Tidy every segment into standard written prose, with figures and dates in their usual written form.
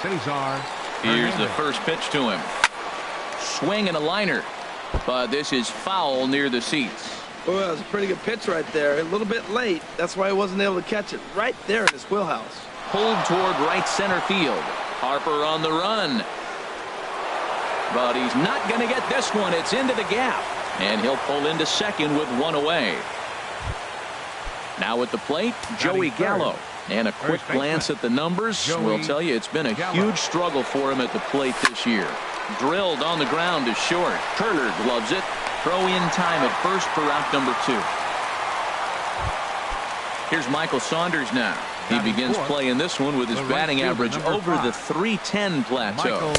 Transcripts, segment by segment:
Here's the first pitch to him. Swing and a liner. But this is foul near the seats. Well, that was a pretty good pitch right there. A little bit late. That's why he wasn't able to catch it right there in his wheelhouse. Pulled toward right center field. Harper on the run. But he's not going to get this one. It's into the gap. And he'll pull into second with one away. Now at the plate, Joey Gallo. And a quick glance at the numbers will tell you it's been a huge struggle for him at the plate this year. Drilled on the ground to short. Turner gloves it. Throw in time at first for out number 2. Here's Michael Saunders now. He begins playing this one with his batting average over the .310 plateau.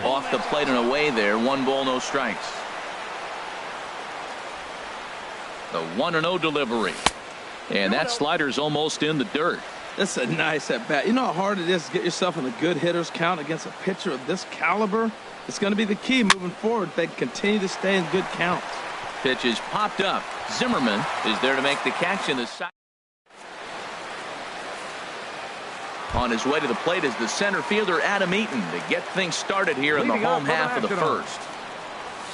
Off the plate and away there. 1 ball, no strikes. The 1-0 delivery. And that slider's almost in the dirt. That's a nice at bat. You know how hard it is to get yourself in a good hitter's count against a pitcher of this caliber? It's going to be the key moving forward. They continue to stay in good counts. Pitch is popped up. Zimmerman is there to make the catch in the side. On his way to the plate is the center fielder Adam Eaton to get things started here in the home half of the first.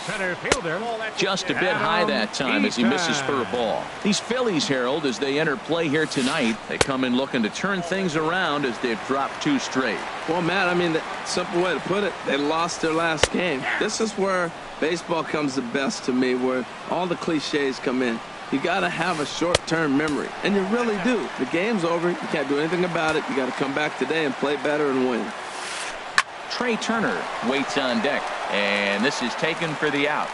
Center fielder. Just a bit high that time as he misses for a ball. These Phillies, Harold, as they enter play here tonight, they come in looking to turn things around as they've dropped 2 straight. Well, Matt, I mean, the simple way to put it, they lost their last game. This is where baseball comes the best to me, where all the cliches come in. You got to have a short-term memory, and you really do. The game's over. You can't do anything about it. You got to come back today and play better and win. Trey Turner waits on deck, and this is taken for the out.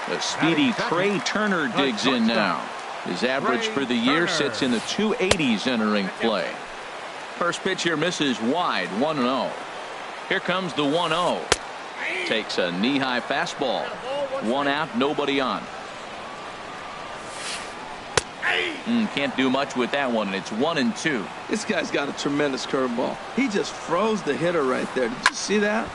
The speedy Trey Turner digs in now. His average for the year sits in the 280s entering play. First pitch here misses wide, 1-0. Here comes the 1-0. Takes a knee-high fastball. 1 out, nobody on. Can't do much with that one, and it's 1-2. This guy's got a tremendous curveball. He just froze the hitter right there. Did you see that?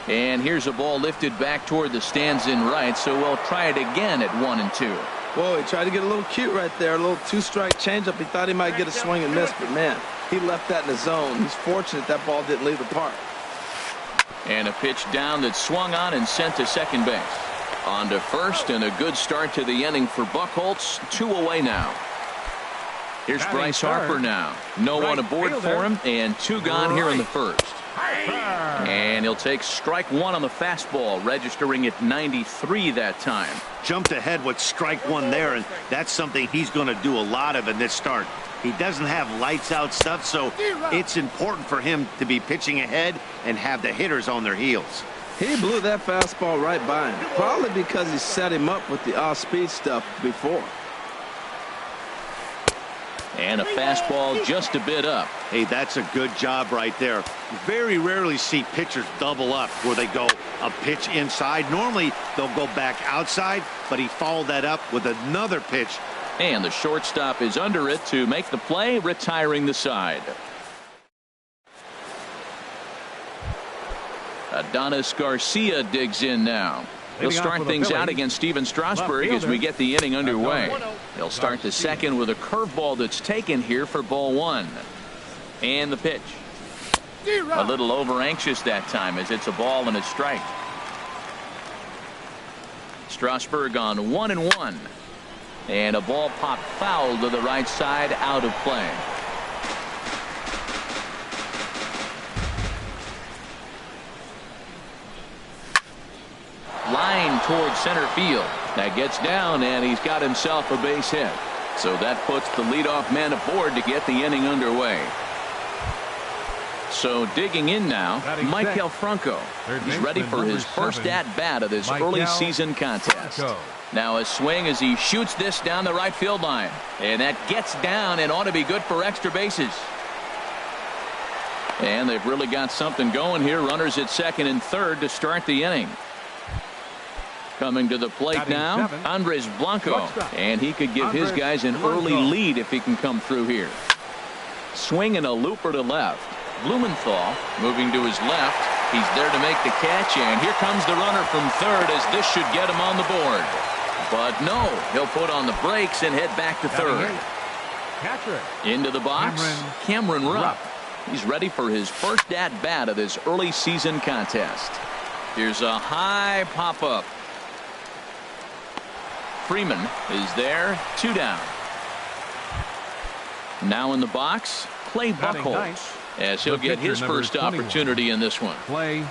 And here's a ball lifted back toward the stands in right, so we'll try it again at 1-2. Whoa, he tried to get a little cute right there. A little 2-strike changeup. He thought he might get a swing and miss, but man, he left that in the zone. He's fortunate that ball didn't leave the park. And a pitch down that swung on and sent to second base. On to first, and a good start to the inning for Buchholz. 2 away now. Here's Bryce Harper now. No one aboard for him, and 2 gone here in the first. And he'll take strike 1 on the fastball, registering at 93 that time. Jumped ahead with strike 1 there, and that's something he's going to do a lot of in this start. He doesn't have lights out stuff, so it's important for him to be pitching ahead and have the hitters on their heels. He blew that fastball right by him, probably because he set him up with the off-speed stuff before. And a fastball just a bit up. Hey, that's a good job right there. Very rarely see pitchers double up where they go a pitch inside. Normally, they'll go back outside, but he followed that up with another pitch. And the shortstop is under it to make the play, retiring the side. Adonis Garcia digs in now. He'll start things out against Steven Strasburg as we get the inning underway. He'll start the second with a curveball that's taken here for ball 1. And the pitch. A little over anxious that time as it's a ball and a strike. Strasburg on 1-1. And a ball popped foul to the right side, out of play. Line toward center field. That gets down, and he's got himself a base hit. So that puts the leadoff man aboard to get the inning underway. So digging in now, Maikel Franco. He's ready for his first at-bat of this early season contest. Now a swing as he shoots this down the right field line. And that gets down and ought to be good for extra bases. And they've really got something going here. Runners at second and third to start the inning. Coming to the plate now, Andres Blanco. And he could give his guys an early lead if he can come through here. Swinging a looper to left. Blumenthal moving to his left. He's there to make the catch, and here comes the runner from third as this should get him on the board. But no, he'll put on the brakes and head back to third. Into the box, Cameron Rupp. He's ready for his first at-bat of this early season contest. Here's a high pop-up. Freeman is there, 2 down. Now in the box, Clay Buchholz, as he'll get his first opportunity in this one. Clay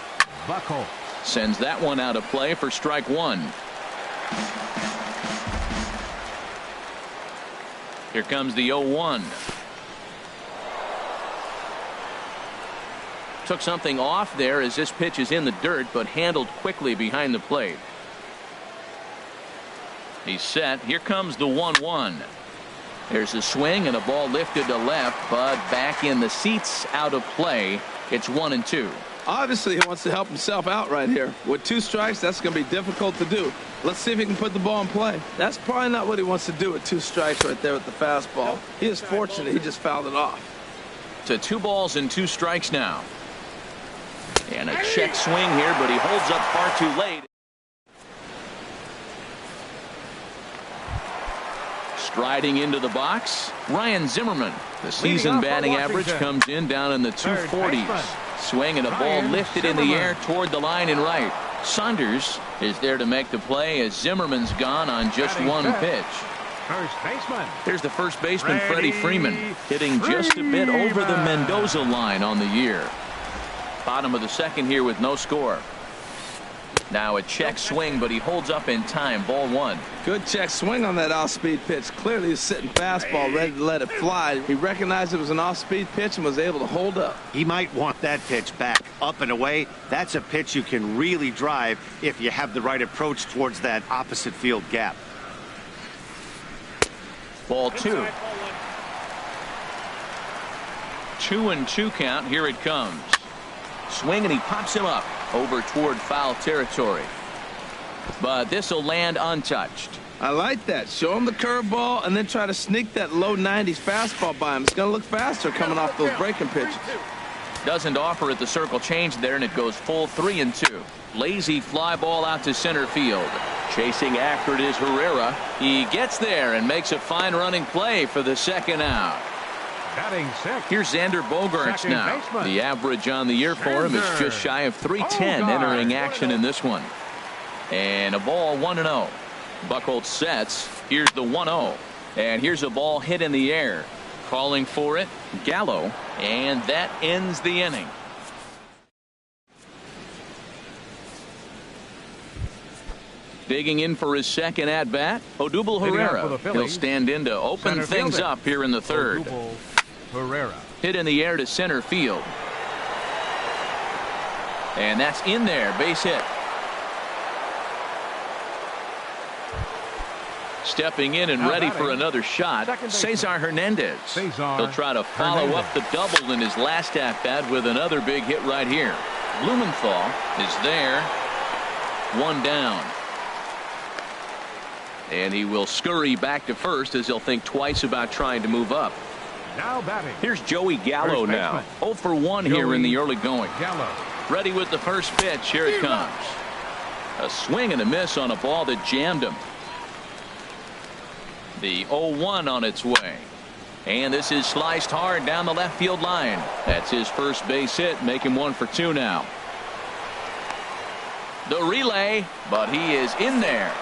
Buchholz sends that one out of play for strike 1. Here comes the 0-1. Took something off there as this pitch is in the dirt, but handled quickly behind the plate. He's set. Here comes the 1-1. There's a swing and a ball lifted to left, but back in the seats, out of play. It's 1-2. Obviously, he wants to help himself out right here. With 2 strikes, that's going to be difficult to do. Let's see if he can put the ball in play. That's probably not what he wants to do with 2 strikes right there with the fastball. He is fortunate he just fouled it off. To 2 balls and 2 strikes now. And a check swing here, but he holds up far too late. Striding into the box, Ryan Zimmerman. The season batting average comes in down in the 240s. Swing and a ball lifted in the air toward the line and right. Saunders is there to make the play as Zimmerman's gone on just 1 pitch. First baseman. Here's the first baseman, Freddie Freeman, hitting just a bit over the Mendoza line on the year. Bottom of the second here with no score. Now a check swing, but he holds up in time. Ball 1. Good check swing on that off-speed pitch. Clearly he's sitting fastball, ready to let it fly. He recognized it was an off-speed pitch and was able to hold up. He might want that pitch back, up and away. That's a pitch you can really drive if you have the right approach towards that opposite field gap. Ball 2. 2-2 count. Here it comes. Swing, and he pops him up over toward foul territory. But this will land untouched. I like that. Show him the curveball and then try to sneak that low 90s fastball by him. It's going to look faster coming off those breaking pitches. Doesn't offer at the circle change there, and it goes full 3-2. Lazy fly ball out to center field. Chasing after it is Herrera. He gets there and makes a fine running play for the second out. Batting 6. Here's Xander Bogaerts now. The average on the year for him is just shy of 310 entering action in this one. And a ball 1-0. Buchholz sets. Here's the 1-0. And here's a ball hit in the air. Calling for it, Gallo. And that ends the inning. Digging in for his second at-bat, Odubel Herrera. He'll stand in to open things up here in the third. Herrera. Hit in the air to center field. And that's in there, base hit. Stepping in and ready for another shot, Cesar Hernandez. He'll try to follow up the double in his last at-bat with another big hit right here. Blumenthal is there. 1 down. And he will scurry back to first as he'll think twice about trying to move up. Now batting. Here's Joey Gallo now. 0 for 1 here in the early going. Gallo. Ready with the first pitch. Here it comes. A swing and a miss on a ball that jammed him. The 0-1 on its way. And this is sliced hard down the left field line. That's his first base hit. Make him 1 for 2 now. The relay, but he is in there.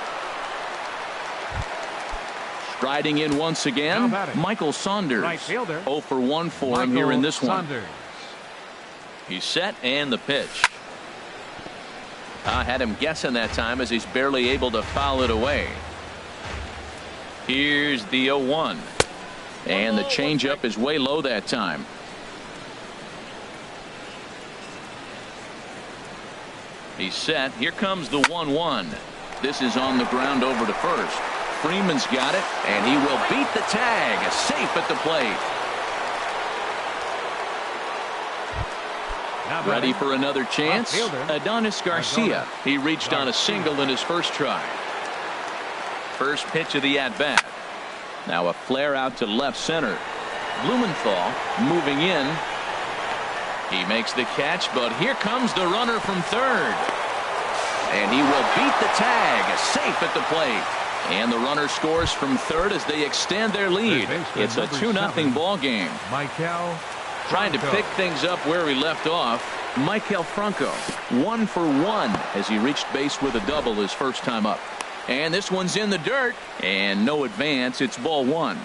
Striding in once again, Michael Saunders. Right fielder. 0 for 1 for him here in this one. Saunders. He's set, and the pitch. I had him guessing that time as he's barely able to foul it away. Here's the 0-1. And the changeup is way low that time. He's set. Here comes the 1-1. This is on the ground over to first. Freeman's got it, and he will beat the tag. Safe at the plate. Ready for another chance? Adonis Garcia. He reached on a single in his first try. First pitch of the at-bat. Now a flare out to left center. Blumenthal moving in. He makes the catch, but here comes the runner from third. And he will beat the tag. Safe at the plate. And the runner scores from third as they extend their lead. It's a 2-0 ball game. Michael Trying to pick things up where he left off. Maikel Franco, 1 for 1 as he reached base with a double his first time up. And this one's in the dirt, and no advance. It's ball 1.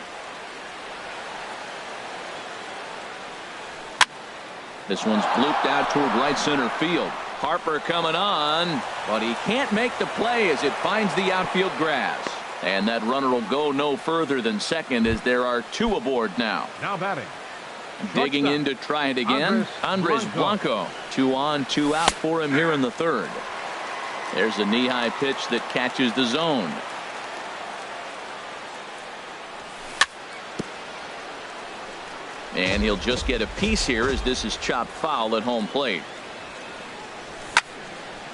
This one's blooped out toward right center field. Harper coming on, but he can't make the play as it finds the outfield grass. And that runner will go no further than second as there are 2 aboard now. Now batting. Digging in to try it again. Andres Blanco. 2 on, 2 out for him here in the third. There's a knee-high pitch that catches the zone. And he'll just get a piece here as this is chopped foul at home plate.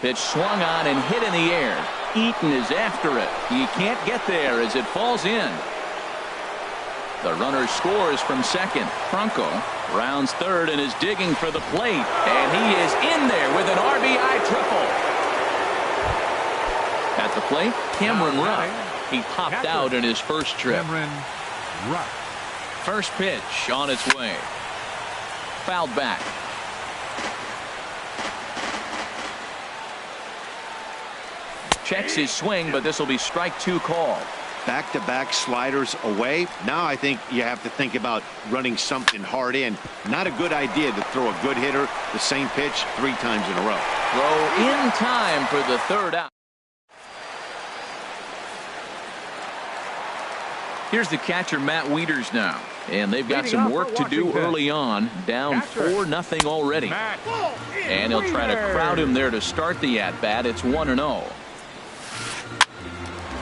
Pitch swung on and hit in the air. Eaton is after it. He can't get there as it falls in. The runner scores from second. Franco rounds third and is digging for the plate. And he is in there with an RBI triple. At the plate, Cameron Rupp. He popped out in his first trip. Cameron Rupp. First pitch on its way. Fouled back. Checks his swing, but this will be strike 2 call. Back-to-back sliders away. Now I think you have to think about running something hard in. Not a good idea to throw a good hitter the same pitch 3 times in a row. Throw in time for the third out. Here's the catcher, Matt Wieters, now. And they've got some work to do early on. Down 4-0 already. And he'll try to crowd him there to start the at-bat. It's 1-0.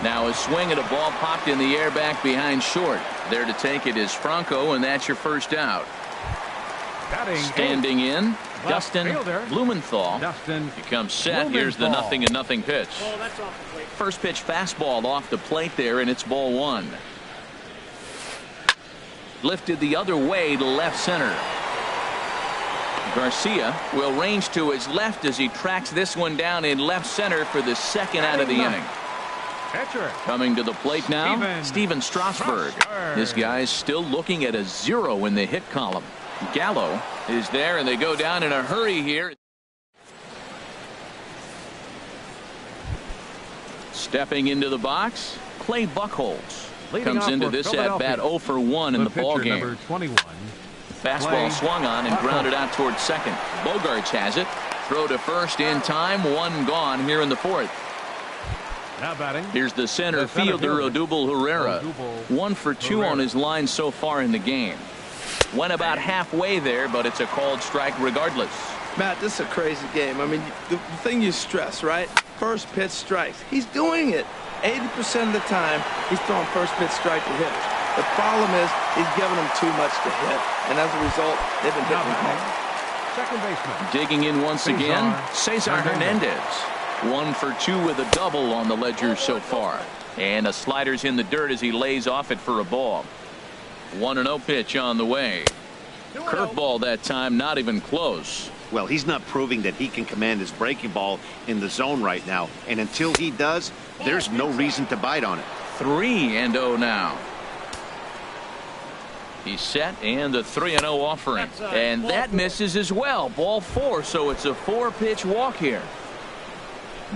Now a swing at a ball popped in the air back behind short. There to take it is Franco, and that's your first out. Standing in, Dustin Blumenthal. Becomes set. Here's the 0-0 pitch. First pitch fastball off the plate there, and it's ball 1. Lifted the other way to left center. Garcia will range to his left as he tracks this one down in left center for the second out of the inning. Coming to the plate now, Steven Strasburg. This guy's still looking at a 0 in the hit column. Gallo is there, and they go down in a hurry here. Stepping into the box, Clay Buchholz. Comes into this at-bat 0 for 1 in the ball game. Fastball swung on and grounded out towards second. Bogarts has it. Throw to first in time. 1 gone here in the fourth. Here's the center fielder, Odubel Herrera. 1 for 2 on his line so far in the game. Went about halfway there, but it's a called strike regardless. Matt, this is a crazy game. I mean, the thing you stress, right? First pitch strikes. He's doing it. 80% of the time, he's throwing first pitch strike to hitters. The problem is he's giving them too much to hit, and as a result, they've been hitting hard. Second baseman. Digging in once again, Cesar Hernandez. 1 for 2 with a double on the ledger so far. And a slider's in the dirt as he lays off it for a ball. 1-0 pitch on the way. Curveball that time, not even close. Well, he's not proving that he can command his breaking ball in the zone right now. And until he does, there's no reason to bite on it. 3-0 now. He's set, and the 3-0 offering. And that misses as well. Ball 4, so it's a 4-pitch walk here.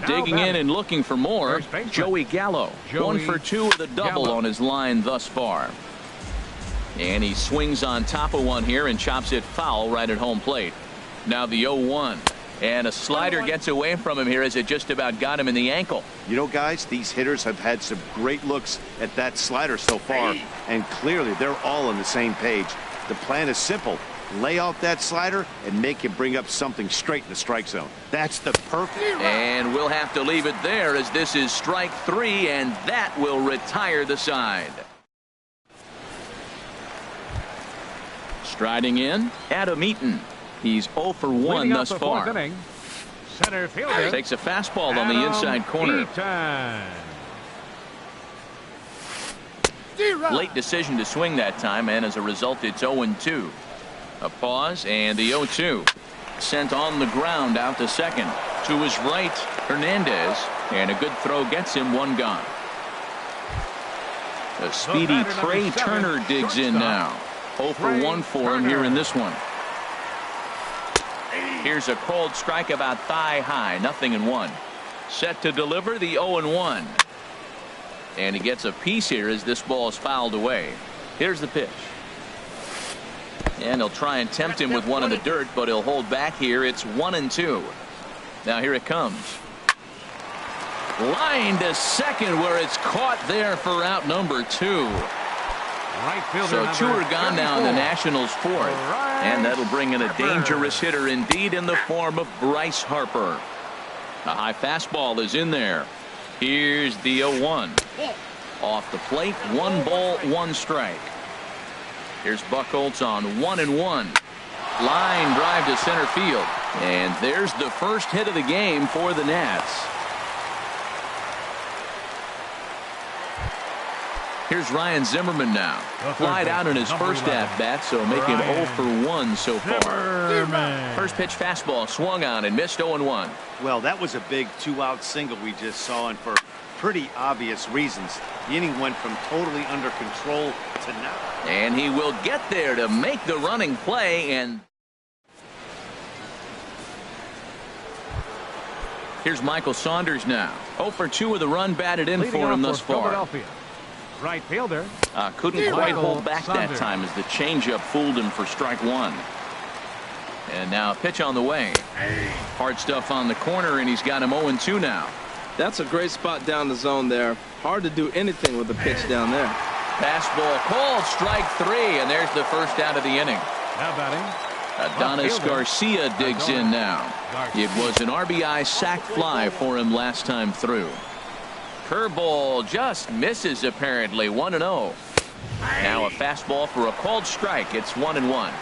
Digging in and looking for more, Joey Gallo. 1 for 2 with a double on his line thus far. And he swings on top of one here and chops it foul right at home plate. Now the 0-1. And a slider gets away from him here as it just about got him in the ankle. You know, guys, these hitters have had some great looks at that slider so far. And clearly they're all on the same page. The plan is simple. Lay off that slider and make him bring up something straight in the strike zone. That's the perfect. And we'll have to leave it there as this is strike 3, and that will retire the side. Striding in, Adam Eaton. He's 0 for 1 thus far. Center fielder takes a fastball on the inside corner. Late decision to swing that time, and as a result, it's 0-2. A pause, and the 0-2. Sent on the ground out to second. To his right, Hernandez, and a good throw gets him 1 gone. The speedy Trey Turner digs in now. 0 for 1 for him here in this one. Here's a cold strike about thigh high, 0-1. Set to deliver the 0-1. And he gets a piece here as this ball is fouled away. Here's the pitch. And he'll try and tempt him with one in the dirt, but he'll hold back here. It's 1-2. Now here it comes. Line to second where it's caught there for out number 2. Right fielder So 2 are gone now in the Nationals' 4th. And that'll bring in a dangerous hitter indeed in the form of Bryce Harper. A high fastball is in there. Here's the 0-1. Off the plate, 1 ball, 1 strike. Here's Buchholz on 1-1. Line drive to center field. And there's the first hit of the game for the Nats. Here's Ryan Zimmerman now. Flied out in his first at-bat, so making 0 for 1 so far. First pitch fastball swung on and missed 0-1. Well, that was a big 2-out single we just saw, and for pretty obvious reasons. The inning went from totally under control to now. And he will get there to make the running play. And here's Michael Saunders now. 0 for 2 with a run batted in for him thus far. Right fielder. Couldn't quite hold back that time as the changeup fooled him for strike 1. And now a pitch on the way. Hard stuff on the corner, and he's got him 0-2 now. That's a great spot down the zone there. Hard to do anything with the pitch down there. Fastball called, strike 3, and there's the first out of the inning. Now batting. Adonis Garcia digs in now. It was an RBI sac fly for him last time through. Curveball just misses apparently. 1-0. Now a fastball for a called strike. It's 1-1.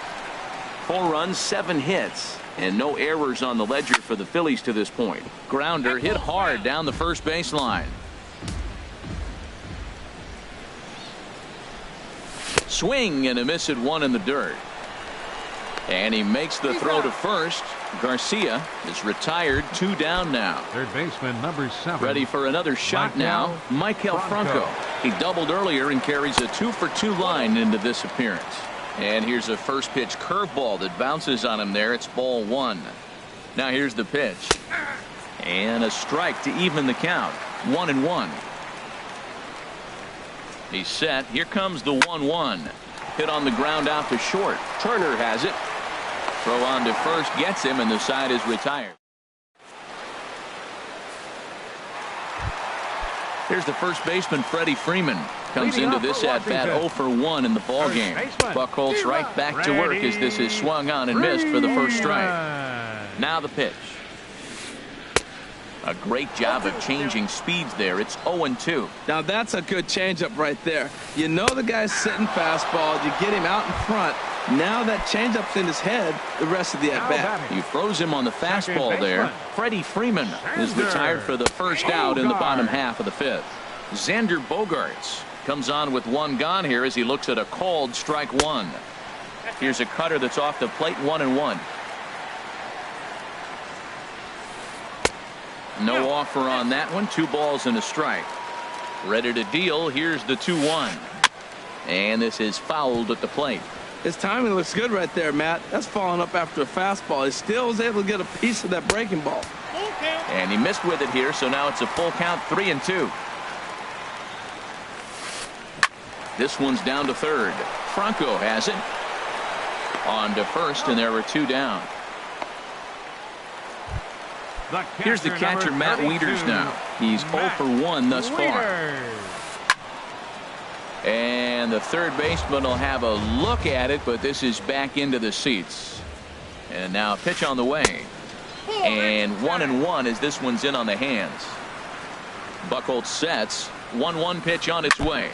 4 runs, 7 hits, and no errors on the ledger for the Phillies to this point. Grounder hit hard down the first baseline. Swing and a miss at 1 in the dirt. And he makes the throw to first. Garcia is retired, 2 down now. Third baseman number 7. Ready for another shot now. Maikel Franco. He doubled earlier and carries a 2 for 2 line into this appearance. And here's a first pitch curveball that bounces on him there. It's ball 1. Now here's the pitch. And a strike to even the count. 1-1. He's set. Here comes the 1-1. Hit on the ground out to short. Turner has it. Throw on to first gets him, and the side is retired. Here's the first baseman, Freddie Freeman. Comes into this at-bat 0 for 1 in the ballgame. Buchholz right back to work as this is swung on and missed for the first strike. Now the pitch. A great job of changing speeds there. It's 0-2. Now that's a good changeup right there. You know the guy's sitting fastball. You get him out in front. Now that changeup's in his head the rest of the at-bat. He froze him on the fastball there. Freddie Freeman is retired for the first out in the bottom half of the 5th. Xander Bogaerts comes on with 1 gone here as he looks at a called strike 1. Here's a cutter that's off the plate. 1-1. No offer on that one. 2 balls and a strike. Ready to deal. Here's the 2-1. And this is fouled at the plate. His timing looks good right there, Matt. That's falling up after a fastball. He still was able to get a piece of that breaking ball. And he missed with it here, so now it's a full count, 3-2. This one's down to third. Franco has it. On to first, and there were 2 down. Here's the catcher, Matt Wieters now. He's 0 for 1 thus far. And the third baseman will have a look at it, but this is back into the seats. And now a pitch on the way. And 1-1 as this one's in on the hands. Buchholz sets. 1-1 pitch on its way.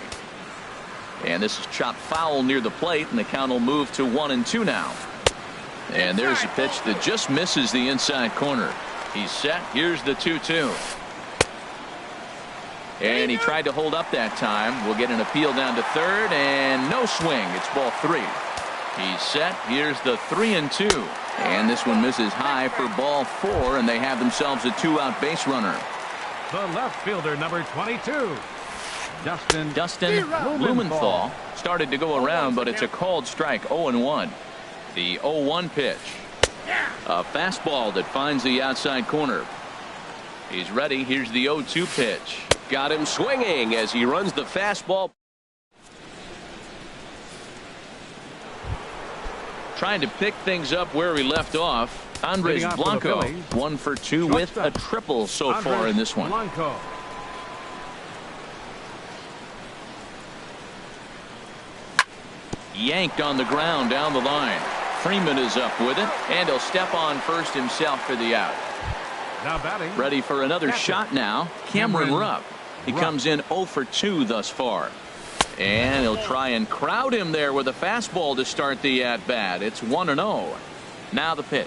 And this is chopped foul near the plate, and the count will move to 1-2 now. And there's a pitch that just misses the inside corner. He's set. Here's the 2-2. And he tried to hold up that time. We'll get an appeal down to third, and no swing. It's ball 3. He's set. Here's the 3-2. And this one misses high for ball 4, and they have themselves a 2-out base runner. The left fielder, number 22. Dustin Blumenthal started to go around, but it's a called strike. 0-1. The 0-1 pitch. A fastball that finds the outside corner. He's ready. Here's the 0-2 pitch. Got him swinging as he runs the fastball. Trying to pick things up where he left off. Andres Blanco, 1 for 2 with a triple so far in this one. Blanco. Yanked on the ground down the line. Freeman is up with it, and he'll step on first himself for the out. Now batting. Ready for another shot now. Cameron Rupp. He comes in 0 for 2 thus far. And he'll try and crowd him there with a fastball to start the at-bat. It's 1-0. Now the pitch.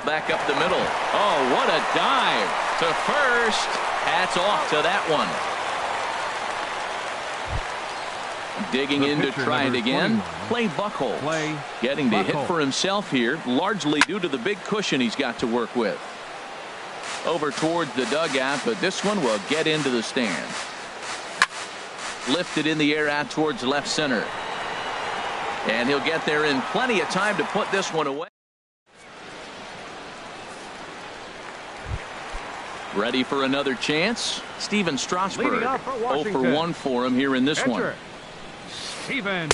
Back up the middle. Oh, what a dive to first. Hats off to that one. Digging in to try it again. Clay Buchholz getting the hit for himself here, largely due to the big cushion he's got to work with. Over towards the dugout, but this one will get into the stand. Lifted in the air out towards left center. And he'll get there in plenty of time to put this one away. Ready for another chance. Steven Strasburg. 0 for 1 for him here in this one. Steven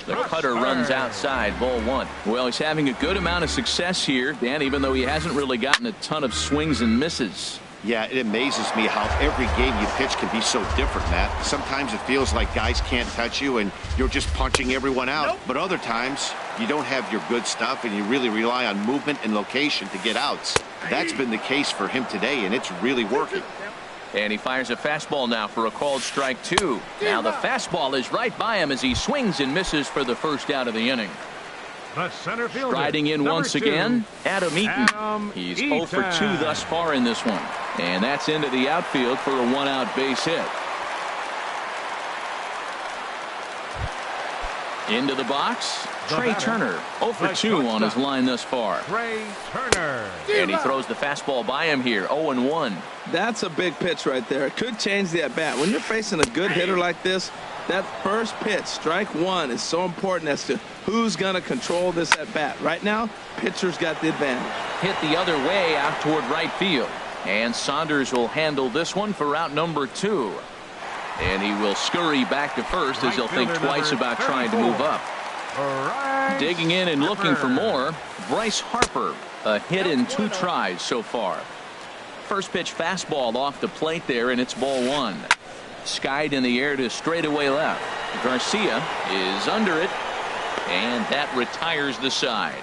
The cutter runs outside, ball 1. Well, he's having a good amount of success here, Dan, even though he hasn't really gotten a ton of swings and misses. Yeah, it amazes me how every game you pitch can be so different, Matt. Sometimes it feels like guys can't touch you and you're just punching everyone out. But other times you don't have your good stuff and you really rely on movement and location to get outs. That's been the case for him today, and it's really working. And he fires a fastball now for a called strike 2. Now the fastball is right by him as he swings and misses for the first out of the inning. The center fielder. Striding in once again, Adam Eaton. He's 0 for 2 thus far in this one. And that's into the outfield for a 1-out base hit. Into the box, Trey Turner. 0 for 2 on his line thus far. Trey Turner. And he throws the fastball by him here, 0-1. That's a big pitch right there. It could change the at-bat. When you're facing a good hitter like this, that first pitch, strike 1, is so important as to who's going to control this at-bat. Right now, pitcher's got the advantage. Hit the other way out toward right field. And Saunders will handle this one for out number 2. And he will scurry back to first as he'll think twice about trying to move up. Digging in and looking for more, Bryce Harper. A hit in 2 tries so far. First pitch fastball off the plate there, and it's ball 1. Skied in the air to straightaway left. Garcia is under it, and that retires the side.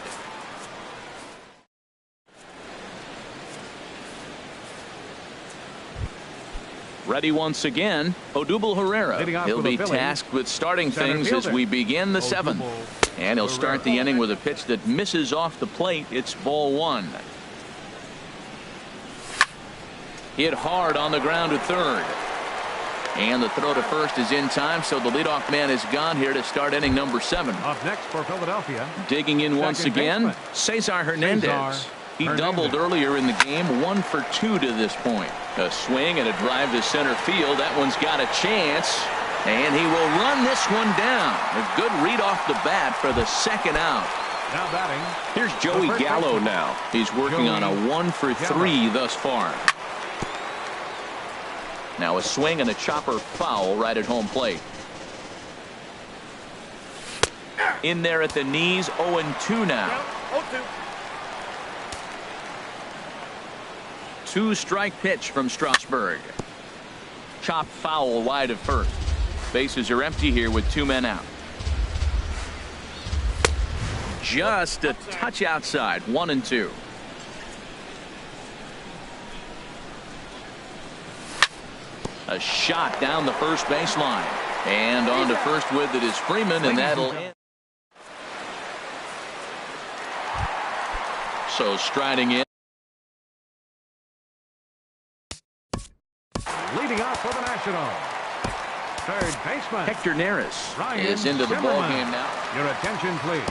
Ready once again, Odubel Herrera. He'll be tasked with starting things as we begin the 7th. And he'll start the inning with a pitch that misses off the plate. It's ball 1. Hit hard on the ground to third. And the throw to first is in time, so the leadoff man is gone here to start inning number 7. Up next for Philadelphia. Digging in once again, Cesar Hernandez. He doubled earlier in the game, 1 for 2 to this point. A swing and a drive to center field. That one's got a chance. And he will run this one down. A good read off the bat for the second out. Now batting. Here's Joey Gallo now. He's working on a 1 for 3 thus far. Now a swing and a chopper foul right at home plate. In there at the knees, 0-2 now. 2-strike pitch from Strasburg. Chop foul wide of first. Bases are empty here with 2 men out. Just a touch outside, 1-2. A shot down the first baseline. And on to first with it is Freeman, and that'll end. So striding in. Leading off for the Nationals. Third baseman Hector Neris Ryan is into the ball game now. Your attention, please.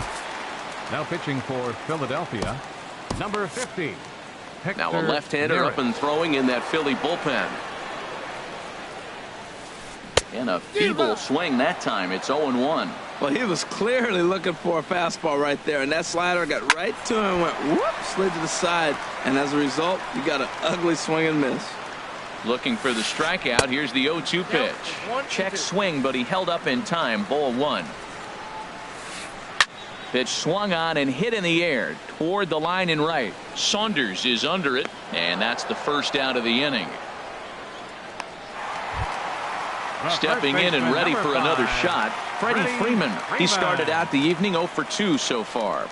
Now pitching for Philadelphia, number 50. Hector Now a left-hander Neris. up and throwing in that Philly bullpen. And a feeble swing that time. It's 0-1. Well, he was clearly looking for a fastball right there, and that slider got right to him and went whoop, slid to the side, and as a result, you got an ugly swing and miss. Looking for the strikeout. Here's the 0-2 pitch. Check swing, but he held up in time. Ball 1. Pitch swung on and hit in the air toward the line and right. Saunders is under it, and that's the first out of the inning. Stepping in and ready for another shot, Freddie Freeman. He started out the evening 0 for 2 so far.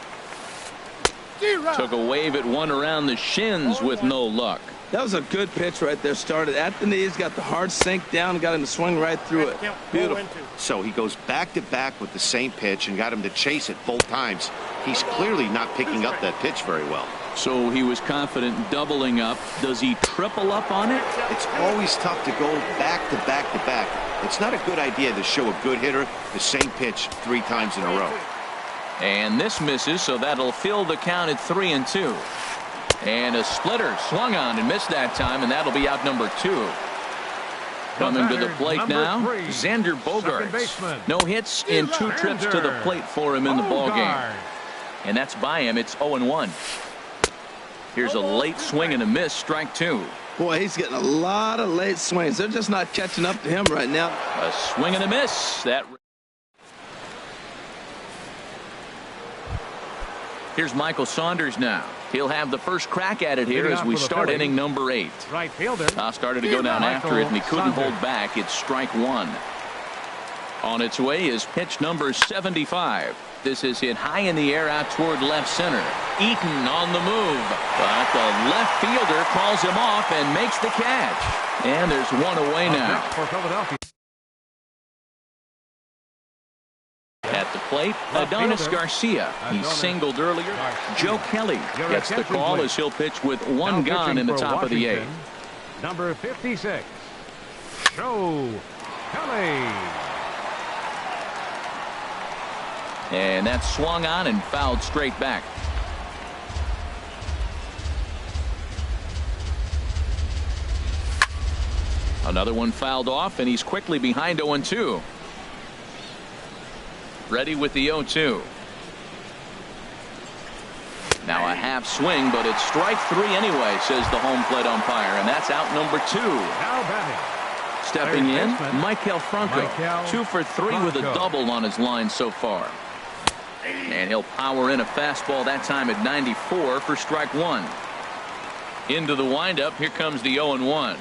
Took a wave at one around the shins with no luck. That was a good pitch right there. Started at the knees, got the hard sink down, got him to swing right through it. Beautiful. So he goes back-to-back with the same pitch and got him to chase it both times. He's clearly not picking up that pitch very well. So he was confident in doubling up. Does he triple up on it? It's always tough to go back-to-back-to-back. It's not a good idea to show a good hitter the same pitch 3 times in a row. And this misses, so that'll fill the count at 3-2. And a splitter swung on and missed that time, and that'll be out number 2. Coming to the plate now, Xander Bogaerts. No hits in 2 trips to the plate for him in the ballgame. And that's by him. It's 0-1. Here's a late swing and a miss, strike 2. Boy, he's getting a lot of late swings. They're just not catching up to him right now. A swing and a miss. Here's Michael Saunders now. He'll have the first crack at it here as we start inning number 8. Right fielder. Started to go down after it, and he couldn't hold back. It's strike 1. On its way is pitch number 75. This is hit high in the air out toward left center. Eaton on the move, but the left fielder calls him off and makes the catch. And there's one away now. For Philadelphia. At the plate, Adonis Garcia. He singled earlier. Joe Kelly gets the call as he'll pitch with one gone in the top of the 8th. Number 56, Joe Kelly. And that's swung on and fouled straight back. Another one fouled off, and he's quickly behind 0-2. Ready with the 0-2. Now a half swing, but it's strike 3 anyway, says the home plate umpire, and that's out number 2. Now batting. Stepping in, Maikel Franco. 2 for 3 with a double on his line so far. And he'll power in a fastball that time at 94 for strike 1. Into the windup, here comes the 0-1.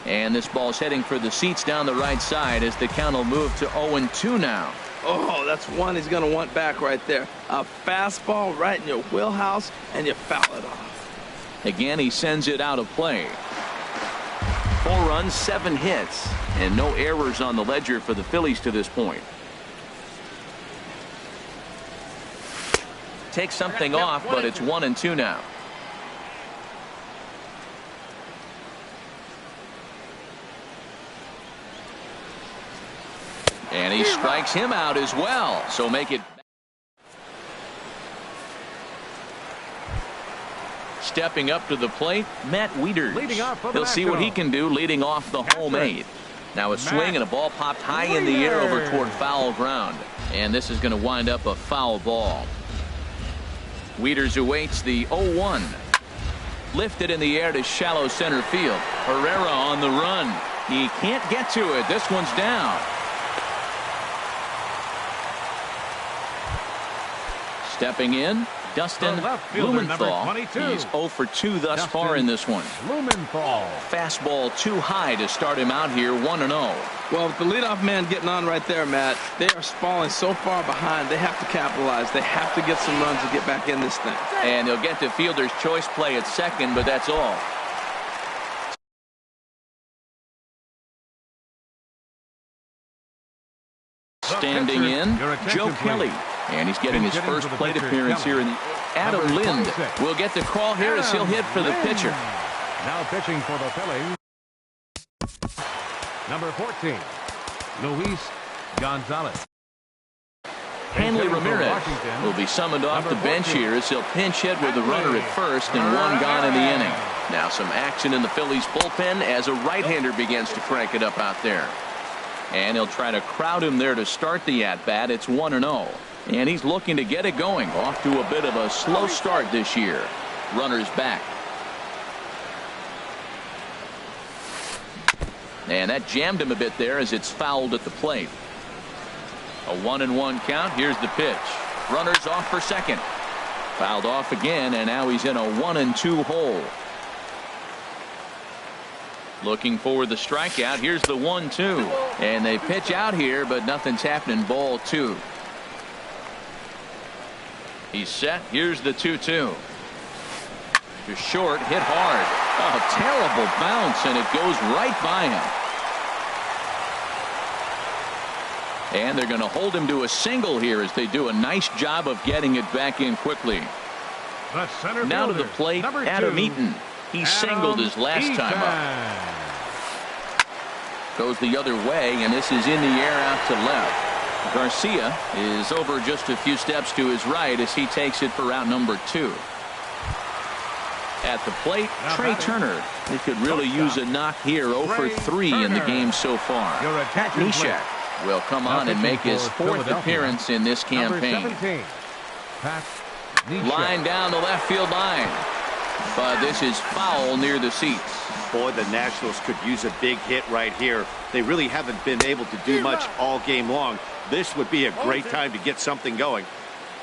And this ball's heading for the seats down the right side as the count will move to 0-2 now. Oh, that's one he's going to want back right there. A fastball right in your wheelhouse, and you foul it off. Again, he sends it out of play. 4 runs, 7 hits, and no errors on the ledger for the Phillies to this point. Takes something off, but it's 1-2 now. And he strikes him out as well. So make it. Stepping up to the plate, Matt Wieters. He'll see what he can do leading off the home 8th. Now a swing and a ball popped high in the air over toward foul ground. And this is going to wind up a foul ball. Wieters awaits the 0-1. Lifted in the air to shallow center field. Herrera on the run. He can't get to it. This one's down. Stepping in, Dustin Blumenthal. He's 0 for 2 thus far in this one. Blumenthal. Fastball too high to start him out here 1-0. Well, with the leadoff man getting on right there, Matt, they are falling so far behind. They have to capitalize. They have to get some runs to get back in this thing. And they'll get to fielder's choice play at second, but that's all. Standing in, Joe Kelly. And he's getting his first plate appearance here. Adam Lind will get the call here as he'll hit for the pitcher. Now pitching for the Phillies, number 14, Luis Gonzalez. Hanley Ramirez will be summoned off the bench here as he'll pinch hit with a runner at first and one gone in the inning. Now some action in the Phillies bullpen as a right-hander begins to crank it up out there. And he'll try to crowd him there to start the at-bat. It's 1-0. And he's looking to get it going. Off to a bit of a slow start this year. Runners back. And that jammed him a bit there as it's fouled at the plate. A 1-1 count. Here's the pitch. Runners off for second. Fouled off again, and now he's in a 1-2 hole. Looking for the strikeout. Here's the 1-2. And they pitch out here, but nothing's happening. Ball 2. He's set. Here's the 2-2. Just short, hit hard. Oh, terrible bounce, and it goes right by him. And they're going to hold him to a single here as they do a nice job of getting it back in quickly. Now to the plate, Adam Eaton. He singled his last time up. Goes the other way, and this is in the air out to left. Garcia is over just a few steps to his right as he takes it for out number 2. At the plate, Trey Turner. They could really use a knock here. 0 for 3 in the game so far. Pat Neshek will come on and make his 4th appearance in this campaign. Line down the left field line. But this is foul near the seats. Boy, the Nationals could use a big hit right here. They really haven't been able to do much all game long. This would be a great time to get something going.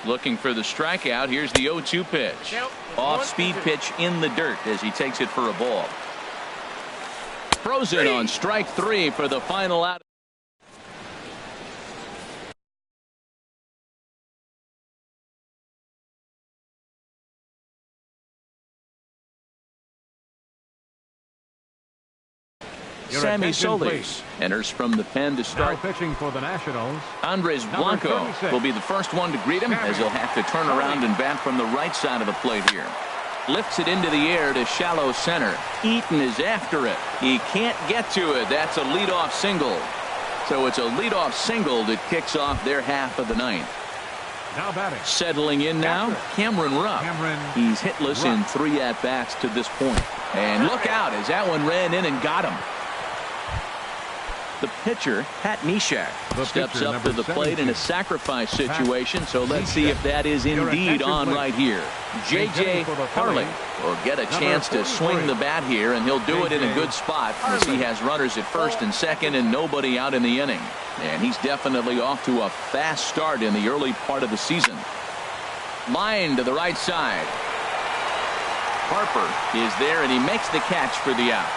Looking for the strikeout. Here's the 0-2 pitch. Off-speed pitch in the dirt as he takes it for a ball. Throws it on strike 3 for the final out. Sammy Solis enters from the pen to start. Now pitching for the Nationals. Andres Blanco will be the first one to greet him as he'll have to turn around and bat from the right side of the plate here. Lifts it into the air to shallow center. Eaton is after it. He can't get to it. That's a leadoff single. So it's a leadoff single that kicks off their half of the ninth. Now batting. Settling in now, Cameron Rupp. He's hitless in 3 at-bats to this point. And look out as that one ran in and got him. The pitcher, Pat Neshek, steps up to the plate in a sacrifice situation, so let's see if that is indeed on right here. J.J. Harley will get a chance to swing the bat here, and he'll do it in a good spot as he has runners at first and second and nobody out in the inning. And he's definitely off to a fast start in the early part of the season. Line to the right side. Harper is there, and he makes the catch for the out.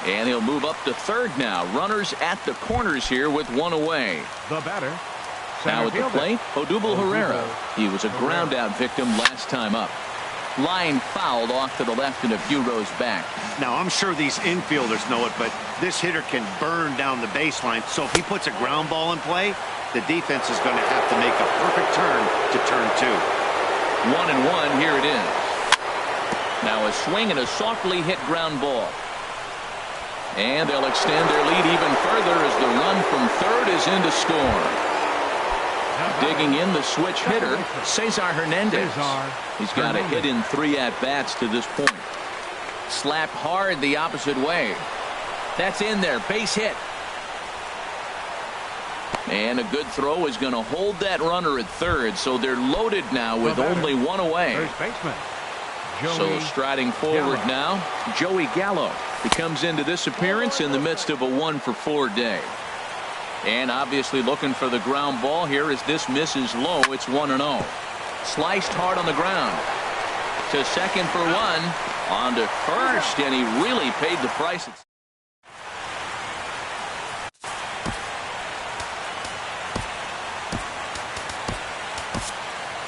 And he'll move up to third now. Runners at the corners here with 1 away. The batter. Now at the plate, Odubel Herrera. He was a ground out victim last time up. Line fouled off to the left and a few rows back. Now I'm sure these infielders know it, but this hitter can burn down the baseline. So if he puts a ground ball in play, the defense is going to have to make a perfect turn to turn 2. 1-1. Here it is. Now a swing and a softly hit ground ball. And they'll extend their lead even further as the run from third is in to score. Digging in the switch hitter, Cesar Hernandez. He's got a hit in 3 at-bats to this point. Slapped hard the opposite way. That's in there. Base hit. And a good throw is going to hold that runner at third, so they're loaded now with only 1 away. First baseman. So striding forward now, Joey Gallo. He comes into this appearance in the midst of a 1-for-4 day. And obviously looking for the ground ball here as this misses low. It's 1-0. Sliced hard on the ground. To second for 1. On to first, and he really paid the price.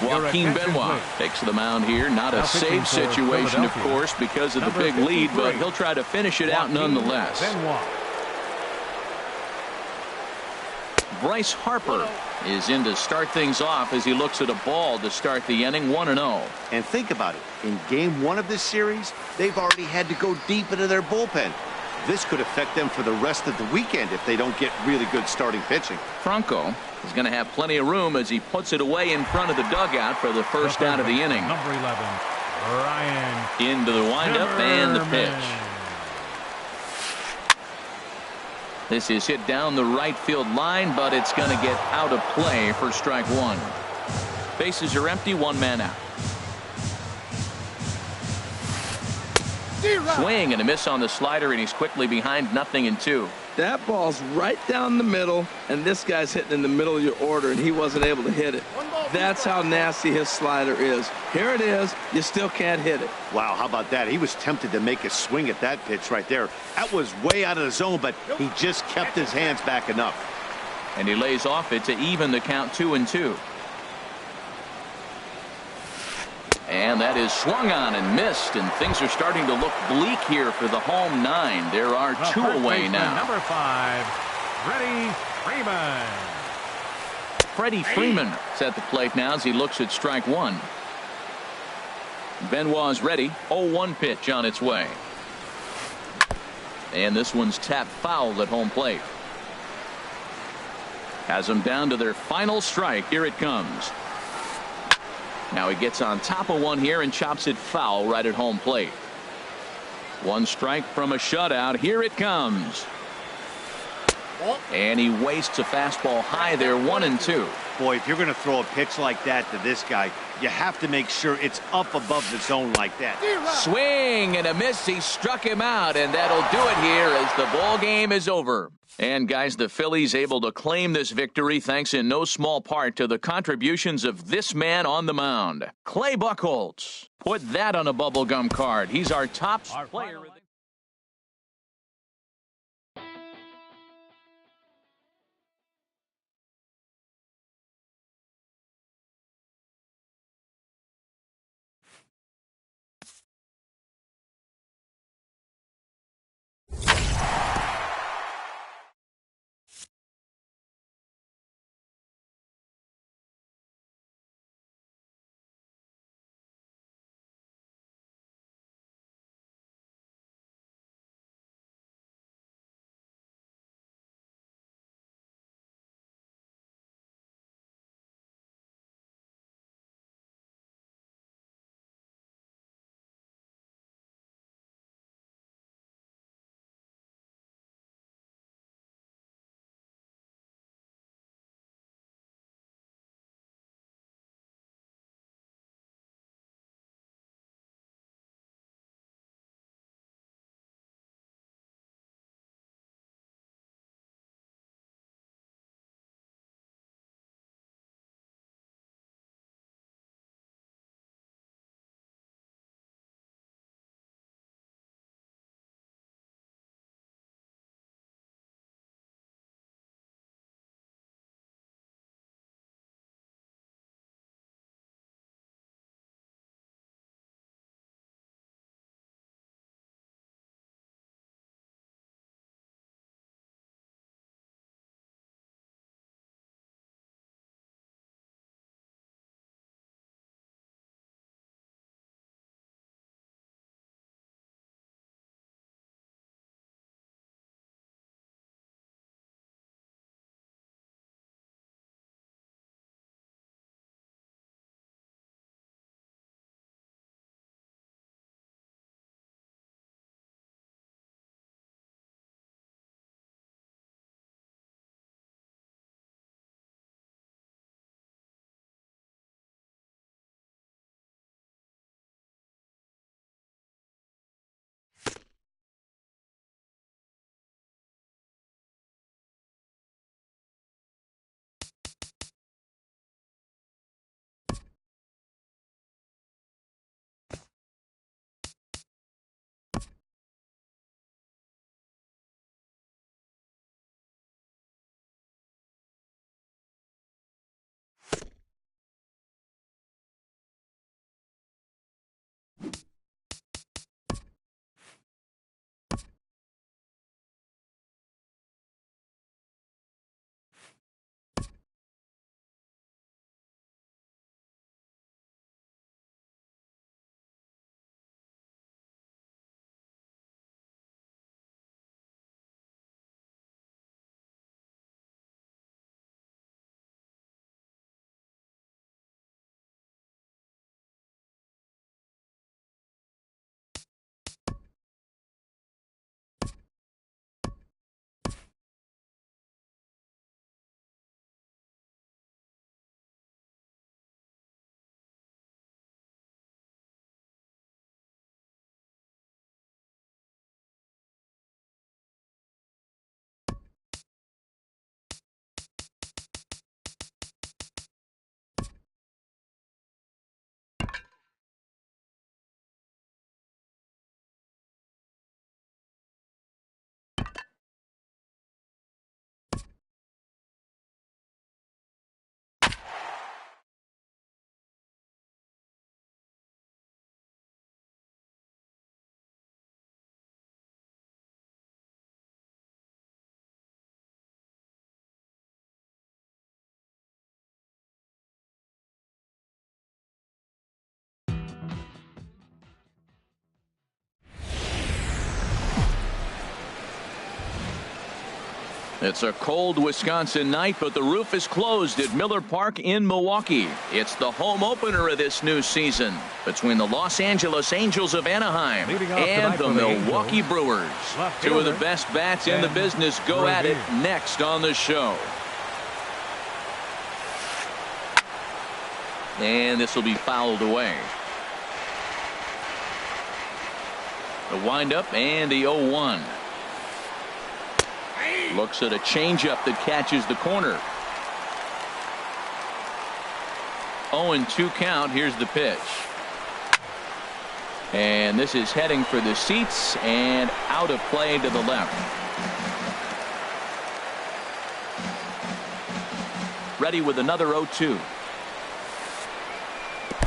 Joaquin Benoit takes the mound here. Not a safe situation, of course, because of the big lead, but he'll try to finish it out nonetheless. Bryce Harper is in to start things off as he looks at a ball to start the inning. 1-0. And think about it. In game 1 of this series, they've already had to go deep into their bullpen. This could affect them for the rest of the weekend if they don't get really good starting pitching. Franco is going to have plenty of room as he puts it away in front of the dugout for the first out of the inning. Number 11, Ryan. Into the windup and the pitch. This is hit down the right field line, but it's going to get out of play for strike one. Bases are empty, one man out. Swing and a miss on the slider, and he's quickly behind 0-2. That ball's right down the middle, and this guy's hitting in the middle of your order, and he wasn't able to hit it. That's how nasty his slider is. Here it is. You still can't hit it. Wow, how about that? He was tempted to make a swing at that pitch right there. That was way out of the zone, but he just kept his hands back enough. And he lays off it to even the count 2-2. And that is swung on and missed, and things are starting to look bleak here for the home nine. There are two away now. Number 5, Freddie Freeman. Freddie Freeman is at the plate now as he looks at strike one. Benoit's ready. 0-1 pitch on its way. And this one's tapped foul at home plate. Has them down to their final strike. Here it comes. Now he gets on top of one here and chops it foul right at home plate. One strike from a shutout. Here it comes. And he wastes a fastball high there, 1-2. Boy, if you're going to throw a pitch like that to this guy, you have to make sure it's up above the zone like that. Swing and a miss. He struck him out, and that'll do it here as the ball game is over. And guys, the Phillies able to claim this victory thanks in no small part to the contributions of this man on the mound, Clay Buchholz. Put that on a bubblegum card. He's our top player. It's a cold Wisconsin night, but the roof is closed at Miller Park in Milwaukee. It's the home opener of this new season between the Los Angeles Angels of Anaheim and the Milwaukee Brewers. Two of the best bats in the business go at it next on the show. And this will be fouled away. The windup and the 0-1. Looks at a changeup that catches the corner. 0-2 count. Here's the pitch. And this is heading for the seats and out of play to the left. Ready with another 0-2.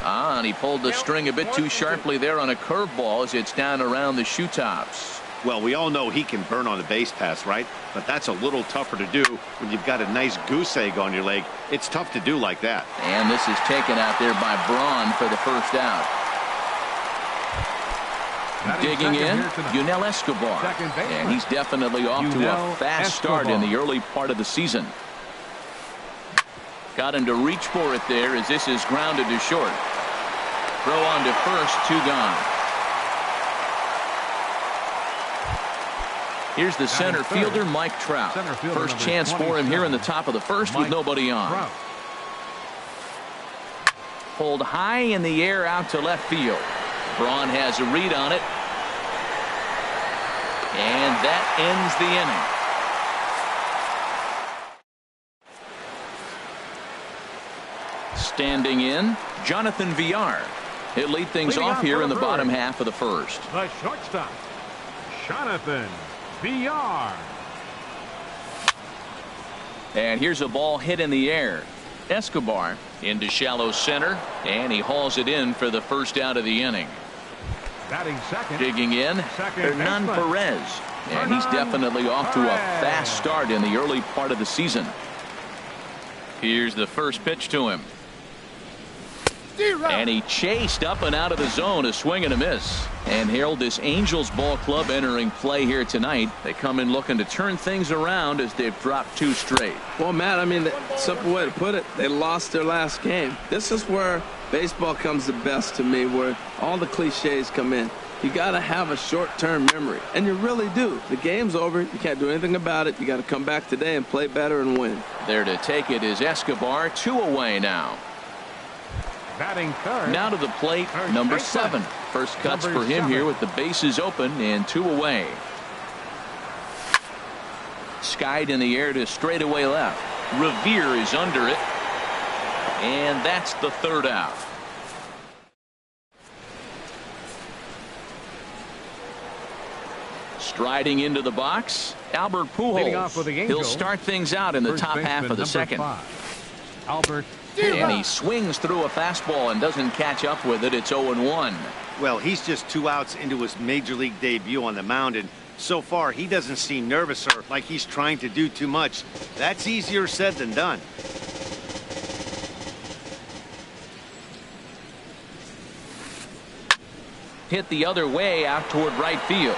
And he pulled the string a bit too sharply there on a curveball as it's down around the shoe tops. Well, we all know he can burn on a base pass, right? But that's a little tougher to do when you've got a nice goose egg on your leg. It's tough to do like that. And this is taken out there by Braun for the first out. Digging in, Yunel Escobar. And he's definitely off to a fast start in the early part of the season. Got him to reach for it there as this is grounded to short. Throw on to first, 2 gone. Here's the center fielder, Mike Trout. First chance for him here in the top of the first with nobody on. Pulled high in the air out to left field. Braun has a read on it. And that ends the inning. Standing in, Jonathan Villar. He'll lead things off here in the bottom half of the first. The shortstop, Jonathan Villar. And here's a ball hit in the air. Escobar into shallow center, and he hauls it in for the first out of the inning. Batting second. Digging in, Hernan Perez. And he's definitely off to a fast start in the early part of the season. Here's the first pitch to him. And he chased up and out of the zone, a swing and a miss. And Harold, this Angels ball club entering play here tonight. They come in looking to turn things around as they've dropped 2 straight. Well, Matt, I mean, the simple way to put it, they lost their last game. This is where baseball comes the best to me, where all the cliches come in. You got to have a short-term memory, and you really do. The game's over. You can't do anything about it. You got to come back today and play better and win. There to take it is Escobar, 2 away now. Batting third. Now to the plate, number 7. First cuts for him here with the bases open and 2 away. Skied in the air to straightaway left. Revere is under it. And that's the 3rd out. Striding into the box, Albert Pujols. He'll start things out in the top half of the second. Albert. And he swings through a fastball and doesn't catch up with it. It's 0-1. Well, he's just 2 outs into his major league debut on the mound, and so far he doesn't seem nervous or like he's trying to do too much. That's easier said than done. Hit the other way out toward right field.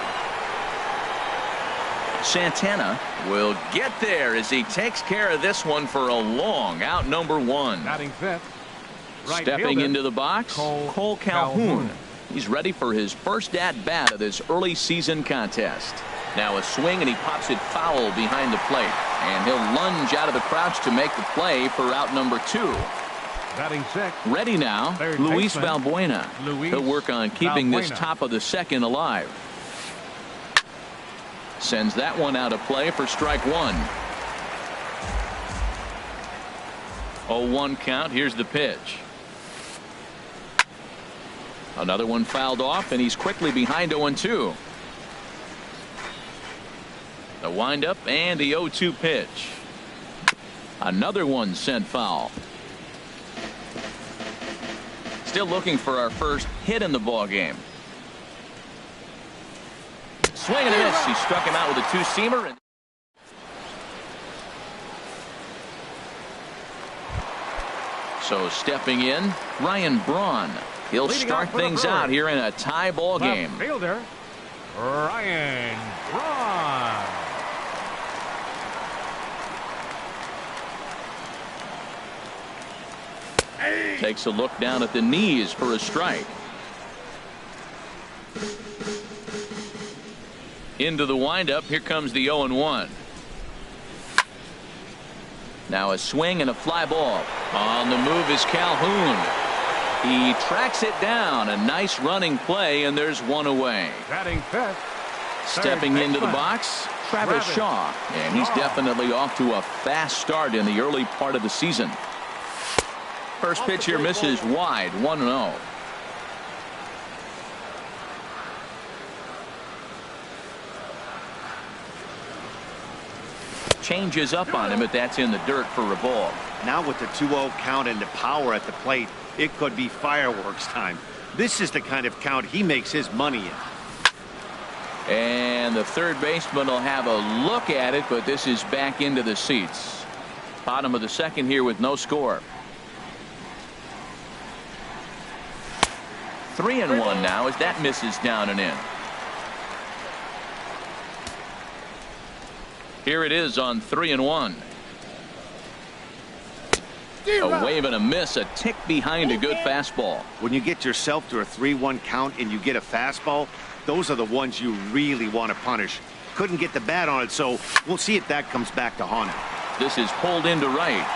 Santana will get there as he takes care of this one for a long out, number 1. Batting fifth. Right Stepping fielder, into the box, Cole Calhoun. He's ready for his first at-bat of this early season contest. Now a swing, and he pops it foul behind the plate. And he'll lunge out of the crouch to make the play for out number 2. Batting sixth. Ready now, Luis Valbuena. He'll work on keeping this top of the second alive. Sends that one out of play for strike 1. 0-1 count. Here's the pitch. Another one fouled off, and he's quickly behind 0-2. The windup and the 0-2 pitch. Another one sent foul. Still looking for our first hit in the ball game. Swing and a miss. He struck him out with a 2-seamer. So stepping in, Ryan Braun. He'll start things out here in a tie ball game. Fielder Ryan Braun. Takes a look down at the knees for a strike. Into the windup. Here comes the 0-1. Now a swing and a fly ball. On the move is Calhoun. He tracks it down. A nice running play, and there's one away. Batting fifth. Stepping into the box, Travis Shaw. And he's definitely off to a fast start in the early part of the season. First pitch here misses wide, 1-0. Changes up on him, but that's in the dirt for a ball. Now with the 2-0 count and the power at the plate, it could be fireworks time. This is the kind of count he makes his money in. And the third baseman will have a look at it, but this is back into the seats. Bottom of the second here with no score. 3-1 now as that misses down and in. Here it is on 3-1. A wave and a miss, a tick behind a good fastball. When you get yourself to a 3-1 count and you get a fastball, those are the ones you really want to punish. Couldn't get the bat on it, so we'll see if that comes back to haunt him. This is pulled into right,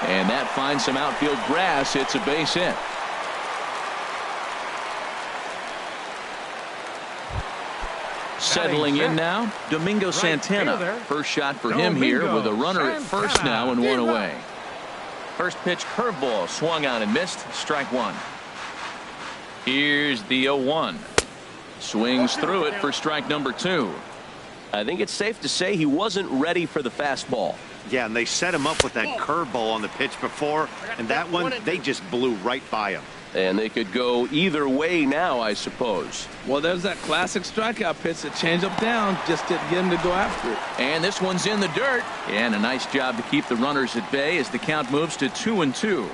and that finds some outfield grass. It's a base hit. Settling in now, Domingo Santana. First shot for him here with a runner at first now and one away. First pitch curveball swung on and missed. Strike one. Here's the 0-1. Swings through it for strike number 2. I think it's safe to say he wasn't ready for the fastball. Yeah, and they set him up with that curveball on the pitch before, and that one, they just blew right by him. And they could go either way now, I suppose. Well, there's that classic strikeout pitch, the changeup down, just didn't get him to go after it. And this one's in the dirt. And a nice job to keep the runners at bay as the count moves to 2-2.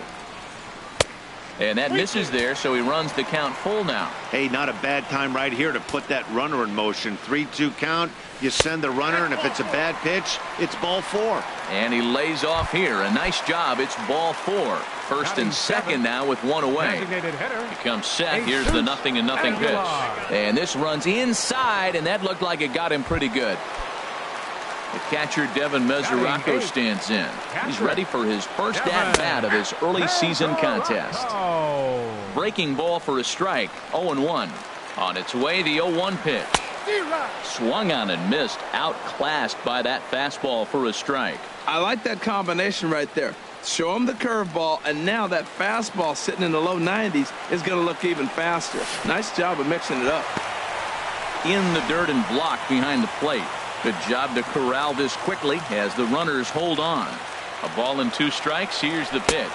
And that misses there, so he runs the count full now. Hey, not a bad time right here to put that runner in motion. 3-2 count, you send the runner, and if it's a bad pitch, it's ball 4. And he lays off here. A nice job. It's ball 4. First and second now with one away. He comes set. Here's the 0-0 pitch. And this runs inside, and that looked like it got him pretty good. The catcher, Devin Mesoraco, stands in. He's ready for his first at-bat of his early season contest. Breaking ball for a strike. 0-1. On its way, the 0-1 pitch. Swung on and missed. Outclassed by that fastball for a strike. I like that combination right there. Show him the curveball, and now that fastball sitting in the low 90s is going to look even faster. Nice job of mixing it up. In the dirt and blocked behind the plate. Good job to corral this quickly as the runners hold on. A ball and 2 strikes. Here's the pitch.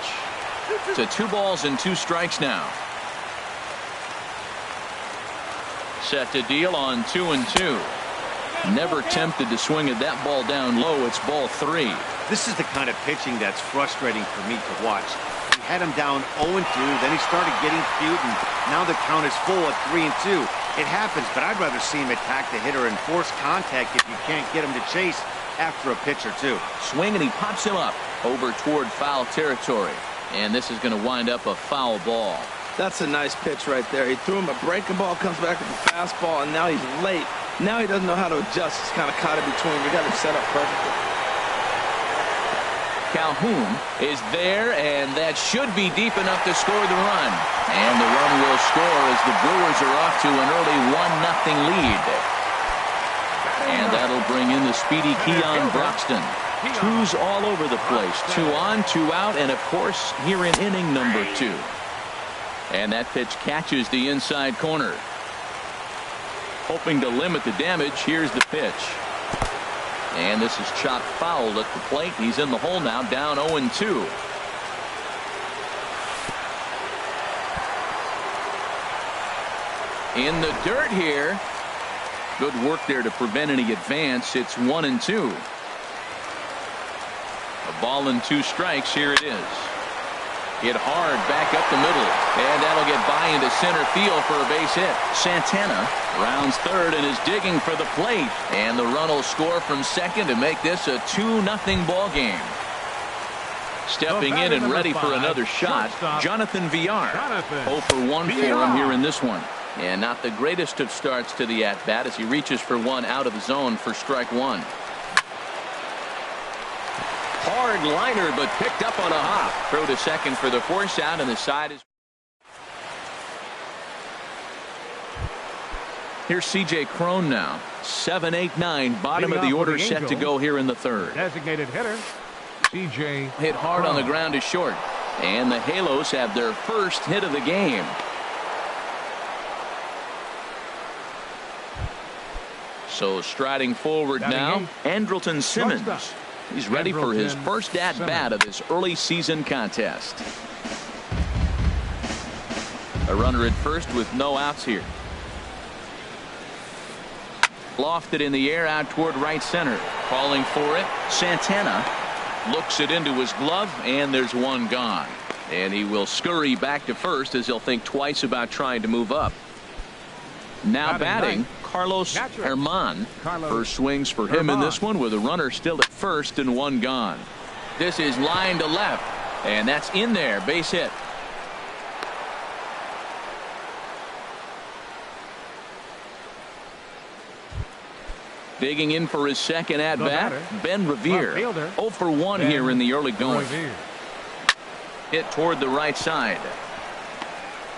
So 2 balls and 2 strikes now. Set to deal on 2-2. Never tempted to swing at that ball down low. It's ball 3. This is the kind of pitching that's frustrating for me to watch. He had him down 0-2, then he started getting cute, and now the count is full at 3-2. It happens, but I'd rather see him attack the hitter and force contact if you can't get him to chase after a pitch or 2. Swing, and he pops him up over toward foul territory. And this is going to wind up a foul ball. That's a nice pitch right there. He threw him a breaking ball, comes back with a fastball, and now he's late. Now he doesn't know how to adjust. He's kind of caught in between. We got him set up perfectly. Calhoun is there, and that should be deep enough to score the run. And the run will score as the Brewers are off to an early 1-0 lead. And that'll bring in the speedy Keon Broxton. 2s all over the place. 2 on, 2 out, and of course here in inning number 2. And that pitch catches the inside corner. Hoping to limit the damage, here's the pitch. And this is chopped foul at the plate. He's in the hole now, down 0-2. In the dirt here. Good work there to prevent any advance. It's 1-2. A ball and 2 strikes. Here it is. Hit hard back up the middle, and that'll get by into center field for a base hit. Santana rounds third and is digging for the plate, and the run will score from second to make this a 2-0 ball game. Stepping in and ready for another shot, Jonathan Villar. 0 for 1 for him here in this one. And not the greatest of starts to the at-bat as he reaches for one out of the zone for strike one. Hard liner, but picked up on a hop. Throw to second for the force out, and the side is... Here's C.J. Cron now. 7-8-9, bottom of the order set to go here in the third. Designated hitter, C.J. Hit hard on the ground is short. And the Halos have their first hit of the game. So striding forward now, Andrelton Simmons. He's ready for his first at-bat of this early season contest. A runner at first with no outs here. Lofted in the air out toward right center. Calling for it. Santana looks it into his glove, and there's one gone. And he will scurry back to first as he'll think twice about trying to move up. Now batting, Carlos Herman. First swings for him in this one with a runner still at first and one gone. This is line to left, and that's in there. Base hit. Digging in for his second at-bat, Ben Revere. 0 for 1 here in the early going. Hit toward the right side.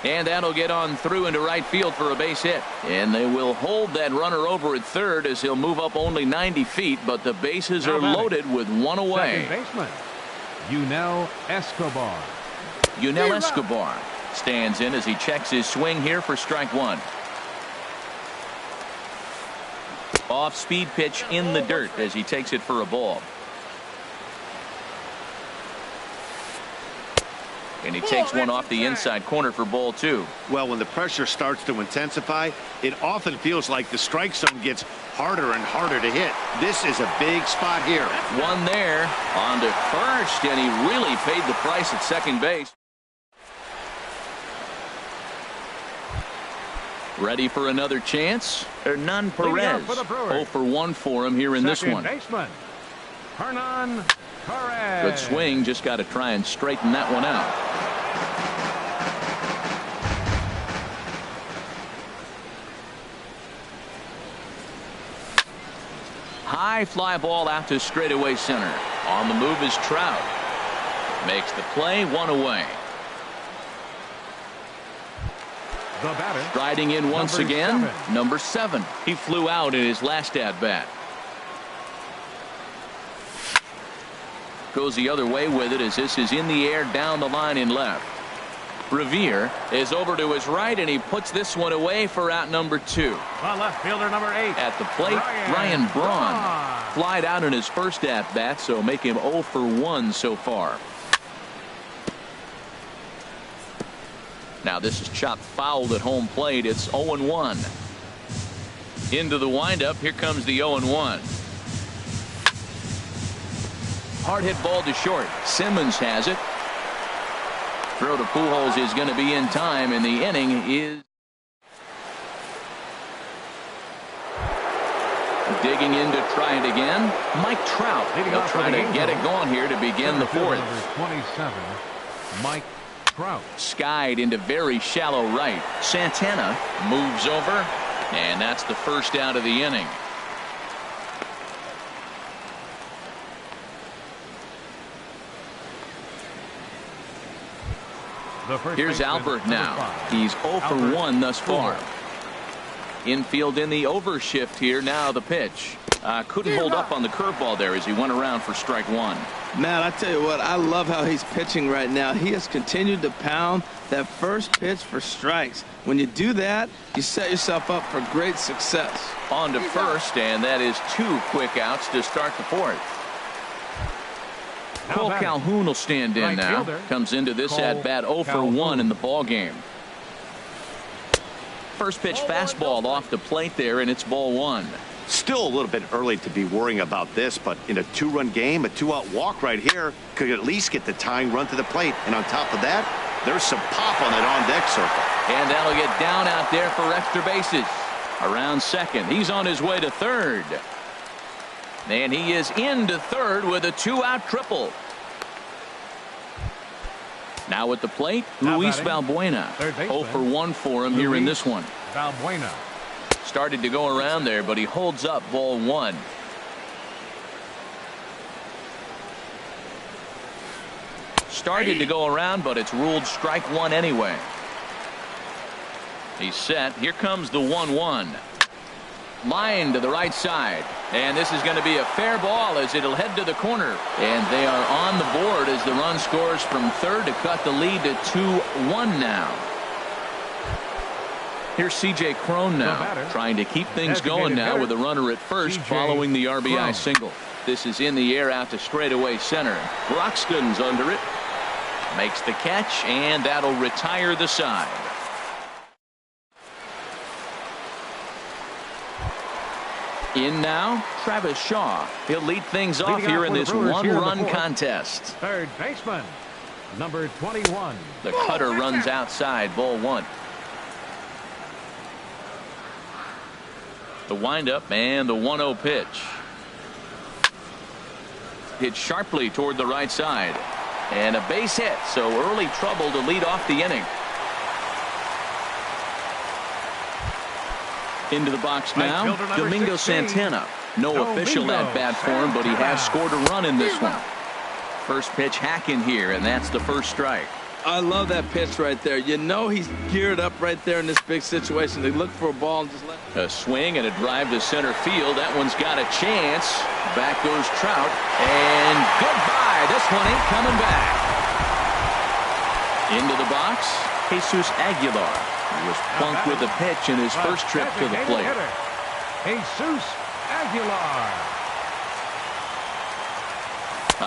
And that'll get on through into right field for a base hit. And they will hold that runner over at third as he'll move up only 90 feet, but the bases are loaded with one away. Second baseman, Yunel Escobar. Yunel Escobar stands in as he checks his swing here for strike one. Off-speed pitch in the dirt as he takes it for a ball. And he takes one off the inside corner for ball two. Well, when the pressure starts to intensify, it often feels like the strike zone gets harder and harder to hit. This is a big spot here. One there on to first, and he really paid the price at second base. Ready for another chance? Hernan Perez. 0 for 1 for him here in this one. Baseman, Hernan Perez. Good swing, just got to try and straighten that one out. High fly ball out to straightaway center. On the move is Trout. Makes the play, one away. The batter, striding in once again, number 7. He flew out in his last at-bat. Goes the other way with it as this is in the air down the line in left. Revere is over to his right, and he puts this one away for out number 2. The left fielder, number 8. At the plate, Ryan Braun. Flied out in his first at-bat, so make him 0 for 1 so far. Now this is chopped foul at home plate. It's 0-1. Into the windup. Here comes the 0-1. Hard hit ball to short. Simmons has it. Throw to Pujols is going to be in time, and the inning is digging in to try it again. Mike Trout. He'll try to get it going here to begin the fourth. Number 27, Mike Trout. Skied into very shallow right. Santana moves over, and that's the first out of the inning. Here's Albert now. He's 0 for 1 thus far. Infield in the overshift here. Now the pitch. Couldn't hold up on the curveball there as he went around for strike one. Man, I tell you what, I love how he's pitching right now. He has continued to pound that first pitch for strikes. When you do that, you set yourself up for great success. On to first, and that is 2 quick outs to start the fourth. Cole Calhoun will stand in now. Comes into this at-bat 0 for 1 in the ball game. First pitch fastball off the plate there, and it's ball 1. Still a little bit early to be worrying about this, but in a 2-run game, a 2-out walk right here could at least get the tying run to the plate. And on top of that, there's some pop on that on-deck circle. And that'll get down out there for extra bases. Around second. He's on his way to third. And he is into third with a 2-out triple. Now at the plate, Luis Valbuena. 0 for 1 for him here in this one. Valbuena. Started to go around there, but he holds up ball 1. Started to go around, but it's ruled strike 1 anyway. He's set. Here comes the 1-1. Line to the right side. And this is going to be a fair ball as it'll head to the corner. And they are on the board as the run scores from third to cut the lead to 2-1 now. Here's C.J. Cron now, trying to keep things going now with a runner at first following the RBI single. This is in the air out to straightaway center. Broxton's under it. Makes the catch, and that'll retire the side. In now, Travis Shaw. He'll lead things off here in this one-run contest. Third baseman, number 21. The cutter runs outside, ball 1. The windup and the 1-0 pitch. Hit sharply toward the right side. And a base hit, so early trouble to lead off the inning. Into the box now, Domingo Santana. No official at bat for him, but he has scored a run in this one. First pitch hacking here, and that's the first strike. I love that pitch right there. You know he's geared up right there in this big situation. They look for a ball and just let a swing and a drive to center field. That one's got a chance. Back goes Trout, and goodbye. This one ain't coming back. Into the box, Jesus Aguilar. He was plunked with a pitch in his first trip to the plate. Jesus Aguilar.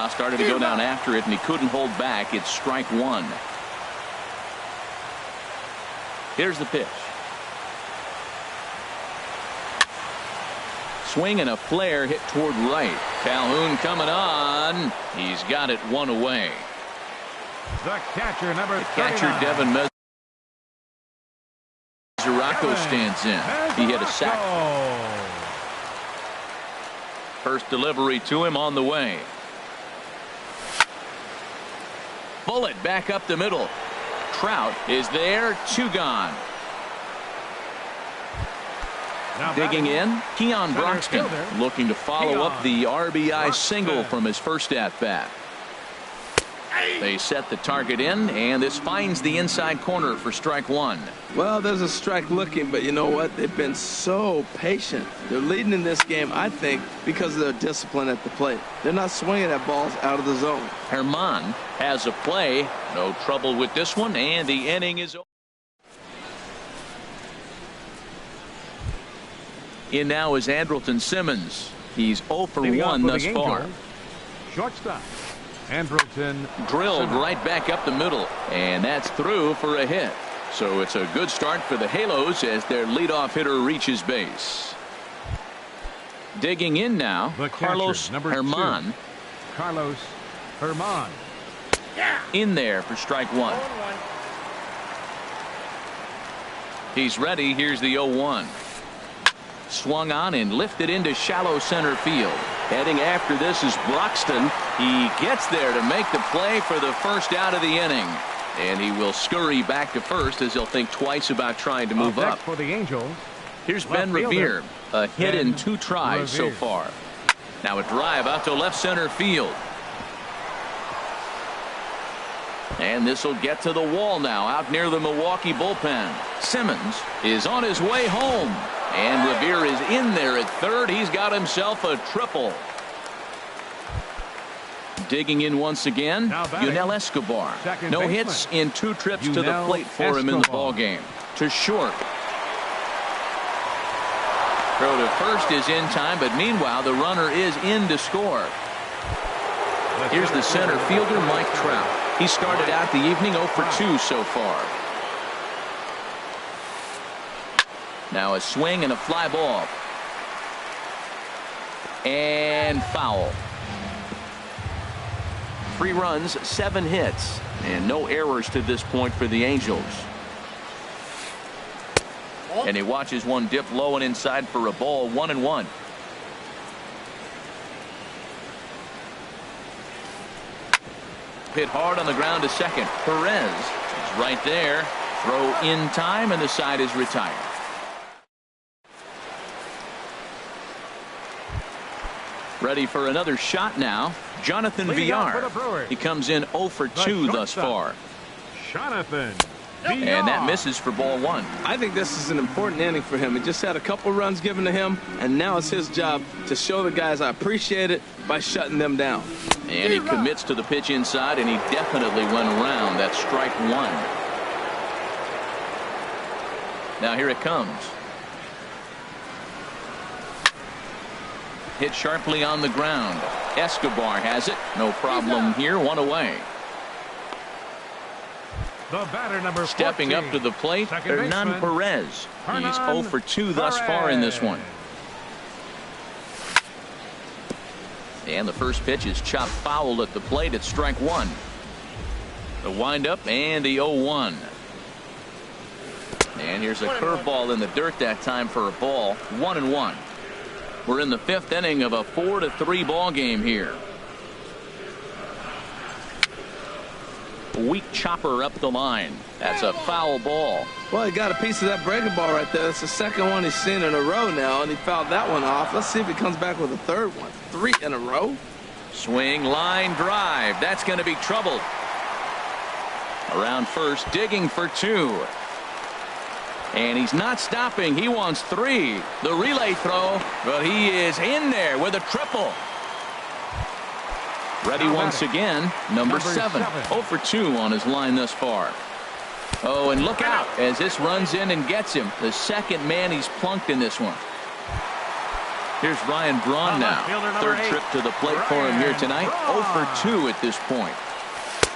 Started to go down after it, and he couldn't hold back. It's strike 1. Here's the pitch. Swing and a flare hit toward right. Calhoun coming on. He's got it 1 away. The catcher, number 39. Catcher Devin Mesoraco stands in. He hit a sack. First delivery to him on the way. Bullet back up the middle. Trout is there. 2 gone. Digging in, Keon Broxton looking to follow up the RBI single from his first at-bat. They set the target in, and this finds the inside corner for strike 1. Well, there's a strike looking, but you know what? They've been so patient. They're leading in this game, I think, because of their discipline at the plate. They're not swinging at balls out of the zone. Herman has a play. No trouble with this one, and the inning is over. In now is Andrelton Simmons. He's 0 for 1 thus far. Shortstop. Andrelton drilled right back up the middle, and that's through for a hit. So it's a good start for the Halos as their leadoff hitter reaches base. Digging in now, Carlos Herman. Carlos Herman. In there for strike 1. He's ready. Here's the 0-1. Swung on and lifted into shallow center field. Heading after this is Broxton. He gets there to make the play for the first out of the inning. And he will scurry back to first as he'll think twice about trying to move up. For the Angels, here's Ben Revere. A hit in 2 tries so far. Now a drive out to left center field. And this will get to the wall now out near the Milwaukee bullpen. Simmons is on his way home. And Revere is in there at third. He's got himself a triple. Digging in once again, Yunel Escobar. No hits in 2 trips to the plate for him in the ballgame. To short. Throw to first is in time, but meanwhile the runner is in to score. Here's the center fielder, Mike Trout. He started out the evening 0 for 2 so far. Now a swing and a fly ball. And foul. 3 runs, 7 hits, and no errors to this point for the Angels. And he watches one dip low and inside for a ball. 1-1. hit hard on the ground to second. Perez is right there. Throw in time, and the side is retired. Ready for another shot now. Jonathan Villar. He comes in 0 for 2 thus far. Jonathan. And that misses for ball 1. I think this is an important inning for him. He just had a couple runs given to him, and now it's his job to show the guys I appreciate it by shutting them down. And he commits to the pitch inside, and he definitely went around. That's strike 1. Now here it comes. Hit sharply on the ground. Escobar has it. No problem here. 1 away. The batter, number 14. Stepping up to the plate, Hernan Perez. He's 0 for 2 thus far in this one. And the first pitch is chopped foul at the plate. It's strike 1. The windup and the 0-1. And here's a curveball in the dirt that time for a ball. 1-1. We're in the 5th inning of a 4-3 ball game here. Weak chopper up the line. That's a foul ball. Well, he got a piece of that breaking ball right there. That's the second one he's seen in a row now, and he fouled that one off. Let's see if he comes back with a third one. 3 in a row. Swing, line, drive. That's going to be trouble. Around first, digging for 2. And he's not stopping. He wants 3. The relay throw, but he is in there with a triple. Ready once again, number 7. 0 for 2 on his line thus far. Oh, and look out as this runs in and gets him. The second man he's plunked in this one. Here's Ryan Braun now. Third trip to the plate for him here tonight. 0 for 2 at this point.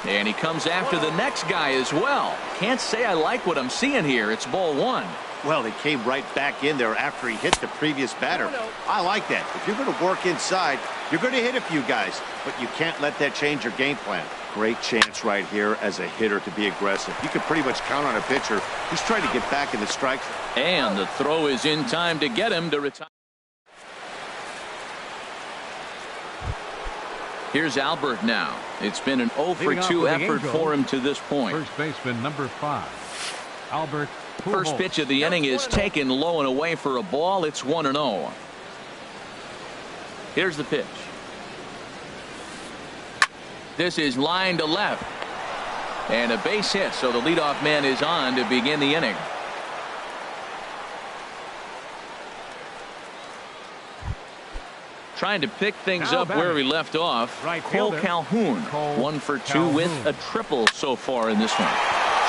And he comes after the next guy as well. Can't say I like what I'm seeing here. It's ball 1. Well, he came right back in there after he hit the previous batter. I like that. If you're going to work inside, you're going to hit a few guys, but you can't let that change your game plan. Great chance right here as a hitter to be aggressive. You can pretty much count on a pitcher who's trying to get back in the strike. And the throw is in time to get him to retire. Here's Albert now. It's been an 0 for 2 effort for him to this point. First baseman number 5, Albert. First pitch of the inning is taken low and away for a ball. It's 1-0. Here's the pitch. This is line to left. And a base hit, so the leadoff man is on to begin the inning. Trying to pick things up where we left off. Cole Calhoun, 1 for 2 with a triple so far in this one.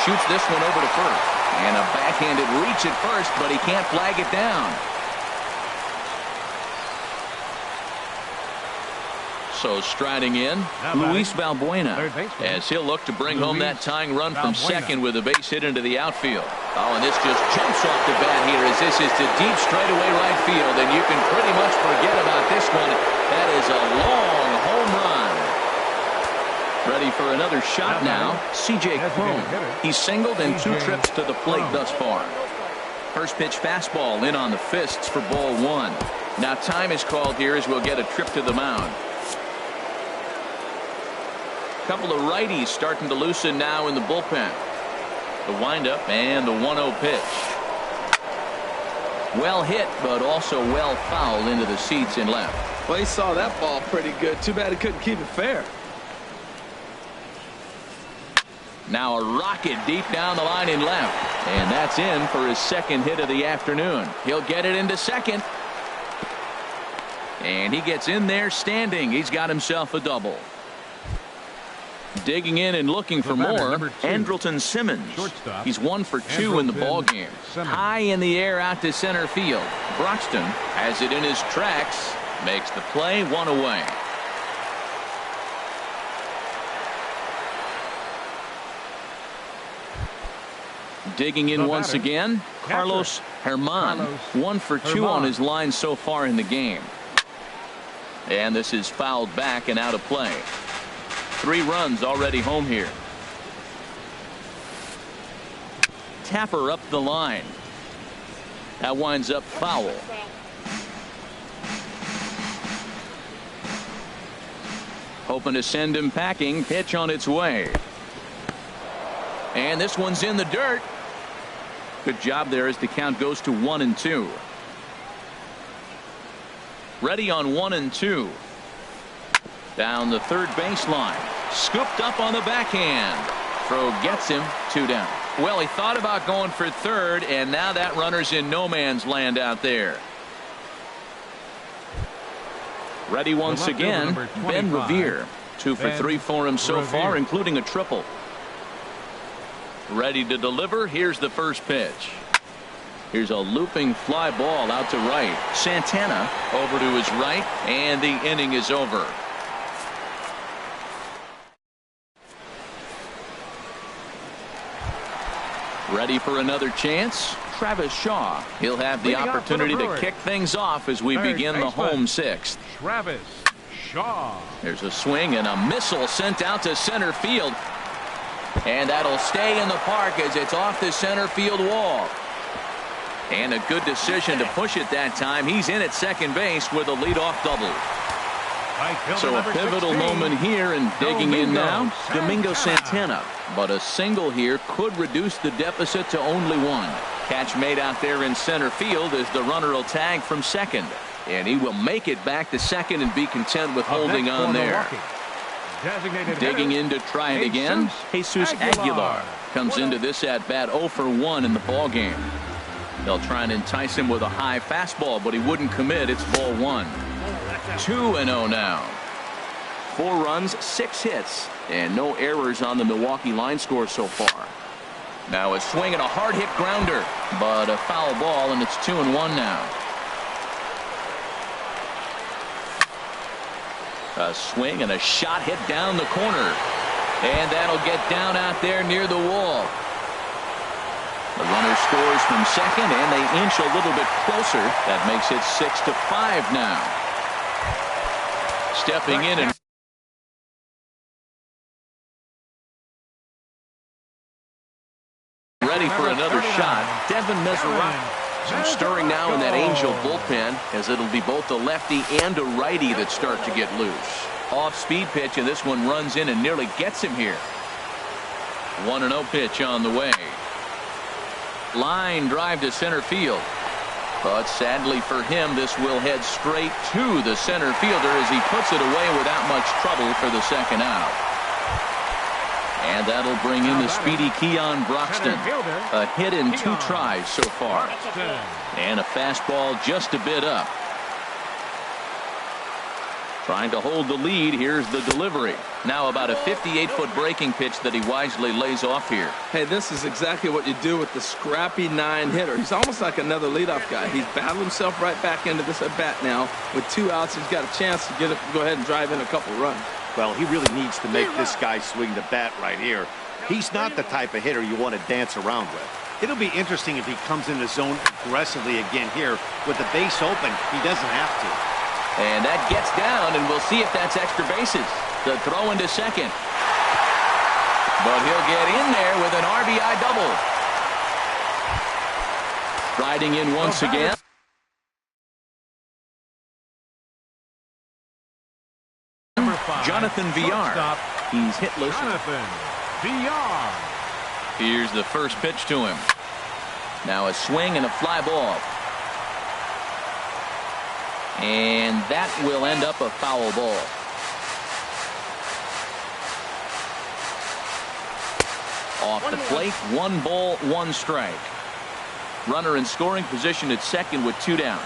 Shoots this one over to first. And a backhanded reach at first, but he can't flag it down. So striding in, Luis Valbuena, as he'll look to bring home that tying run from second with a base hit into the outfield. Oh, and this just jumps off the bat here as this is to deep straightaway right field, and you can pretty much forget about this one. That is a long home run. Ready for another shot now. C.J. Cron. He's singled in 2 trips to the plate thus far. First pitch fastball in on the fists for ball 1. Now time is called here as we'll get a trip to the mound. Couple of righties starting to loosen now in the bullpen. The windup and the 1-0 pitch. Well hit, but also well fouled into the seats in left. Well, he saw that ball pretty good. Too bad he couldn't keep it fair. Now a rocket deep down the line in left. And that's in for his second hit of the afternoon. He'll get it into second. And he gets in there standing. He's got himself a double. Digging in and looking for more, Andrelton Simmons. He's 1 for 2 in the ball game. High in the air out to center field. Broxton has it in his tracks. Makes the play, 1 away. Digging in once again, Carlos Herman. 1 for 2 on his line so far in the game. And this is fouled back and out of play. 3 runs already home here. Tapper up the line. That winds up foul. Hoping to send him packing. Pitch on its way. And this one's in the dirt. Good job there as the count goes to 1-2. Ready on 1-2. Down the third baseline. Scooped up on the backhand. Throw gets him. 2 down. Well, he thought about going for third, and now that runner's in no man's land out there. Ready once again, Ben Revere. 2 for 3 for him so far, including a triple. Ready to deliver. Here's the first pitch. Here's a looping fly ball out to right. Santana over to his right, and the inning is over. Ready for another chance. Travis Shaw. He'll have the opportunity to kick things off as we begin the home sixth. Travis Shaw. There's a swing and a missile sent out to center field. And that'll stay in the park as it's off the center field wall. And a good decision to push it that time. He's in at second base with a leadoff double. So a pivotal moment here, and digging in now, Domingo Santana. But a single here could reduce the deficit to only 1. Catch made out there in center field as the runner will tag from second. And he will make it back to second and be content with holding on there. Digging in to try it again, Jesus Aguilar comes into this at bat 0 for 1 in the ball game. They'll try and entice him with a high fastball, but he wouldn't commit. It's ball 1. 2-0 now. 4 runs, 6 hits, and no errors on the Milwaukee line score so far. Now a swing and a hard hit grounder, but a foul ball, and it's 2-1 now. A swing and a shot hit down the corner, and that'll get down out there near the wall. The runner scores from second, and they inch a little bit closer. That makes it 6-5 now. Stepping in and ready for another shot, Devin Mesoraco. Some stirring now in that Angel bullpen, as it'll be both a lefty and a righty that start to get loose. Off-speed pitch, and this one runs in and nearly gets him here. 1-0 pitch on the way. Line drive to center field. But sadly for him, this will head straight to the center fielder as he puts it away without much trouble for the second out. And that'll bring in the speedy Keon Broxton. A hit in 2 tries so far. And a fastball just a bit up. Trying to hold the lead. Here's the delivery. Now about a 58-foot breaking pitch that he wisely lays off here. Hey, this is exactly what you do with the scrappy 9-hitter. He's almost like another leadoff guy. He's battled himself right back into this at bat now. With 2 outs, he's got a chance to get it, go ahead and drive in a couple runs. Well, he really needs to make this guy swing the bat right here. He's not the type of hitter you want to dance around with. It'll be interesting if he comes in the zone aggressively again here. With the base open, he doesn't have to. And that gets down, and we'll see if that's extra bases. The throw into second. But he'll get in there with an RBI double. Riding in once again. Jonathan Villar. He's hitless. Jonathan Villar. Here's the first pitch to him. Now a swing and a fly ball. And that will end up a foul ball. Off the plate, 1 ball, 1 strike. Runner in scoring position at second with 2 down.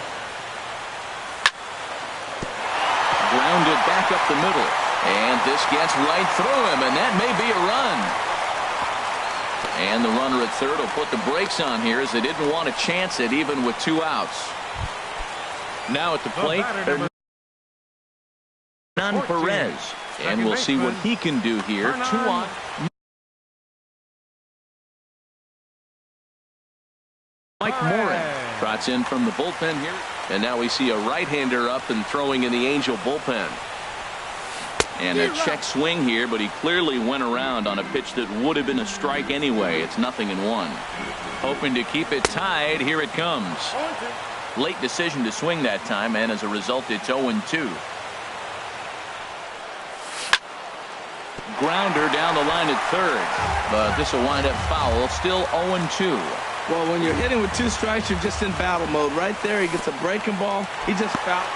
Grounded back up the middle. And this gets right through him, and that may be a run. And the runner at third will put the brakes on here as they didn't want to chance it even with 2 outs. Now at the plate, Hernan Perez. And we'll see what he can do here. 2 on. Mike Morin trots in from the bullpen here. And now we see a right-hander up and throwing in the Angel bullpen. And a check swing here, but he clearly went around on a pitch that would have been a strike anyway. It's 0-1. Hoping to keep it tied. Here it comes. Late decision to swing that time, and as a result, it's 0-2. grounder down the line at third. But this will wind up foul. Still 0-2. Well, when you're hitting with 2 strikes, you're just in battle mode. Right there, he gets a breaking ball. He just fouled.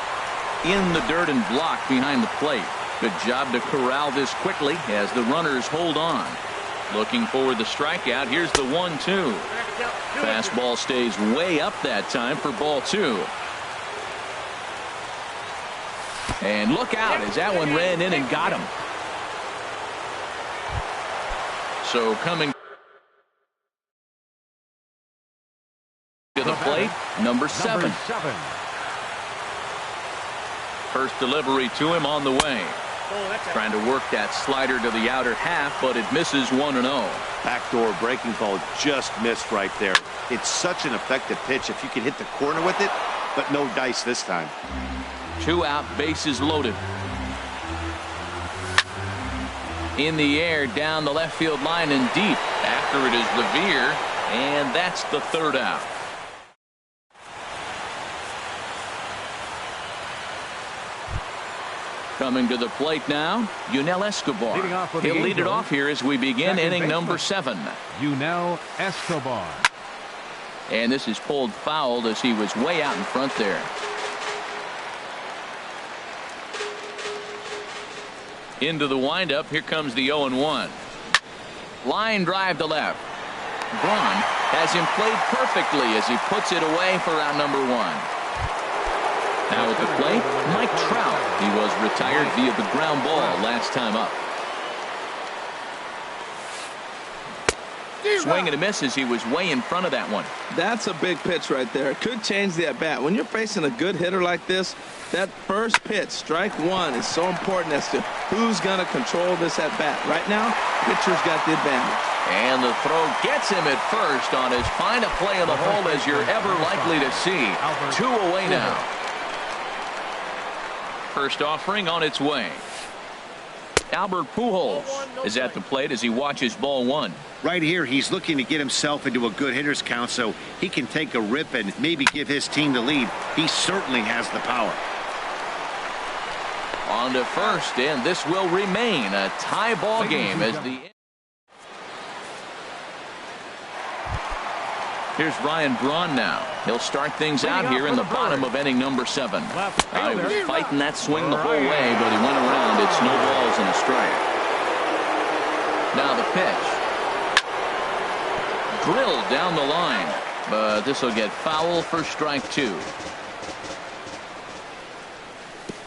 In the dirt and blocked behind the plate. Good job to corral this quickly as the runners hold on. Looking for the strikeout. Here's the 1-2. Fastball stays way up that time for ball 2. And look out as that one ran in and got him. So coming to the plate, number 7. First delivery to him on the way. Trying to work that slider to the outer half, but it misses 1-0. Backdoor breaking ball just missed right there. It's such an effective pitch if you can hit the corner with it, but no dice this time. 2 out, bases loaded. In the air, down the left field line and deep. After it is Revere, and that's the 3rd out. Coming to the plate now, Yunel Escobar. He'll lead it off here as we begin inning number 7. Yunel Escobar. And this is pulled foul as he was way out in front there. Into the windup. Here comes the 0-1. Line drive to left. Braun has him played perfectly as he puts it away for out number 1. Now at the plate, Mike Trout. He was retired via the ground ball last time up. Swing and a miss as he was way in front of that one. That's a big pitch right there. It could change the at-bat. When you're facing a good hitter like this, that first pitch, strike 1, is so important as to who's going to control this at-bat. Right now, pitcher's got the advantage. And the throw gets him at first on as fine a play in the hole as you're ever likely to see. 2 away now. First offering on its way. Albert Pujols is at the plate as he watches ball 1. Right here, he's looking to get himself into a good hitter's count so he can take a rip and maybe give his team the lead. He certainly has the power. On to first, and this will remain a tie ball game as the... Here's Ryan Braun now. He'll start things out here in the bottom of inning number 7. He was fighting that swing the whole way, but he went around. It's no balls and a strike. Now the pitch. Drilled down the line, but this will get foul for strike 2.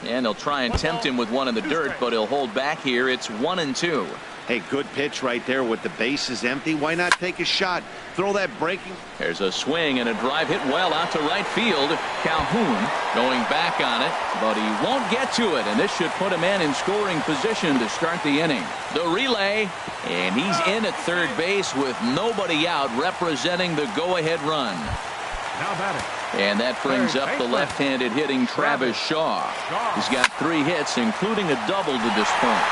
And they'll try and tempt him with one in the dirt, but he'll hold back here. It's 1-2. Hey, good pitch right there with the bases empty. Why not take a shot? Throw that breaking. There's a swing and a drive hit well out to right field. Calhoun going back on it, but he won't get to it, and this should put a man in scoring position to start the inning. The relay, and he's in at third base with nobody out, representing the go-ahead run. Now batting. And that brings up the left-handed hitting Travis Shaw. He's got 3 hits, including a double to this point.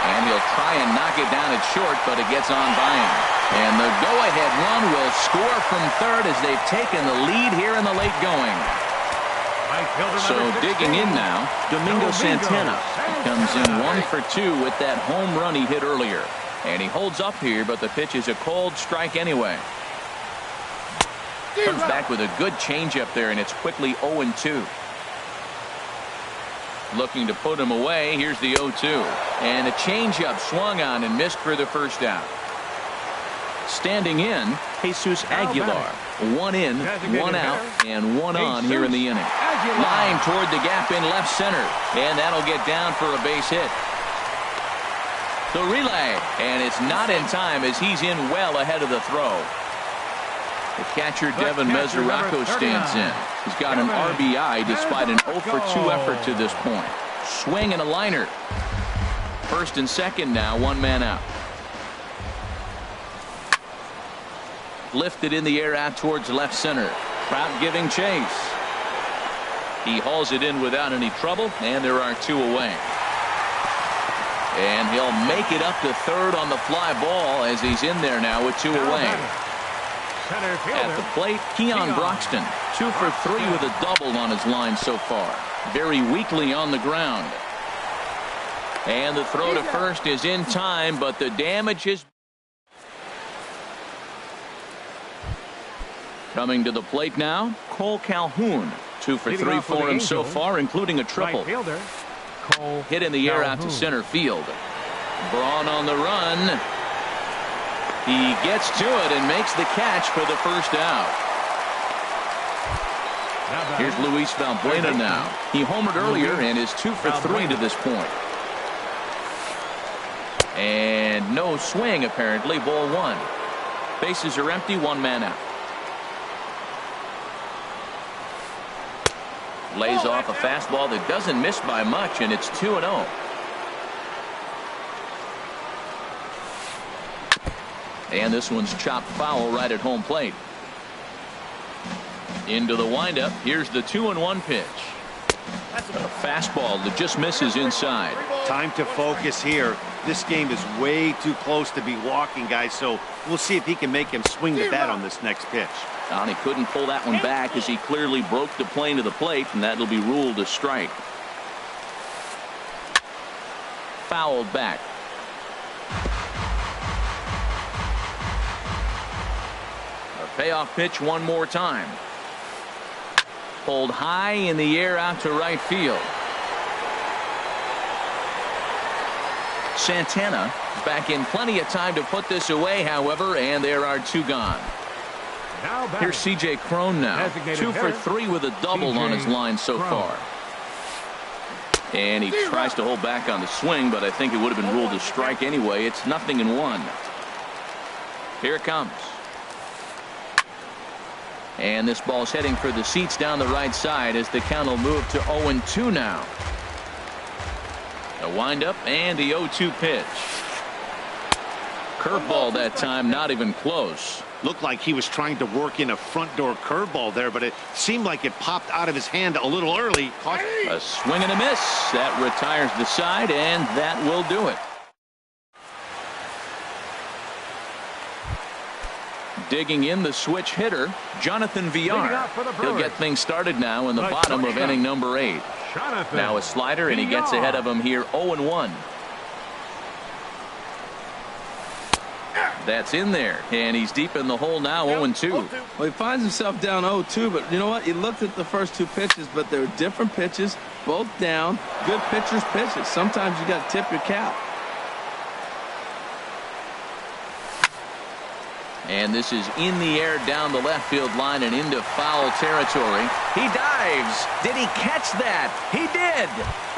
And he'll try and knock it down at short, but it gets on by him. And the go-ahead run will score from third as they've taken the lead here in the late going. So digging in now, Domingo Santana comes in 1 for 2 with that home run he hit earlier. And he holds up here, but the pitch is a cold strike anyway. Comes back with a good changeup there, and it's quickly 0-2. Looking to put him away. Here's the 0-2. And a changeup swung on and missed for the first out. Standing in, Jesus Aguilar. 1 in, 1 out, and 1 on here in the inning. Line toward the gap in left center. And that'll get down for a base hit. The relay. And it's not in time as he's in well ahead of the throw. The catcher, Devin Mesoraco, stands in. He's got an RBI despite an 0 for 2 effort to this point. Swing and a liner. First and second now, 1 man out. Lifted in the air out towards left center. Trout giving chase. He hauls it in without any trouble, and there are 2 away. And he'll make it up to third on the fly ball as he's in there now with 2 away. At the plate, Keon Broxton, 2 for 3 with a double on his line so far. Very weakly on the ground. And the throw to first is in time, but the damage is coming to the plate now. Cole Calhoun, 2 for 3 for him so far, including a triple. Hit in the air out to center field. Braun on the run. He gets to it and makes the catch for the first out. Here's Luis Valbuena now. He homered earlier and is 2 for 3 to this point. And no swing, apparently. Ball 1. Bases are empty, 1 man out. Lays off a fastball that doesn't miss by much, and it's 2-0. And this one's chopped foul right at home plate. Into the windup. Here's the 2-1 pitch. A fastball that just misses inside. Time to focus here. This game is way too close to be walking, guys, so we'll see if he can make him swing the bat on this next pitch. And he couldn't pull that one back as he clearly broke the plane to the plate, and that'll be ruled a strike. Fouled back. A payoff pitch one more time. Pulled high in the air out to right field. Santana back in plenty of time to put this away, however, and there are 2 gone. Here's C.J. Cron now. 2 for 3 with a double on his line so far. And he tries to hold back on the swing, but I think it would have been ruled a strike anyway. It's 0-1. Here it comes. And this ball's heading for the seats down the right side as the count will move to 0-2 now. A windup and the 0-2 pitch. Curveball that time, not even close. Looked like he was trying to work in a front door curveball there, but it seemed like it popped out of his hand a little early. A swing and a miss. That retires the side, and that will do it. Digging in the switch hitter, Jonathan Villar. He'll get things started now in the bottom of inning number 8. Now a slider, and he gets ahead of him here 0-1. That's in there, and he's deep in the hole now, 0-2. Well, he finds himself down 0-2, but you know what? He looked at the first 2 pitches, but they're different pitches, both down. Good pitchers' pitches. Sometimes you got to tip your cap. And this is in the air down the left field line and into foul territory. He dives. Did he catch that? He did.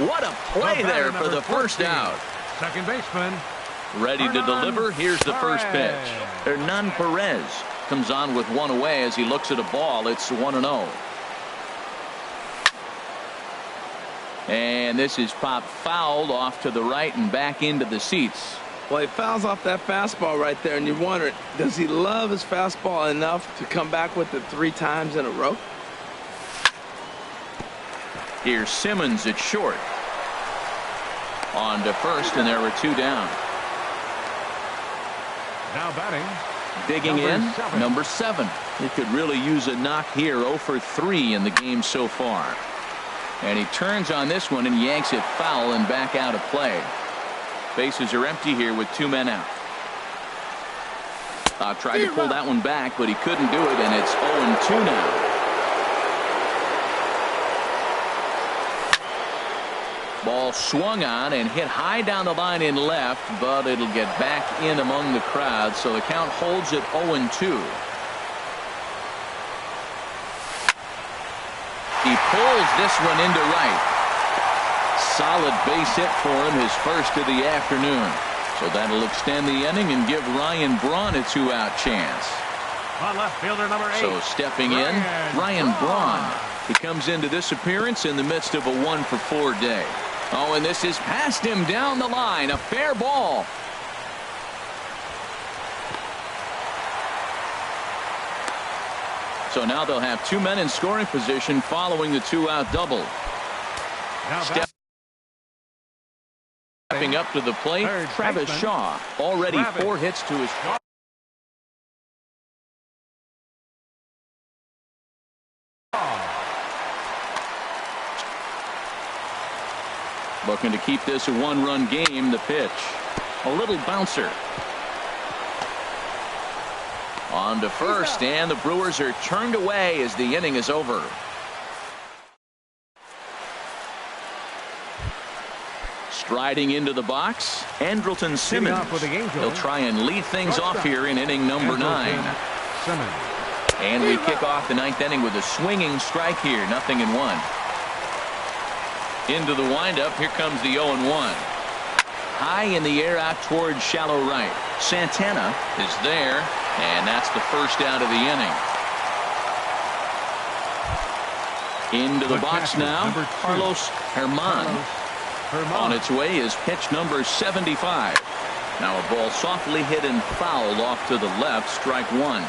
What a play there for the first out. Second baseman. Ready to deliver. Here's the first pitch. Hernan Perez comes on with 1 away as he looks at a ball. It's 1-0. And this is popped fouled off to the right and back into the seats. Well, he fouls off that fastball right there, and you wonder, does he love his fastball enough to come back with it 3 times in a row? Here's Simmons at short. On to first, and there were 2 down. Now batting. Digging number 7. He could really use a knock here. 0 for 3 in the game so far. And he turns on this one and yanks it foul and back out of play. Bases are empty here with 2 men out. Tried to pull that one back, but he couldn't do it, and it's 0-2 now. Ball swung on and hit high down the line in left, but it'll get back in among the crowd, so the count holds at 0-2. He pulls this one into right. Solid base hit for him, his first of the afternoon. So that'll extend the inning and give Ryan Braun a 2-out chance. On left fielder number 8. So stepping in, Ryan Braun. He comes into this appearance in the midst of a 1 for 4 day. Oh, and this is past him down the line. A fair ball. So now they'll have 2 men in scoring position following the 2-out double. Stepping up to the plate, Travis Shaw. Already 4 hits to his. Looking to keep this a one-run game. The pitch. A little bouncer. On to first, and the Brewers are turned away as the inning is over. Striding into the box, Andrelton Simmons. He'll try and lead things off here in inning number 9. And we kick off the 9th inning with a swinging strike here. 0-1. Into the windup. Here comes the 0-1. High in the air out towards shallow right. Santana is there, and that's the first out of the inning. Into the box now, Carlos Herman. On its way is pitch number 75. Now a ball softly hit and fouled off to the left. Strike 1.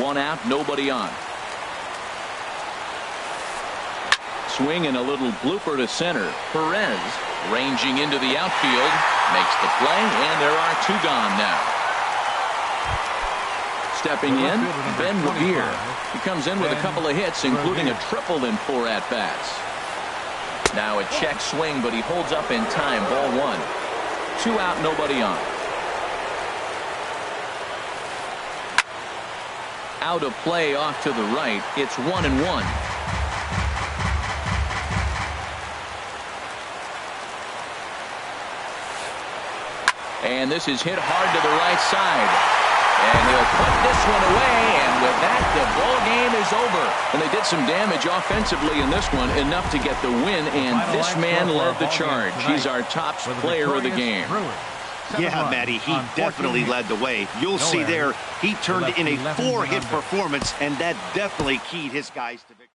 1 out, nobody on. Swing and a little blooper to center. Perez ranging into the outfield, makes the play, and there are 2 gone now. Stepping in, Ben Revere. He comes in with a couple of hits, including a triple in 4 at-bats. Now a check swing, but he holds up in time. Ball 1. 2 out, nobody on. Out of play off to the right. It's 1-1. And this is hit hard to the right side. And he'll put this one away, and with that, the ball game is over. And they did some damage offensively in this one, enough to get the win, and this man led the charge. He's our top player of the game. Yeah, Matty, he definitely led the way. You'll see there, he turned in a 4-hit performance, and that definitely keyed his guys to victory.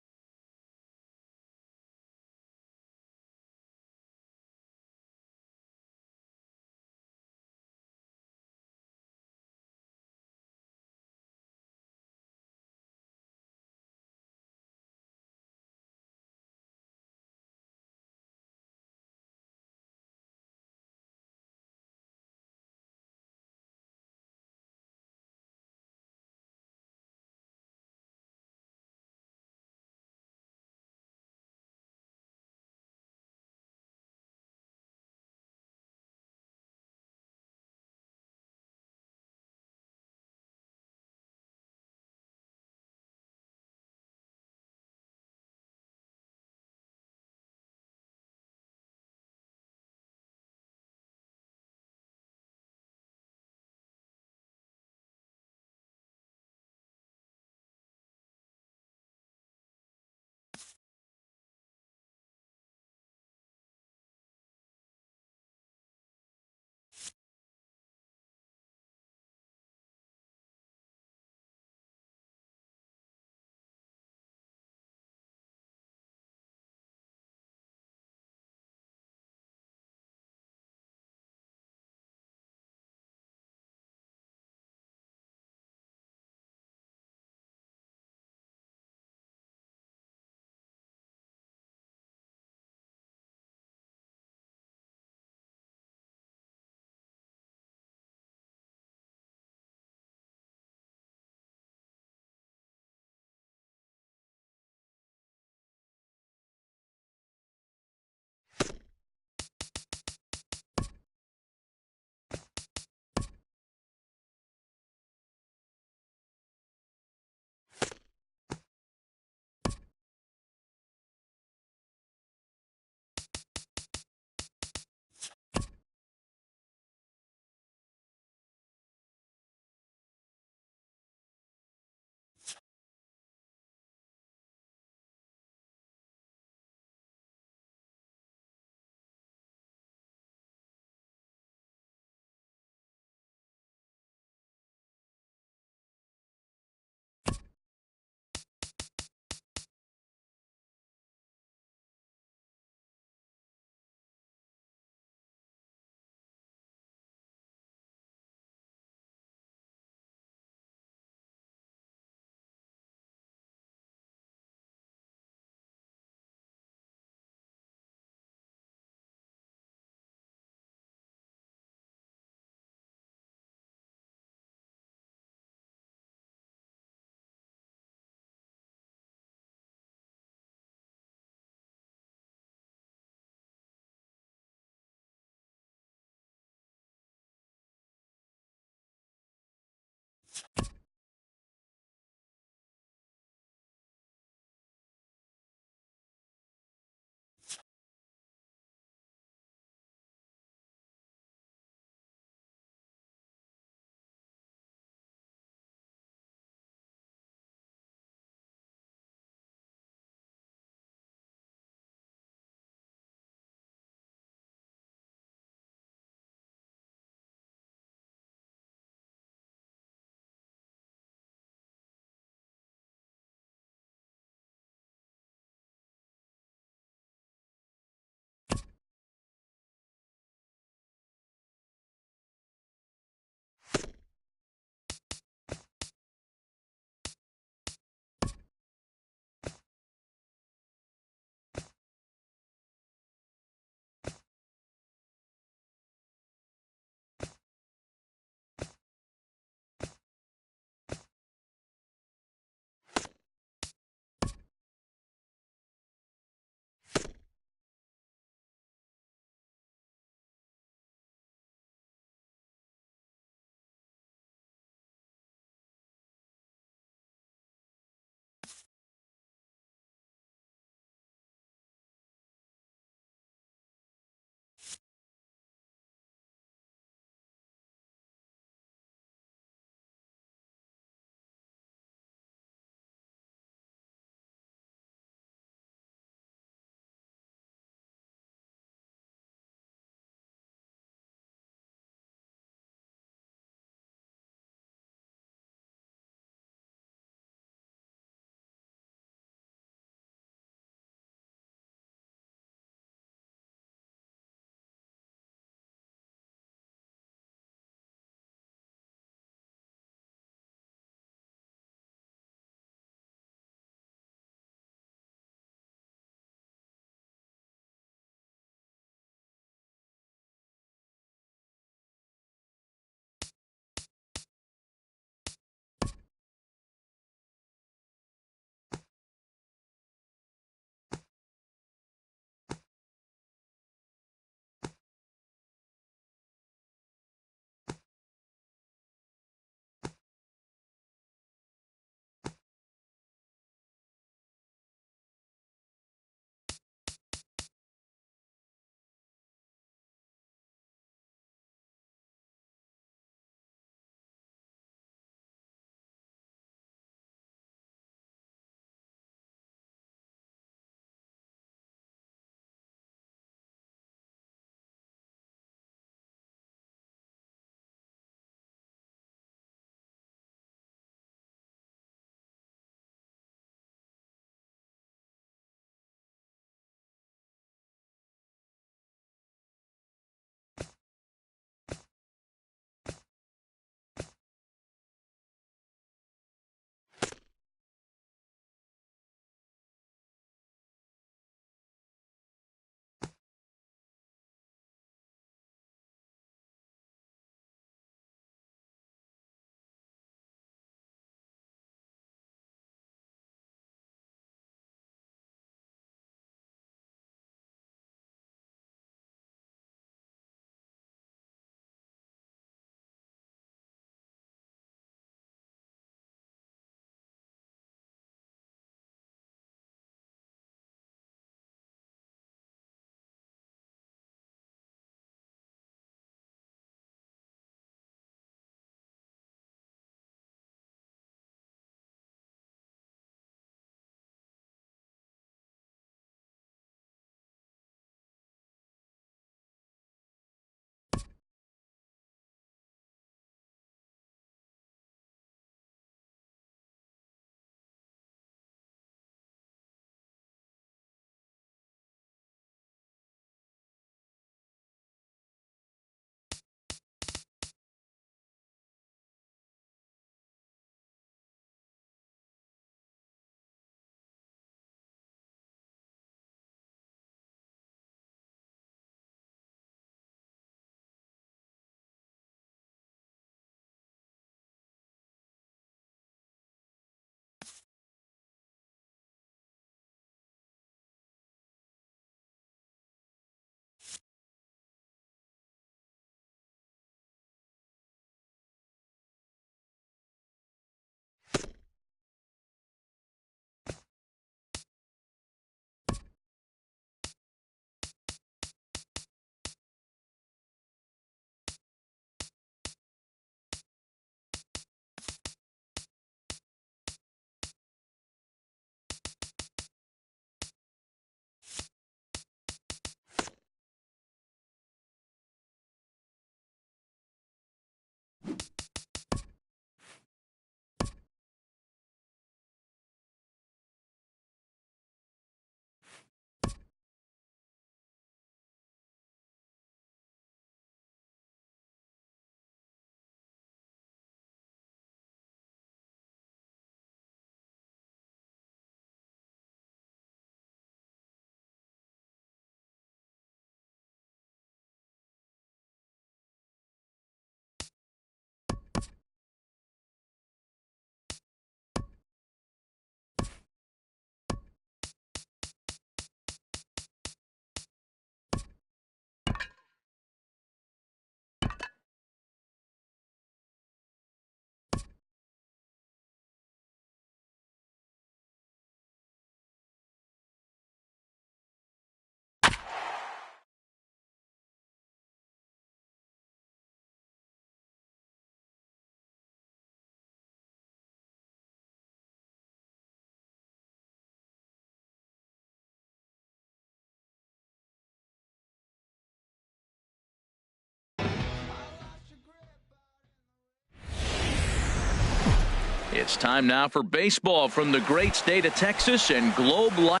It's time now for baseball from the great state of Texas and Globe Life.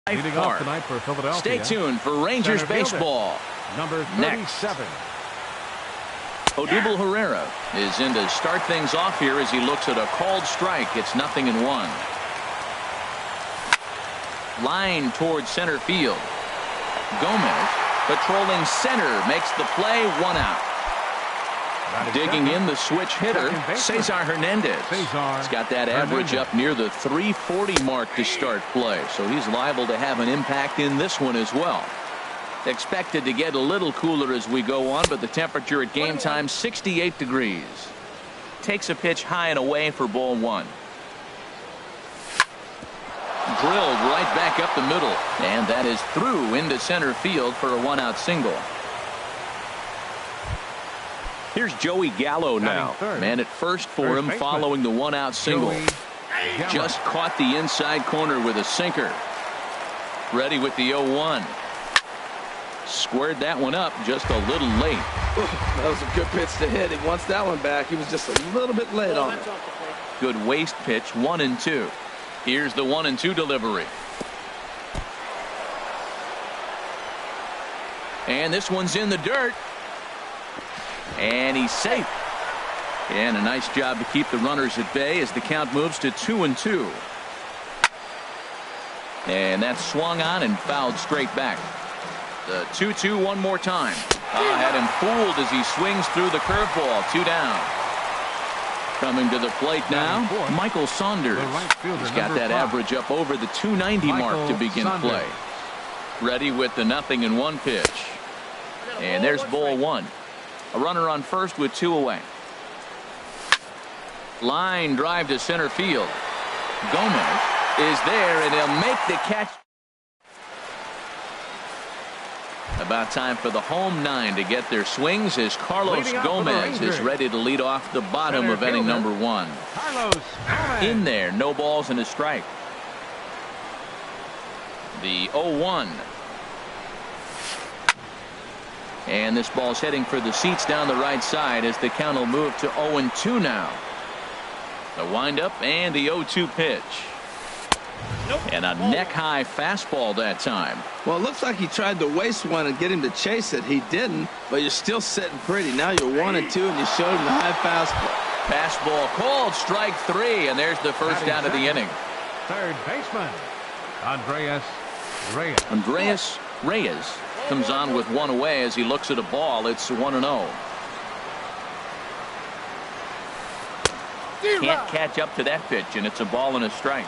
Leading off tonight for Philadelphia. Stay tuned for Rangers baseball. Number 37. Odubel Herrera is in to start things off here as he looks at a called strike. It's 0-1. Line towards center field. Gomez patrolling center makes the play, 1 out. Digging in the switch hitter, Cesar Hernandez. He's got that average up near the 340 mark to start play, so he's liable to have an impact in this one as well. Expected to get a little cooler as we go on, but the temperature at game time 68 degrees. Takes a pitch high and away for ball 1. Drilled right back up the middle, and that is through into center field for a 1-out single. Here's Joey Gallo now. Man at first for him following the 1-out single. Just caught the inside corner with a sinker. Ready with the 0-1. Squared that one up just a little late. That was a good pitch to hit. He wants that one back. He was just a little bit late on it. Good waist pitch, 1-2. Here's the 1-2 delivery. And this one's in the dirt. And he's safe. And a nice job to keep the runners at bay as the count moves to 2-2. And that's swung on and fouled straight back. The 2-2 one more time. Had him fooled as he swings through the curveball. 2 down. Coming to the plate now, Michael Saunders. He's got that average up over the 290 mark to begin play. Ready with the 0-1 pitch. And there's ball 1. A runner on first with 2 away. Line drive to center field. Gomez is there, and he'll make the catch. About time for the home 9 to get their swings as Carlos Gomez is ready to lead off the bottom of inning number 1. In there, no balls and a strike. The 0-1. And this ball's heading for the seats down the right side as the count will move to 0-2 now. The windup and the 0-2 pitch. And a neck-high fastball that time. Well, it looks like he tried to waste one and get him to chase it. He didn't, but you're still sitting pretty. Now you're 1-2, and you showed him the high fastball. Fastball called, strike 3, and there's the first out of the inning. Third baseman, Andreas Reyes. Andreas Reyes comes on with 1 away as he looks at a ball. It's 1-0. Can't catch up to that pitch, and it's a ball and a strike.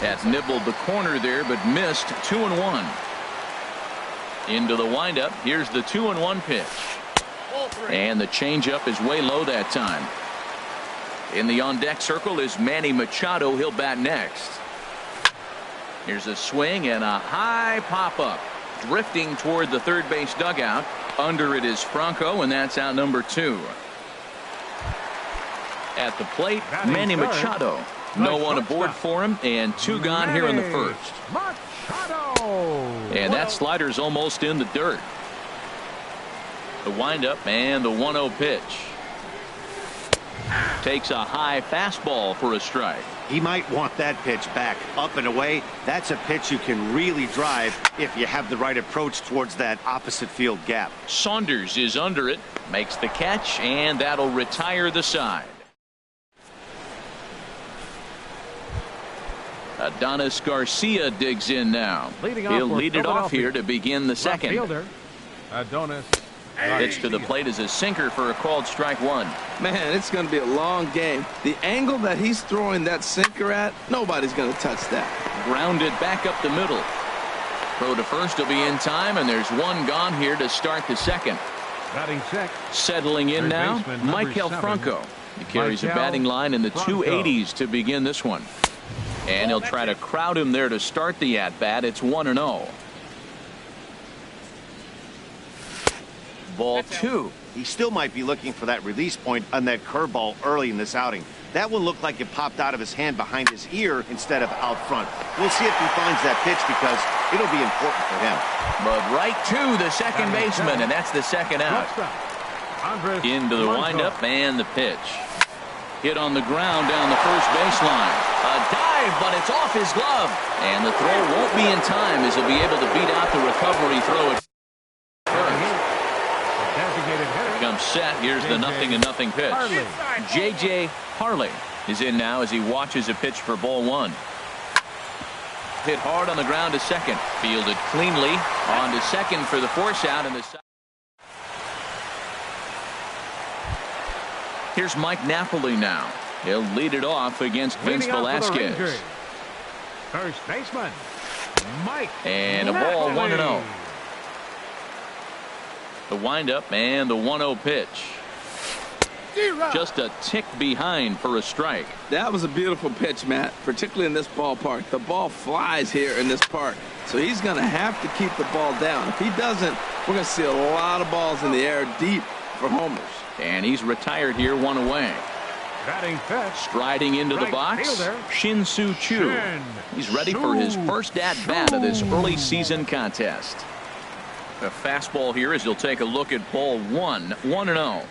That's nibbled the corner there, but missed. 2-1. Into the windup. Here's the 2-1 pitch. And the changeup is way low that time. In the on-deck circle is Manny Machado. He'll bat next. Here's a swing and a high pop-up. Drifting toward the third base dugout. Under it is Franco, and that's out number 2. At the plate, Manny Machado. No one aboard for him, and 2 gone here in the first. And that slider's almost in the dirt. The windup and the 1-0 pitch. Takes a high fastball for a strike. He might want that pitch back. Up and away, that's a pitch you can really drive if you have the right approach towards that opposite field gap. Saunders is under it, makes the catch, and that'll retire the side. Adonis Garcia digs in now. He'll lead it off here to begin the second. Adonis. Pitch to the plate is a sinker for a called strike 1. Man, it's going to be a long game. The angle that he's throwing that sinker at, nobody's going to touch that. Grounded back up the middle. Throw to first will be in time, and there's 1 gone here to start the second. Batting check. Settling in now, Michael Franco. He carries a batting line in the 280s to begin this one. And he'll try to crowd him there to start the at-bat. It's 1-0. Ball 2. He still might be looking for that release point on that curveball early in this outing. That one looked like it popped out of his hand behind his ear instead of out front. We'll see if he finds that pitch because it'll be important for him. But right to the second baseman, and that's the second out. Into the windup and the pitch. Hit on the ground down the first baseline. A dive, but it's off his glove. And the throw won't be in time as he'll be able to beat out the recovery throw at comes set. Here's the 0-0 pitch. J.J. Harley is in now as he watches a pitch for ball one. Hit hard on the ground to second. Fielded cleanly on to second for the force out. And here's Mike Napoli now. He'll lead it off against Vince Velasquez. First baseman, Mike. And a ball, 1-0. The windup and the 1-0 pitch. Just a tick behind for a strike. That was a beautiful pitch, Matt, particularly in this ballpark. The ball flies here in this park, so he's going to have to keep the ball down. If he doesn't, we're going to see a lot of balls in the air deep for homers. And he's retired here, one away. Striding into the box, Shin-Soo Choo. He's ready for his first at-bat of this early season contest. A fastball here as he'll take a look at ball one, 1-0.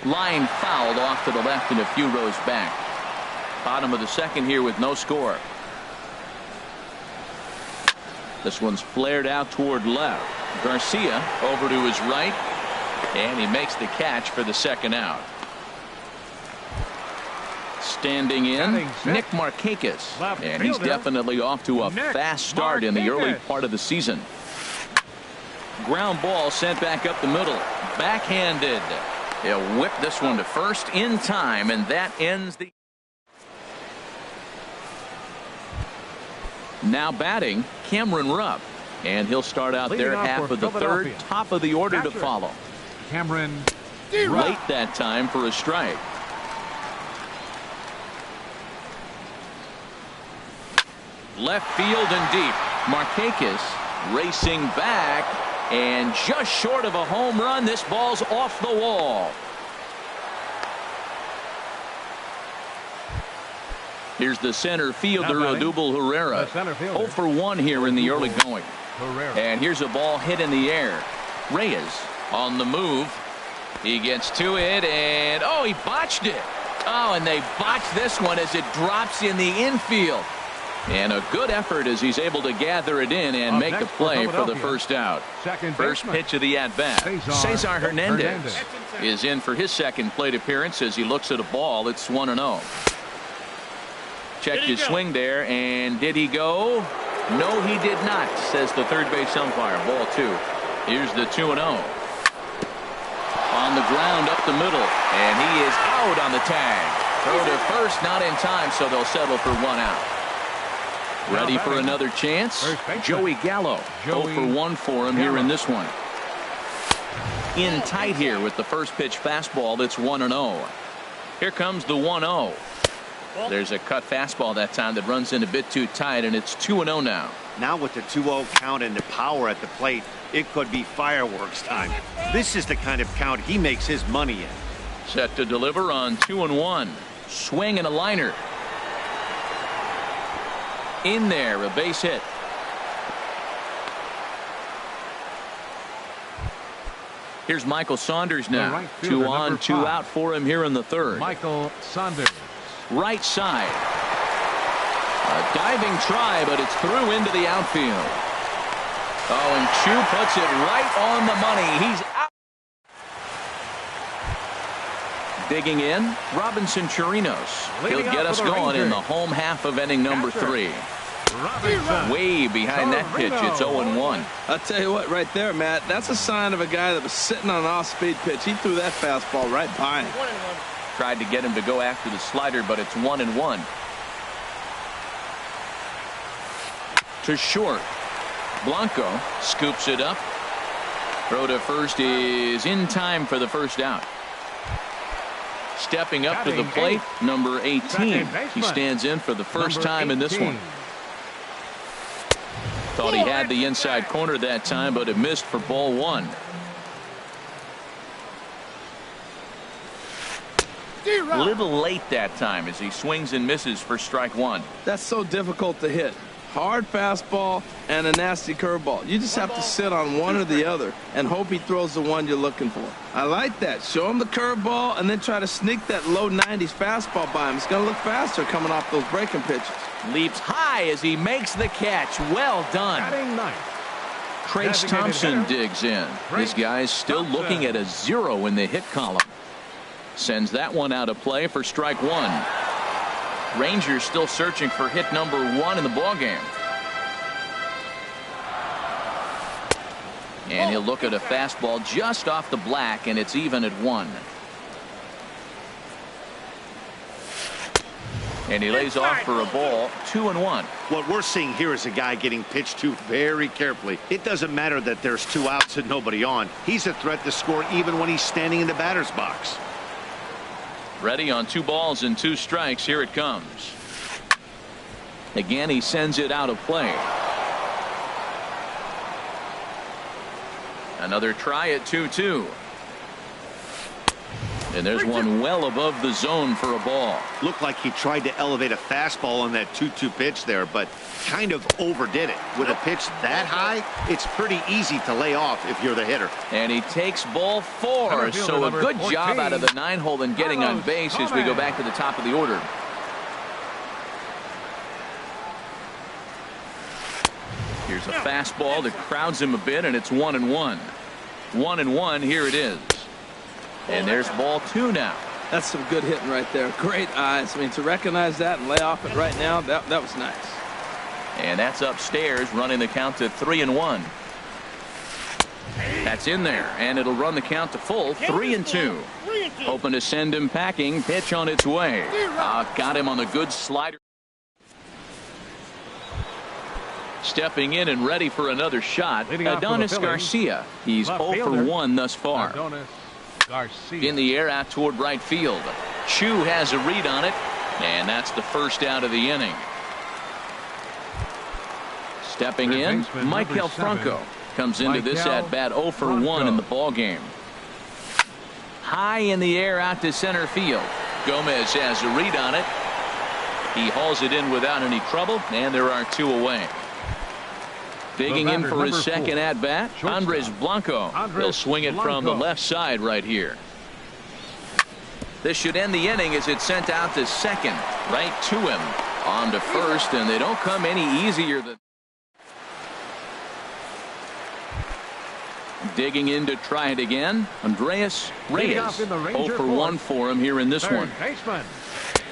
Line fouled off to the left and a few rows back. Bottom of the second here with no score. This one's flared out toward left. Garcia over to his right, and he makes the catch for the second out. Standing in, Nick Markakis, and he's definitely off to a fast start in the early part of the season. Ground ball sent back up the middle, backhanded. He'll whip this one to first in time, and that ends the. Now batting, Cameron Rupp, and he'll start out there half of the third, top of the order to follow. Cameron late that time for a strike. Left field and deep. Markakis racing back, and just short of a home run. This ball's off the wall. Here's the center fielder, Odubel Herrera. 0 for 1 here in the early going. And here's a ball hit in the air. Reyes on the move. He gets to it, and oh, he botched it. Oh, and they botched this one as it drops in the infield. And a good effort as he's able to gather it in and make the play for the first out. First pitch of the at-bat. Cesar Hernandez is in for his second plate appearance as he looks at a ball. It's 1-0. Checked his swing there, and did he go? No, he did not, says the third base umpire. Ball 2. Here's the 2-0. On the ground up the middle, and he is out on the tag. Throw to first, not in time, so they'll settle for 1 out. Ready for another chance? Joey Gallo. 0 for 1 for him here in this one. In tight here with the first pitch fastball. That's 1-0. Here comes the 1-0. There's a cut fastball that time that runs in a bit too tight, and it's 2-0 now. Now with the 2-0 count and the power at the plate, it could be fireworks time. This is the kind of count he makes his money in. Set to deliver on 2-1. Swing and a liner. In there, a base hit. Here's Michael Saunders now. 2 on, 2 out for him here in the third. Michael Saunders. Right side. A diving try, but it's through into the outfield. Oh, and Chu puts it right on the money. He's out. Digging in, Robinson Chirinos. He'll get us going in the home half of inning number 3. Way behind that pitch. It's 0-1. I'll tell you what, right there, Matt, that's a sign of a guy that was sitting on an off-speed pitch. He threw that fastball right by him. Tried to get him to go after the slider, but it's 1-1. To short. Blanco scoops it up. Throw to first is in time for the first out. Stepping up to the plate, number 18. He stands in for the first time in this one. Thought he had the inside corner that time, but it missed for ball 1. A little late that time as he swings and misses for strike one. That's so difficult to hit. Hard fastball and a nasty curveball. You just have to sit on one or the other and hope he throws the one you're looking for. I like that. Show him the curveball and then try to sneak that low 90s fastball by him. It's going to look faster coming off those breaking pitches. Leaps high as he makes the catch. Well done. Batting ninth. Trace Thompson digs in. This guy's still looking at a 0 in the hit column. Sends that one out of play for strike one. Rangers still searching for hit number 1 in the ballgame. And he'll look at a fastball just off the black, and it's even at 1. And he lays off for a ball, 2-1. What we're seeing here is a guy getting pitched to very carefully. It doesn't matter that there's 2 outs and nobody on. He's a threat to score even when he's standing in the batter's box. Ready on 2 balls and 2 strikes. Here it comes. Again, he sends it out of play. Another try at 2-2. And there's one well above the zone for a ball. Looked like he tried to elevate a fastball on that 2-2 pitch there, but kind of overdid it. With a pitch that high, it's pretty easy to lay off if you're the hitter. And he takes ball 4. So a good job out of the 9-hole in getting on base as we go back to the top of the order. Here's a fastball that crowds him a bit, and it's 1-1. 1-1. Here it is. And there's ball 2 now. That's some good hitting right there. Great eyes. I mean, to recognize that and lay off it right now, that was nice. And that's upstairs, running the count to 3-1. That's in there, and it'll run the count to full, 3-2. Hoping to send him packing. Pitch on its way. Got him on a good slider. Stepping in and ready for another shot, Adonis Garcia. He's 0 for 1 thus far. In the air out toward right field. Chu has a read on it, and that's the first out of the inning. Stepping in, Michael Franco comes into this at bat 0 for 1 in the ball game. High in the air out to center field. Gomez has a read on it. He hauls it in without any trouble, and there are 2 away. Digging in for his second at bat, Andres Blanco. He'll swing it from the left side right here. This should end the inning as it's sent out to second, right to him. On to first, and they don't come any easier than. Digging in to try it again, Andreas Reyes. 0 for 1 for him here in this one.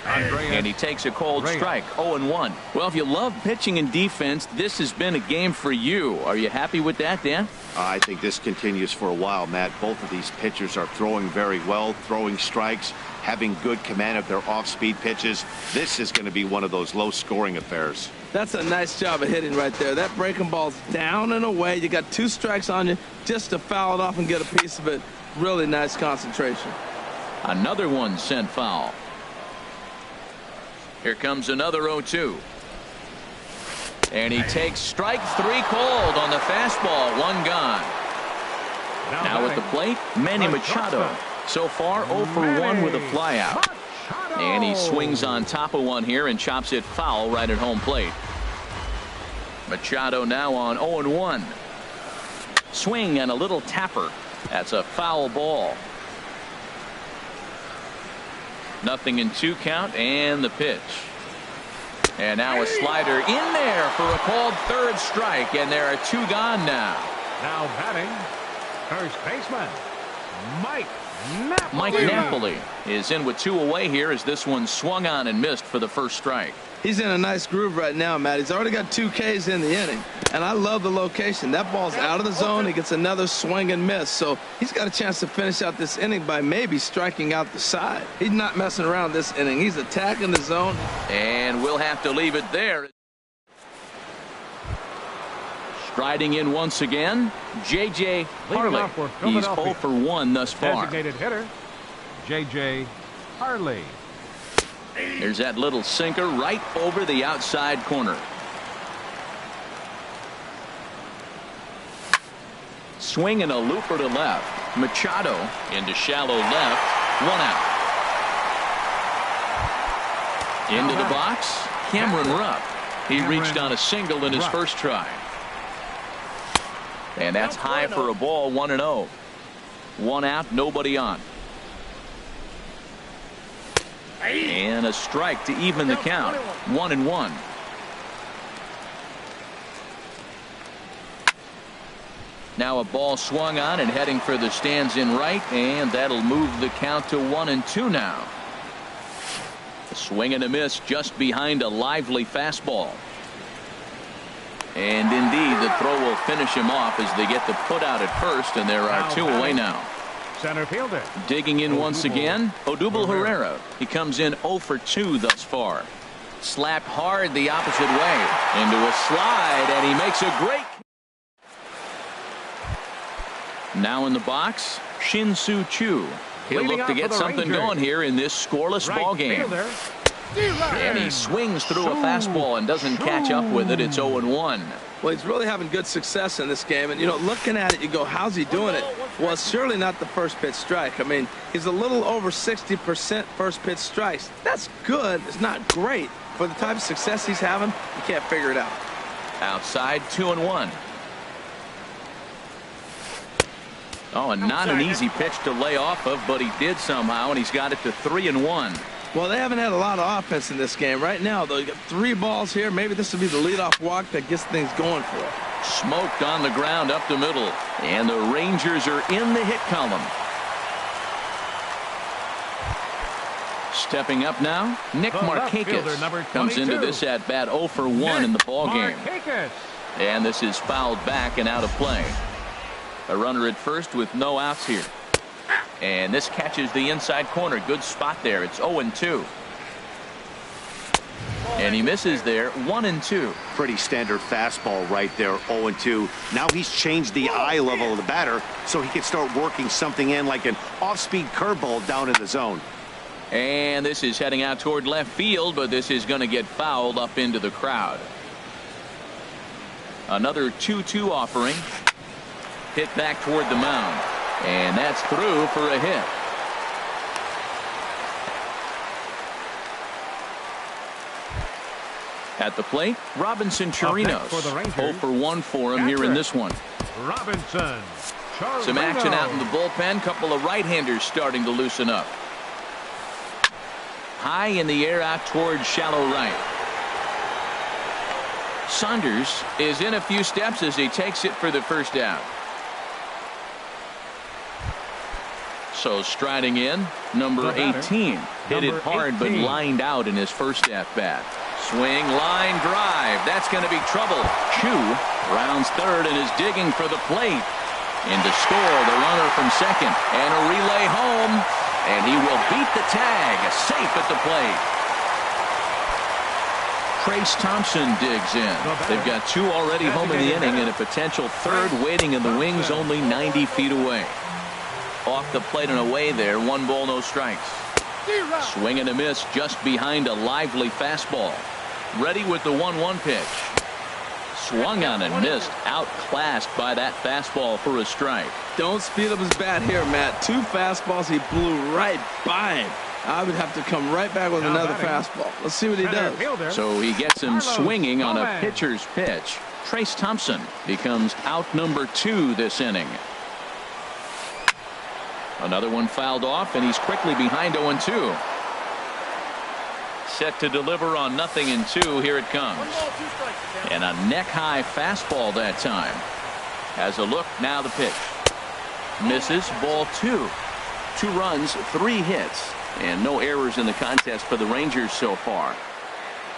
And he takes a cold strike, 0-1. Well, if you love pitching and defense, this has been a game for you. Are you happy with that, Dan? I think this continues for a while, Matt. Both of these pitchers are throwing very well, throwing strikes, having good command of their off-speed pitches. This is going to be one of those low-scoring affairs. That's a nice job of hitting right there. That breaking ball's down and away. You got 2 strikes on you just to foul it off and get a piece of it. Really nice concentration. Another one sent foul. Here comes another 0-2. And he takes strike 3 cold on the fastball. 1 gone. Now at the plate, Manny Machado. So far 0 for 1 with a flyout. And he swings on top of one here and chops it foul right at home plate. Machado now on 0-1. Swing and a little tapper. That's a foul ball. 0-2 count, and the pitch. And now a slider in there for a called 3rd strike, and there are 2 gone now. Now batting, first baseman, Mike Napoli is in with 2 away here as this one swung on and missed for the first strike. He's in a nice groove right now, Matt. He's already got 2 Ks in the inning, and I love the location. That ball's out of the zone. He gets another swing and miss, so he's got a chance to finish out this inning by maybe striking out the side. He's not messing around this inning. He's attacking the zone. And we'll have to leave it there. Striding in once again, J.J. Harley. He's 0 for 1 thus far. Designated hitter, J.J. Harley. There's that little sinker right over the outside corner. Swing and a looper to left. Machado into shallow left. 1 out. Into the box, Cameron Rupp. He reached on a single in his first try. And that's high for a ball, 1-0. One out, nobody on. And a strike to even the count, 1-1. Now a ball swung on and heading for the stands in right, and that'll move the count to 1-2 now. A swing and a miss just behind a lively fastball. And indeed, the throw will finish him off as they get the put out at first, and there are two away now. Center fielder. Digging in once again, Odubel Herrera. He comes in 0 for 2 thus far. Slapped hard the opposite way into a slide, and he makes a great. Now in the box, Shin-Soo Choo. He'll look to get something going here in this scoreless ball game. And he swings through a fastball and doesn't catch up with it. It's 0-1. Well, he's really having good success in this game. And, you know, looking at it, you go, how's he doing it? Well, it's surely not the first pitch strike. I mean, he's a little over 60% first pitch strikes. That's good. It's not great. For the type of success he's having, you can't figure it out. Outside, 2-1. Oh, and not an easy pitch to lay off of, but he did somehow, and he's got it to 3-1. Well, they haven't had a lot of offense in this game. Right now, though, you got 3 balls here. Maybe this will be the leadoff walk that gets things going for it. Smoked on the ground up the middle, and the Rangers are in the hit column. Stepping up now, Nick Markakis comes into this at bat 0 for 1 in the ball game. And this is fouled back and out of play. A runner at first with no outs here. And this catches the inside corner. Good spot there. It's 0-2. And he misses there, 1-2. Pretty standard fastball right there, 0-2. Now he's changed the eye level of the batter so he can start working something in like an off-speed curveball down in the zone. And this is heading out toward left field, but this is going to get fouled up into the crowd. Another 2-2 offering. Hit back toward the mound. And that's through for a hit. At the plate, Robinson Chirinos. 0 for 1 for him here in this one. Robinson. Some action out in the bullpen. Couple of right-handers starting to loosen up. High in the air out toward shallow right. Saunders is in a few steps as he takes it for the first down. So striding in, number 18. Hit it hard but lined out in his first at-bat. Swing, line, drive. That's going to be trouble. Chu rounds third and is digging for the plate. In to score the runner from second. And a relay home. And he will beat the tag. Safe at the plate. Trace Thompson digs in. They've got 2 already home in the inning and a potential third waiting in the wings only 90 feet away. Off the plate and away there. 1 ball, no strikes. Swing and a miss just behind a lively fastball. Ready with the 1-1 pitch. Swung on and missed. Outclassed by that fastball for a strike. Don't speed up his bat here, Matt. 2 fastballs. He blew right by him. I would have to come right back with another fastball. Let's see what he does. So he gets him swinging on a pitcher's pitch. Trace Thompson becomes out number 2 this inning. Another one fouled off, and he's quickly behind 0-2. Set to deliver on 0-2. Here it comes. And a neck-high fastball that time. Has a look, now the pitch. Misses, ball 2. 2 runs, 3 hits, and no errors in the contest for the Rangers so far.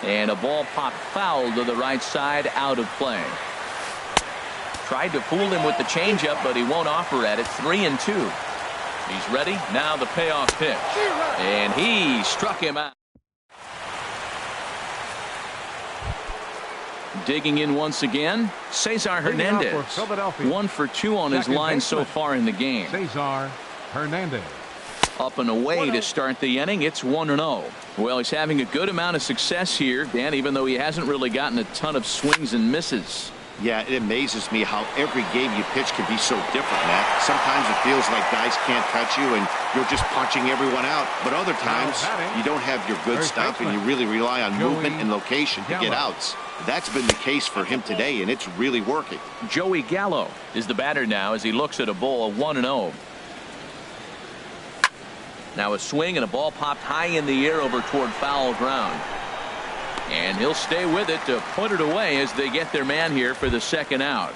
And a ball popped foul to the right side, out of play. Tried to fool him with the changeup, but he won't offer at it. 3-2. He's ready. Now the payoff pitch. And he struck him out. Digging in once again, Cesar Hernandez. 1 for 2 on his line so far in the game. Cesar Hernandez. Up and away to start the inning. It's 1-0. Well, he's having a good amount of success here, Dan, even though he hasn't really gotten a ton of swings and misses. Yeah, it amazes me how every game you pitch can be so different, Matt. Sometimes it feels like guys can't touch you and you're just punching everyone out. But other times, you don't have your good stuff and you really rely on movement and location to get outs. That's been the case for him today, and it's really working. Joey Gallo is the batter now as he looks at a ball of 1-0. Now a swing and a ball popped high in the air over toward foul ground. And he'll stay with it to put it away as they get their man here for the second out.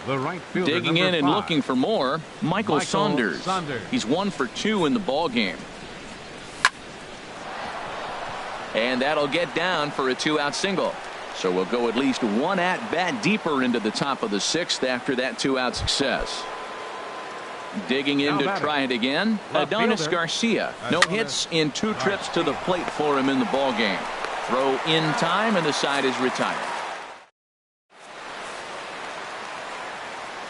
The right fielder, digging in and 5. looking for more, Michael Saunders. He's 1 for 2 in the ball game. And that'll get down for a 2-out single. So we'll go at least 1 at-bat deeper into the top of the 6th after that 2-out success. Digging in to try it again, Adonis Garcia. No hits in 2 trips to the plate for him in the ball game. Throw in time, and the side is retired.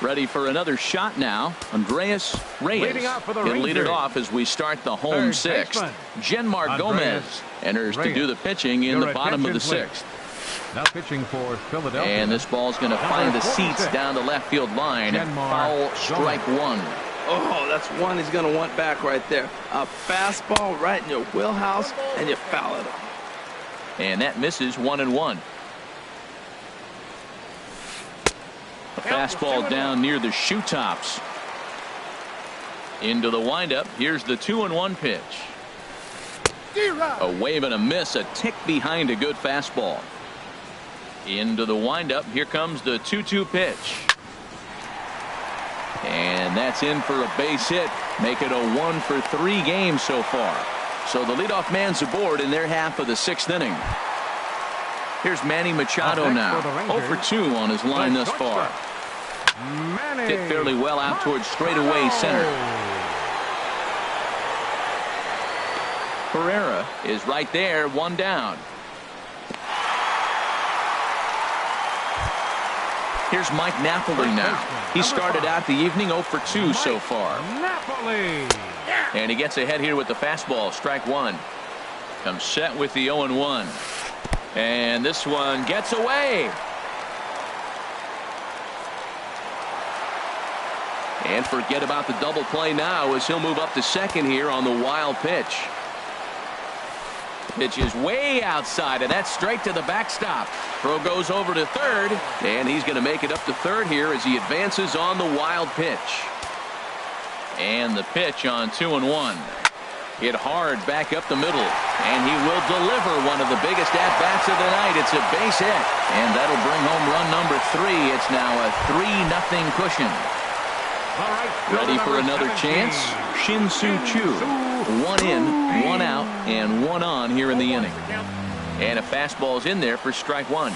Ready for another shot now. Andreas Reyes. He'll lead it off as we start the home 6th. Genmar Gomez enters to do the pitching in the bottom of the 6th. Now pitching for Philadelphia. And this ball's going to find the seats down the left field line. Foul, strike 1. Oh, that's one he's going to want back right there. A fastball right in your wheelhouse, and you foul it off. And that misses 1-1. A fastball down near the shoe tops. Into the windup. Here's the 2-1 pitch. A wave and a miss, a tick behind a good fastball. Into the windup. Here comes the 2-2 pitch. And that's in for a base hit. Make it a 1 for 3 game so far. So the leadoff man's aboard in their half of the 6th inning. Here's Manny Machado now. 0 for 2 on his line thus far. Hit fairly well out towards straightaway center. Pereira is right there, 1 down. Here's Mike Napoli now. He started out the evening 0 for 2 so far. And he gets ahead here with the fastball, strike 1. Comes set with the 0-1. And this one gets away. And forget about the double play now as he'll move up to second here on the wild pitch. Pitch is way outside, and that's straight to the backstop. Throw goes over to third, and he's going to make it up to third here as he advances on the wild pitch. And the pitch on 2-1. Hit hard back up the middle, and he will deliver one of the biggest at-bats of the night. It's a base hit, and that'll bring home run number 3. It's now a 3-0 cushion. Ready for another chance? Shin-Soo Choo. 1 in, 1 out, and 1 on here in the inning. And a fastball's in there for strike 1.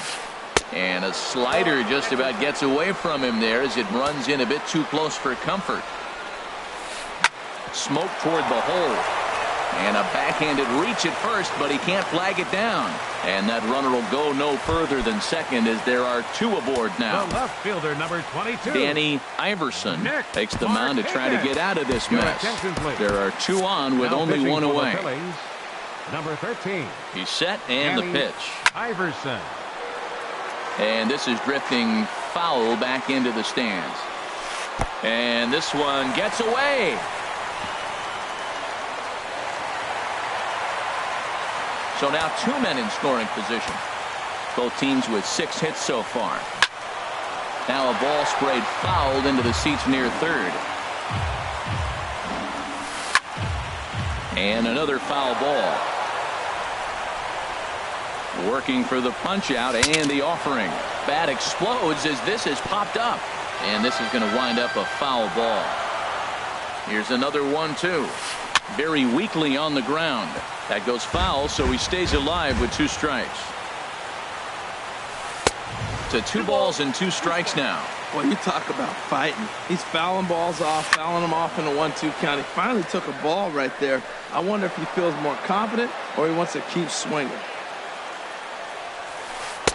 And a slider just about gets away from him there as it runs in a bit too close for comfort. Smoke toward the hole. And a backhanded reach at first, but he can't flag it down. And that runner will go no further than second as there are 2 aboard now. The left fielder, number 22. Danny Iverson takes the mound to try to get out of this mess. There are 2 on with only 1 away. Number 13. He's set and the pitch. Iverson. And this is drifting foul back into the stands. And this one gets away. So now 2 men in scoring position. Both teams with 6 hits so far. Now a ball sprayed fouled into the seats near third. And another foul ball. Working for the punch out and the offering. Bat explodes as this has popped up. And this is going to wind up a foul ball. Here's another 1-2. Very weakly on the ground. That goes foul, so he stays alive with 2 strikes. To 2 balls and 2 strikes now. Well, you talk about fighting. He's fouling balls off, fouling them off in a 1-2 count. He finally took a ball right there. I wonder if he feels more confident or he wants to keep swinging.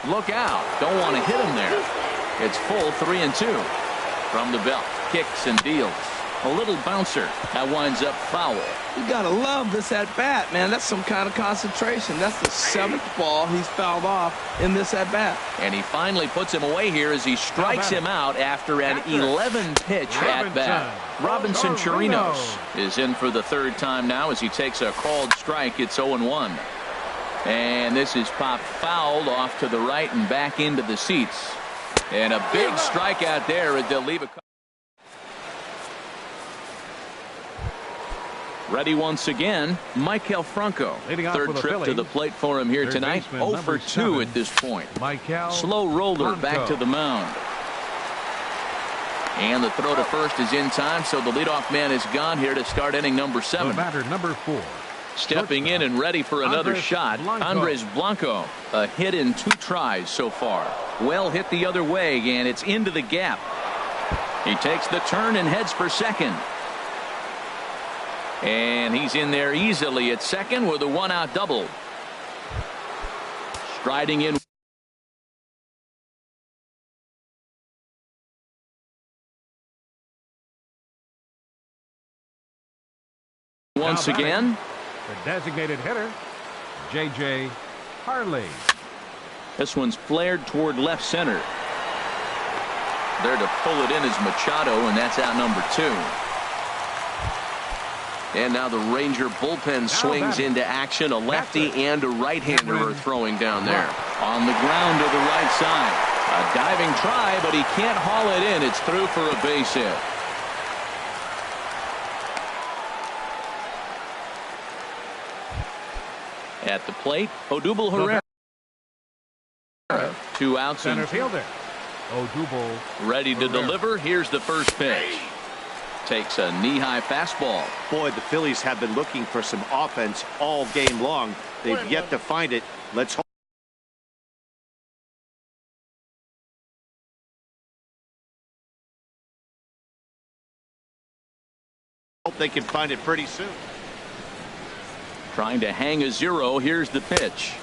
Look out. Don't want to hit him there. It's full 3-2. From the belt. Kicks and deals. A little bouncer. That winds up foul. You got to love this at-bat, man. That's some kind of concentration. That's the 7th ball he's fouled off in this at-bat. And he finally puts him away here as he strikes him out after an 11-pitch at-bat. Robinson Chirinos is in for the 3rd time now as he takes a called strike. It's 0-1. And this is popped fouled off to the right and back into the seats. And a big strikeout there as they'll leave a. Ready once again, Maikel Franco. 3rd trip to the plate for him here tonight. 0 for 2 at this point. Slow roller back to the mound. And the throw to first is in time, so the leadoff man is gone here to start inning number 7. Batter number 4. Stepping in and ready for another shot, Andres Blanco. A hit in 2 tries so far. Well hit the other way, and it's into the gap. He takes the turn and heads for second. And he's in there easily at second with a 1-out double. Striding in. Once again. The designated hitter, J.J. Harley. This one's flared toward left center. There to pull it in is Machado, and that's out number 2. And now the Ranger bullpen swings into action. A lefty and a right-hander are throwing down there. On the ground to the right side. A diving try, but he can't haul it in. It's through for a base hit. At the plate, Odubel Herrera. 2 outs. Center fielder, Odubel. Ready to deliver. Here's the first pitch. Takes a knee-high fastball. Boy, the Phillies have been looking for some offense all game long. They've yet to find it. Let's hope they can find it pretty soon. Trying to hang a 0. Here's the pitch.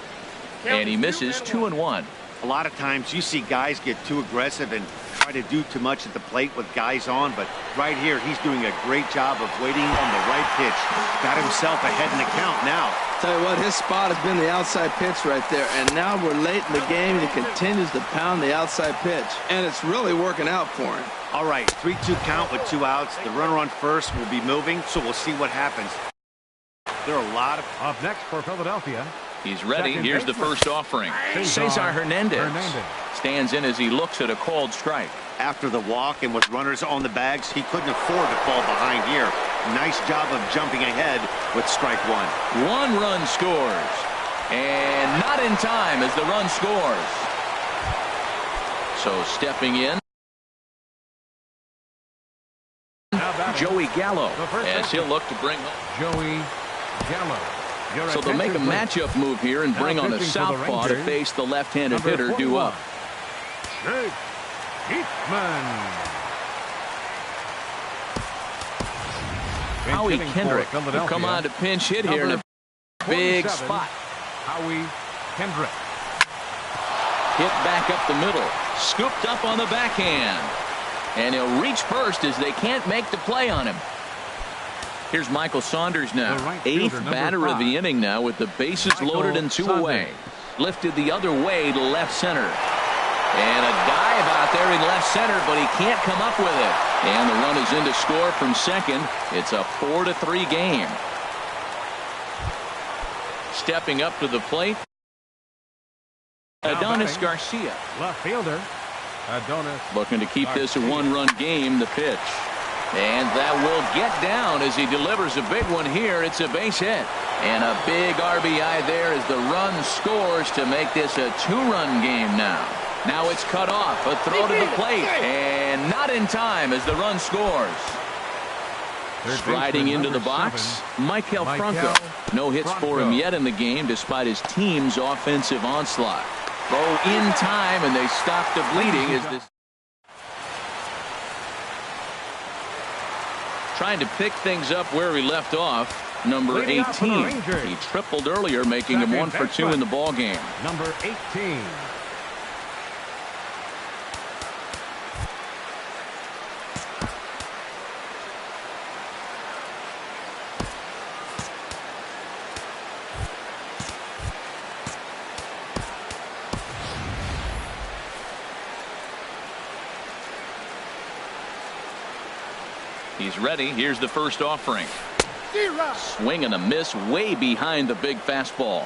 And he misses 2-1. A lot of times you see guys get too aggressive and try to do too much at the plate with guys on, but right here he's doing a great job of waiting on the right pitch. Got himself ahead in the count now. Tell you what, his spot has been the outside pitch right there, and now we're late in the game and he continues to pound the outside pitch, and it's really working out for him. All right, 3-2 count with 2 outs. The runner on first will be moving, so we'll see what happens. There are a lot of. Up next for Philadelphia. He's ready. Here's the first offering. Cesar Hernandez stands in as he looks at a called strike. After the walk and with runners on the bags, he couldn't afford to fall behind here. Nice job of jumping ahead with strike 1. 1 run scores. And not in time as the run scores. So stepping in, Joey Gallo as he'll look to bring home. Joey Gallo. So they'll make a matchup move here and bring on a southpaw to face the left-handed hitter due up. Jake Howie Kendrick will come on to pinch hit here in a big spot. Howie Kendrick. Hit back up the middle. Scooped up on the backhand. And he'll reach first as they can't make the play on him. Here's Michael Saunders now. 8th batter of the inning now with the bases loaded and 2 away. Lifted the other way to left center. And a dive out there in left center, but he can't come up with it. And the run is in to score from second. It's a 4-3 game. Stepping up to the plate, Adonis Garcia. Left fielder, Adonis. Looking to keep this a 1-run game. The pitch. And that will get down as he delivers a big one here. It's a base hit. And a big RBI there as the run scores to make this a 2-run game now. Now it's cut off. A throw to the plate. And not in time as the run scores. Striding into the box, Maikel Franco. No hits for him yet in the game despite his team's offensive onslaught. Throw in time and they stop the bleeding as this. Trying to pick things up where he left off. Number 18. He tripled earlier, making him 1 for 2 in the ball game. Number 18. He's ready. Here's the first offering. Swing and a miss way behind the big fastball.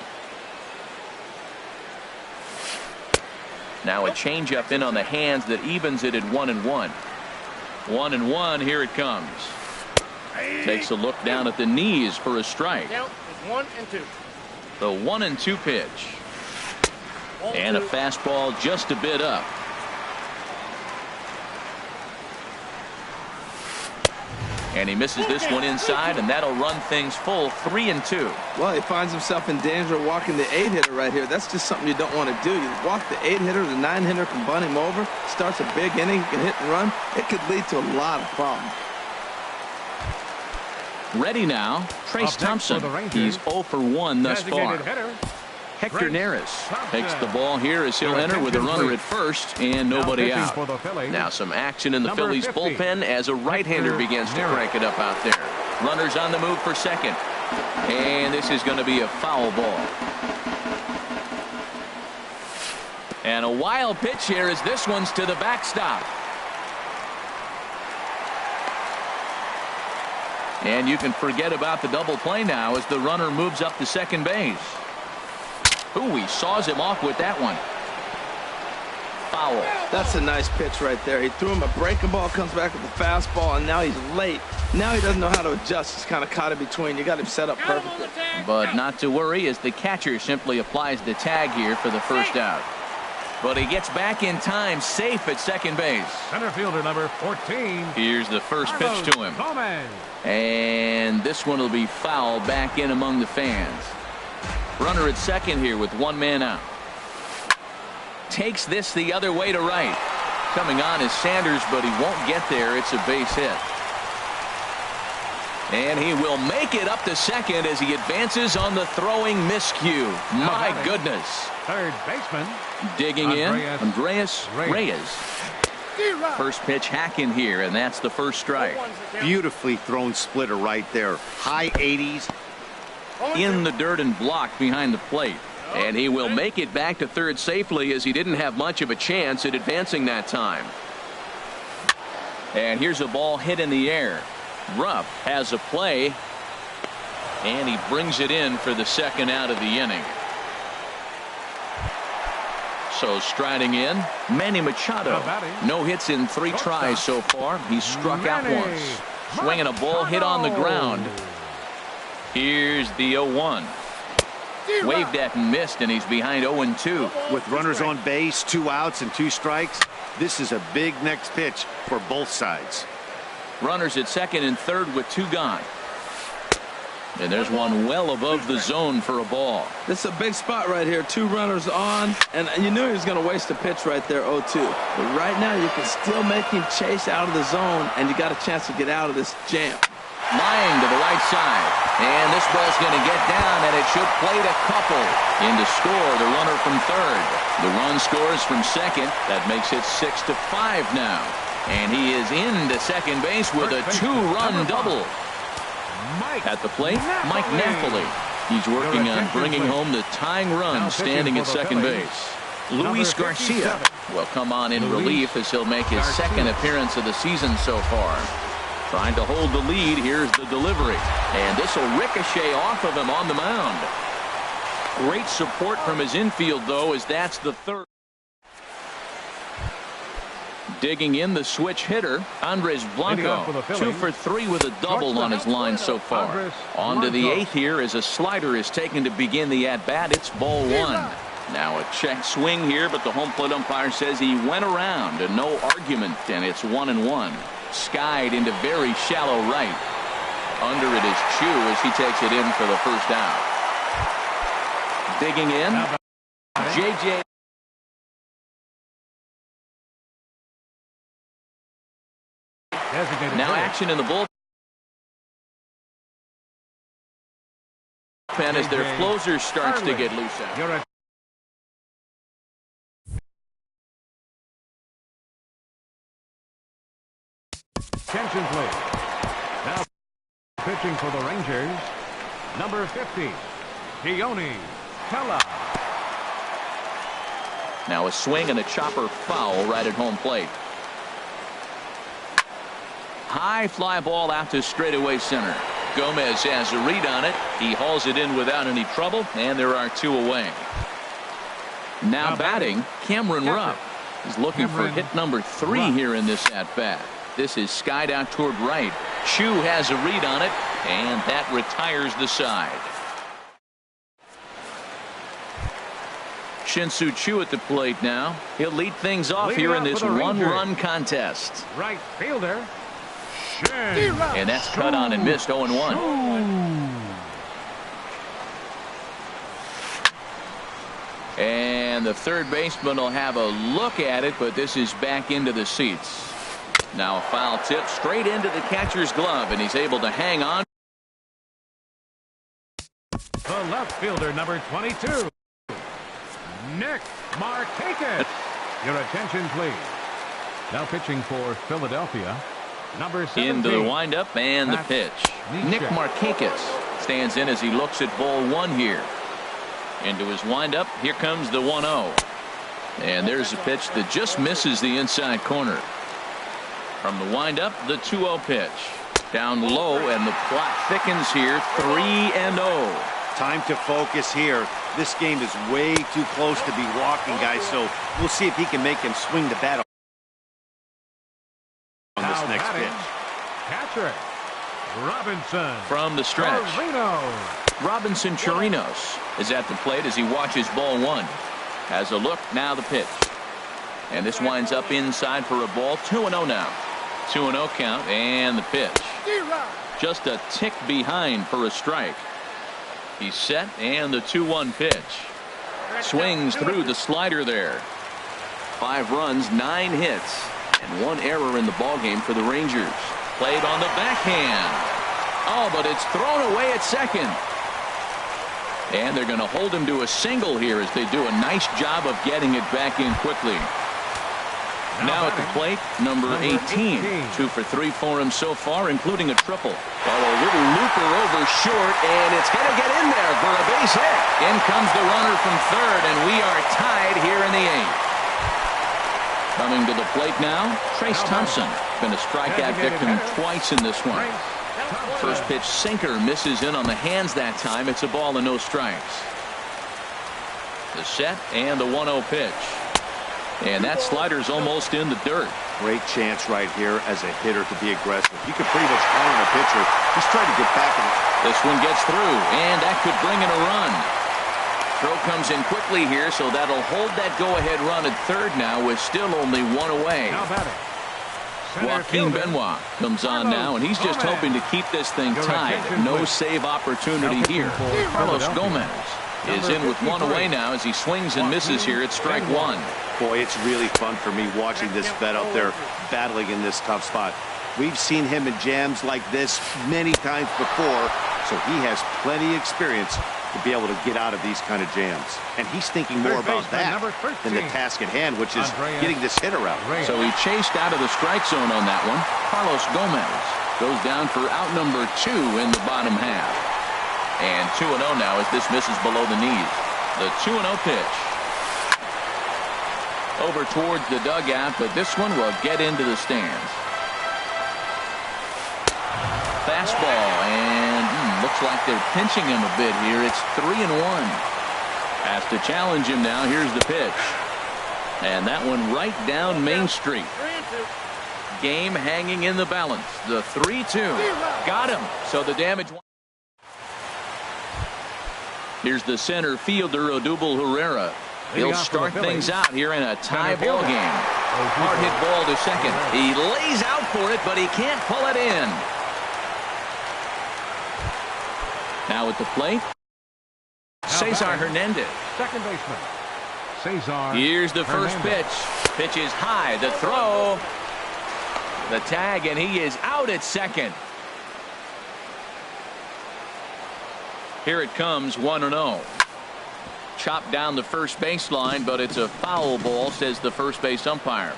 Now a changeup in on the hands that evens it at 1-1. 1-1. Here it comes. Takes a look down at the knees for a strike. Count is 1-2. The 1-2 pitch. And a fastball just a bit up. And he misses this one inside, and that'll run things full 3-2. Well, he finds himself in danger of walking the 8-hitter right here. That's just something you don't want to do. You walk the 8-hitter, the 9-hitter can bunt him over, starts a big inning, he can hit and run. It could lead to a lot of problems. Ready now, Trace Thompson. He's 0 for 1 thus far. Hector Neris takes the ball here as he'll enter with a runner at first and nobody out. Now some action in the Phillies bullpen as a right-hander begins to crank it up out there. Runners on the move for second. And this is going to be a foul ball. And a wild pitch here as this one's to the backstop. And you can forget about the double play now as the runner moves up to second base. Ooh, he saws him off with that one. Foul. That's a nice pitch right there. He threw him a breaking ball, comes back with a fastball, and now he's late. Now he doesn't know how to adjust. He's kind of caught in between. You got him set up perfectly. But not to worry as the catcher simply applies the tag here for the first out. But he gets back in time, safe at second base. Center fielder number 14. Here's the first pitch to him. And this one will be foul back in among the fans. Runner at second here with one man out. Takes this the other way to right. Coming on is Sanders, but he won't get there. It's a base hit. And he will make it up to second as he advances on the throwing miscue. My goodness. Third baseman. Digging in, Andreas Reyes. First pitch hack in here, and that's the first strike. Beautifully thrown splitter right there. High 80s. In the dirt and blocked behind the plate. And he will make it back to third safely as he didn't have much of a chance at advancing that time. And here's a ball hit in the air. Rupp has a play. And he brings it in for the second out of the inning. So striding in, Manny Machado. No hits in 3 tries so far. He's struck out once. Swinging a ball hit on the ground. Here's the 0-1. Waved at and missed, and he's behind 0-2. With runners on base, 2 outs and 2 strikes, this is a big next pitch for both sides. Runners at second and third with 2 gone. And there's one well above the zone for a ball. This is a big spot right here. 2 runners on, and you knew he was going to waste a pitch right there, 0-2. But right now you can still make him chase out of the zone, and you got a chance to get out of this jam. Lying to the right side. And this ball's going to get down, and it should plate a couple. In to score the runner from third. The run scores from second. That makes it 6-5 now. And he is into second base with a 2-run double. At the plate, Mike Napoli. He's working on bringing home the tying run standing at second base. Luis Garcia will come on in relief as he'll make his second appearance of the season so far. Trying to hold the lead. Here's the delivery. And this will ricochet off of him on the mound. Great support from his infield, though, as that's the third. Digging in the switch hitter, Andres Blanco. 2 for 3 with a double on his line so far. On to the 8th here as a slider is taken to begin the at-bat. It's ball 1. Now a check swing here, but the home plate umpire says he went around and no argument, and it's 1-1. Skied into very shallow right. Under it is Chu as he takes it in for the first out. Digging in, JJ. Now action in the bullpen as their closer starts to get loose out. Attention, please. Now pitching for the Rangers, number 50, Keone Kela. Now a swing and a chopper foul right at home plate. High fly ball out to straightaway center. Gomez has a read on it. He hauls it in without any trouble, and there are 2 away. Now batting, Cameron Rupp. He's looking for hit number 3 here in this at-bat. This is skied out toward right. Chu has a read on it, and that retires the side. Shin-Soo Choo at the plate now. He'll lead things off here in this one-run contest. Right fielder. And that's cut on and missed 0-1. And the third baseman will have a look at it, but this is back into the seats. Now a foul tip straight into the catcher's glove, and he's able to hang on. The left fielder, number 22. Nick Markakis. Your attention, please. Now pitching for Philadelphia, number 17. Into the windup and the pitch. Nick Markakis stands in as he looks at ball 1 here. Into his windup. Here comes the 1-0. And there's a pitch that just misses the inside corner. From the windup, the 2-0 pitch. Down low, and the plot thickens here. 3-0. Time to focus here. This game is way too close to be walking, guys, so we'll see if he can make him swing the bat on this next pitch. Catcher Robinson. From the stretch. Chirinos. Robinson Chirinos is at the plate as he watches ball 1. Has a look, now the pitch. And this winds up inside for a ball. 2-0 now. 2-0 count, and the pitch. Just a tick behind for a strike. He's set, and the 2-1 pitch. Swings through the slider there. 5 runs, 9 hits, and 1 error in the ballgame for the Rangers. Played on the backhand. Oh, but it's thrown away at second. And they're going to hold him to a single here as they do a nice job of getting it back in quickly. Now at the plate, number 18. 2 for 3 for him so far, including a triple. Oh, a little looper over short, and it's going to get in there for a base hit. In comes the runner from third, and we are tied here in the 8th. Coming to the plate now, Trace Thompson. Been a strikeout victim twice in this one. First pitch sinker misses in on the hands that time. It's a ball and no strikes. The set and the 1-0 pitch. And that slider's almost in the dirt. Great chance right here as a hitter to be aggressive. You could pretty much count on a pitcher. He's trying to get back in. This one gets through, and that could bring in a run. Throw comes in quickly here, so that'll hold that go-ahead run at third now with still only 1 away. Joaquin Benoit comes on now, and he's just hoping to keep this thing tied. No save opportunity here. Carlos Gomez is in with 1 away now as he swings and misses here at strike 1. Boy, it's really fun for me watching this vet out there battling in this tough spot. We've seen him in jams like this many times before, so he has plenty of experience to be able to get out of these kind of jams. And he's thinking more about that than the task at hand, which is getting this hitter out. So he chased out of the strike zone on that one. Carlos Gomez goes down for out number 2 in the bottom half. And 2-0 now as this misses below the knees. The 2-0 pitch. Over towards the dugout, but this one will get into the stands. Fastball, and looks like they're pinching him a bit here. It's 3-1. Has to challenge him now. Here's the pitch. And that one right down Main Street. Game hanging in the balance. The 3-2. Got him. So the damage. Here's the center fielder, Odubel Herrera. He'll start things out here in a tie ball game. Hard hit ball to second. He lays out for it, but he can't pull it in. Now at the plate, Cesar Hernandez. Second baseman, Cesar. Here's the first pitch. Pitch is high. The throw. The tag, and he is out at second. Here it comes, 1-0. Chopped down the first baseline, but it's a foul ball, says the first base umpire.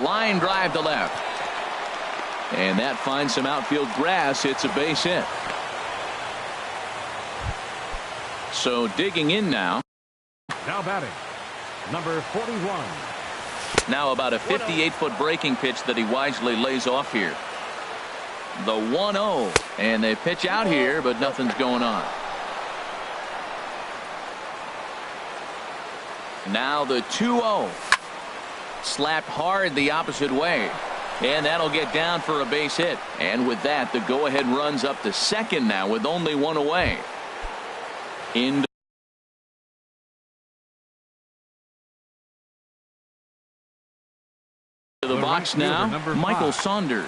Line drive to left. And that finds some outfield grass. It's a base hit. So digging in now. Now batting, number 41. Now about a 58-foot breaking pitch that he wisely lays off here. The 1-0, and they pitch out here, but nothing's going on. Now the 2-0. Slapped hard the opposite way. And that'll get down for a base hit. And with that, the go-ahead runs up to second now with only one away. Into the box now, Michael Saunders.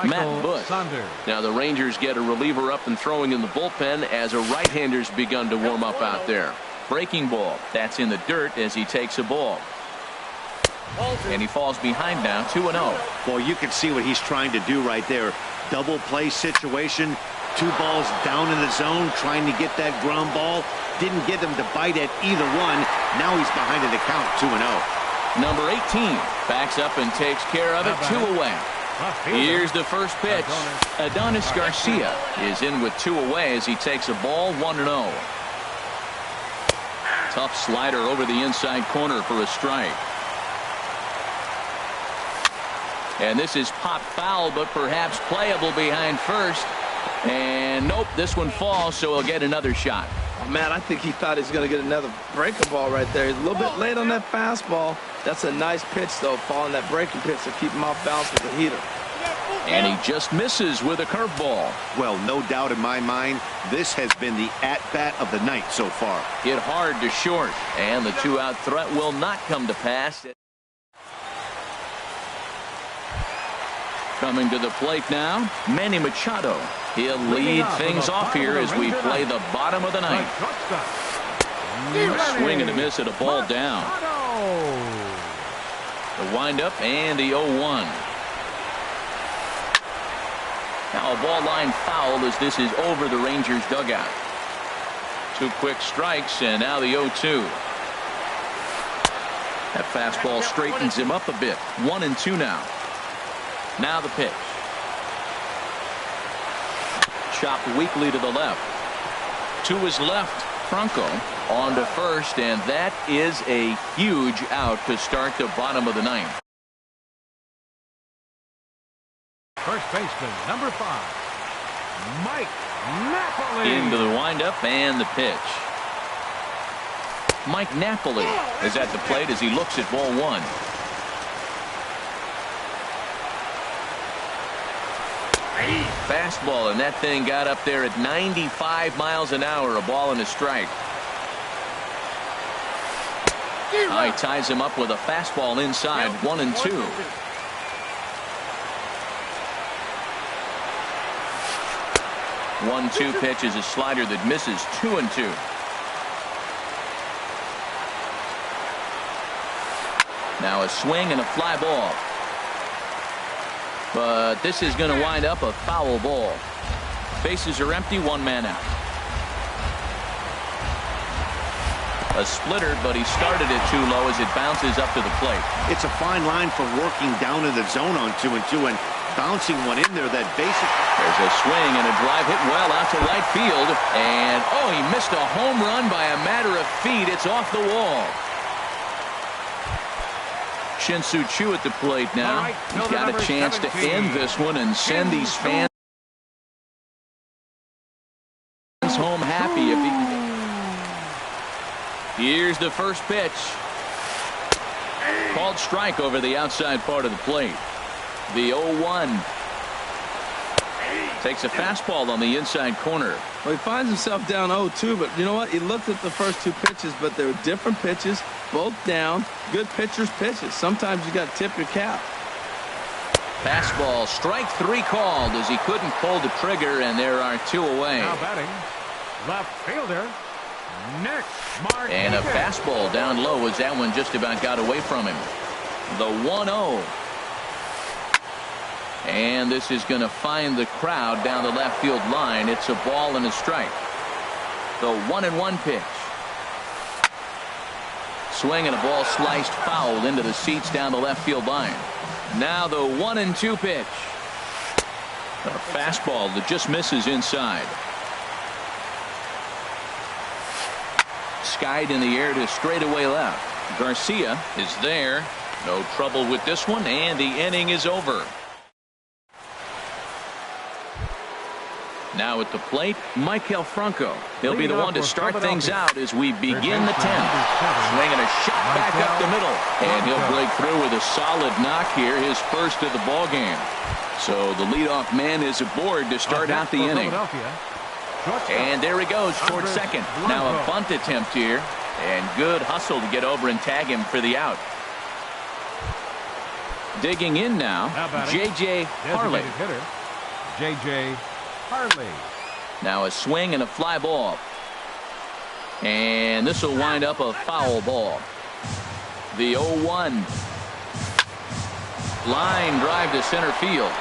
Matt Bush. Now the Rangers get a reliever up and throwing in the bullpen as a right-hander's begun to warm up out there. Breaking ball. That's in the dirt as he takes a ball. And he falls behind now, 2-0. Well, you can see what he's trying to do right there. Double play situation. 2 balls down in the zone, trying to get that ground ball. Didn't get him to bite at either one. Now he's behind in the count, 2-0. Number 18 backs up and takes care of it, 2 away. Here's the first pitch. Adonis Garcia is in with 2 away as he takes a ball, 1-0. Tough slider over the inside corner for a strike. And this is pop foul, but perhaps playable behind first. And nope, this one falls, so he'll get another shot. Oh, man, I think he thought he was going to get another breaking ball right there. He's a little bit late on that fastball. That's a nice pitch, though, following that breaking pitch to keep him off balance with the heater. And he just misses with a curveball. Well, no doubt in my mind, this has been the at-bat of the night so far. Hit hard to short, and the 2-out threat will not come to pass. Coming to the plate now, Manny Machado. He'll lead things off here as we play the bottom of the ninth. Swing and a miss at a ball down. The windup and the 0-1. Now a ball line foul as this is over the Rangers dugout. 2 quick strikes and now the 0-2. That fastball straightens him up a bit. 1-2 now. Now the pitch. Chopped weakly to the left. To his left, Franco on to first, and that is a huge out to start the bottom of the ninth. First baseman, number 5, Mike Napoli. Into the windup and the pitch. Mike Napoli is at the plate as he looks at ball 1. Fastball, and that thing got up there at 95 miles an hour. A ball and a strike. He ties him up with a fastball inside. 1-2. 1-2 pitch is a slider that misses. 2-2. Now a swing and a fly ball. But this is going to wind up a foul ball. Bases are empty, 1 man out. A splitter, but he started it too low as it bounces up to the plate. It's a fine line for working down in the zone on 2-2 and bouncing one in there that basic. There's a swing and a drive hit well out to right field. And, oh, he missed a home run by a matter of feet. It's off the wall. Shin-Soo Choo at the plate now. Right, he's got a chance 17. To end this one and send these fans home happy if he. Here's the first pitch. Called strike over the outside part of the plate. The 0-1. Takes a fastball on the inside corner. Well, he finds himself down 0-2, but you know what? He looked at the first 2 pitches, but they were different pitches, both down. Good pitchers' pitches. Sometimes you got to tip your cap. Fastball, strike 3 called as he couldn't pull the trigger, and there are 2 away. Now batting, left fielder, Nick Martinez. And a fastball down low as that one just about got away from him. The 1-0. And this is going to find the crowd down the left field line. It's a ball and a strike. The 1-1 pitch. Swing and a ball sliced foul into the seats down the left field line. Now the 1-2 pitch. A fastball that just misses inside. skied in the air to straightaway left. Garcia is there. No trouble with this one, and the inning is over. Now at the plate, Michael Franco. He'll be the one to start things out as we begin the 10th. Swinging a shot back up the middle. And he'll break through with a solid knock here, his first of the ball game. So the leadoff man is aboard to start out the inning. And there he goes towards second. Now a bunt attempt here. And good hustle to get over and tag him for the out. Digging in now, J.J. Harley. J.J. Harley. Now a swing and a fly ball. And this will wind up a foul ball. The 0-1. Line drive to center field.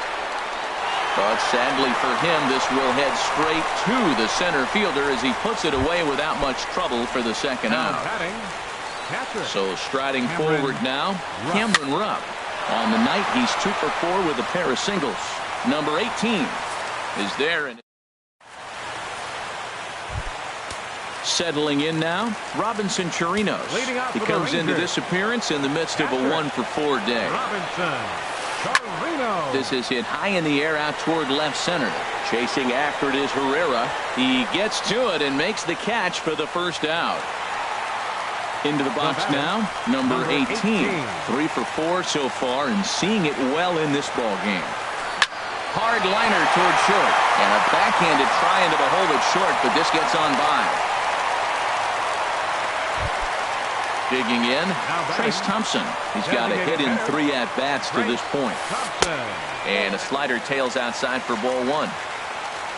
But sadly for him, this will head straight to the center fielder as he puts it away without much trouble for the second out. So striding forward now, Cameron Rupp. On the night, he's 2 for 4 with a pair of singles. Number 18 is there. And settling in now, Robinson Chirinos. He comes into this appearance in the midst of a 1 for 4 day. This is hit high in the air out toward left center. Chasing after it is Herrera. He gets to it and makes the catch for the first out. Into the box now, number 18. 3 for 4 so far and seeing it well in this ball game. Hard liner toward short. And a backhanded try into the hole at short, but this gets on by. Digging in, Trace Thompson. He's got a hit in 3 at-bats to this point. And a slider tails outside for ball 1.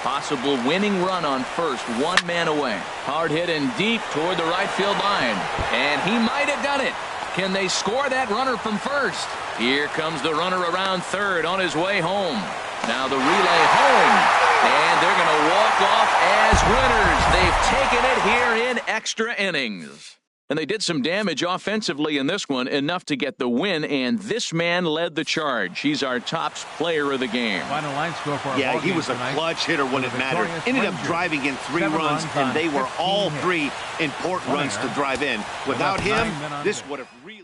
Possible winning run on first, 1 man away. Hard hit and deep toward the right field line. And he might have done it. Can they score that runner from first? Here comes the runner around third on his way home. Now the relay home. And they're going to walk off as winners. They've taken it here in extra innings. And they did some damage offensively in this one, enough to get the win, and this man led the charge. He's our top player of the game. Final line score for our yeah, he was a clutch hitter when it mattered. Ended up driving in 3 runs, and they were all 3 important runs to drive in. Without him, this would have really...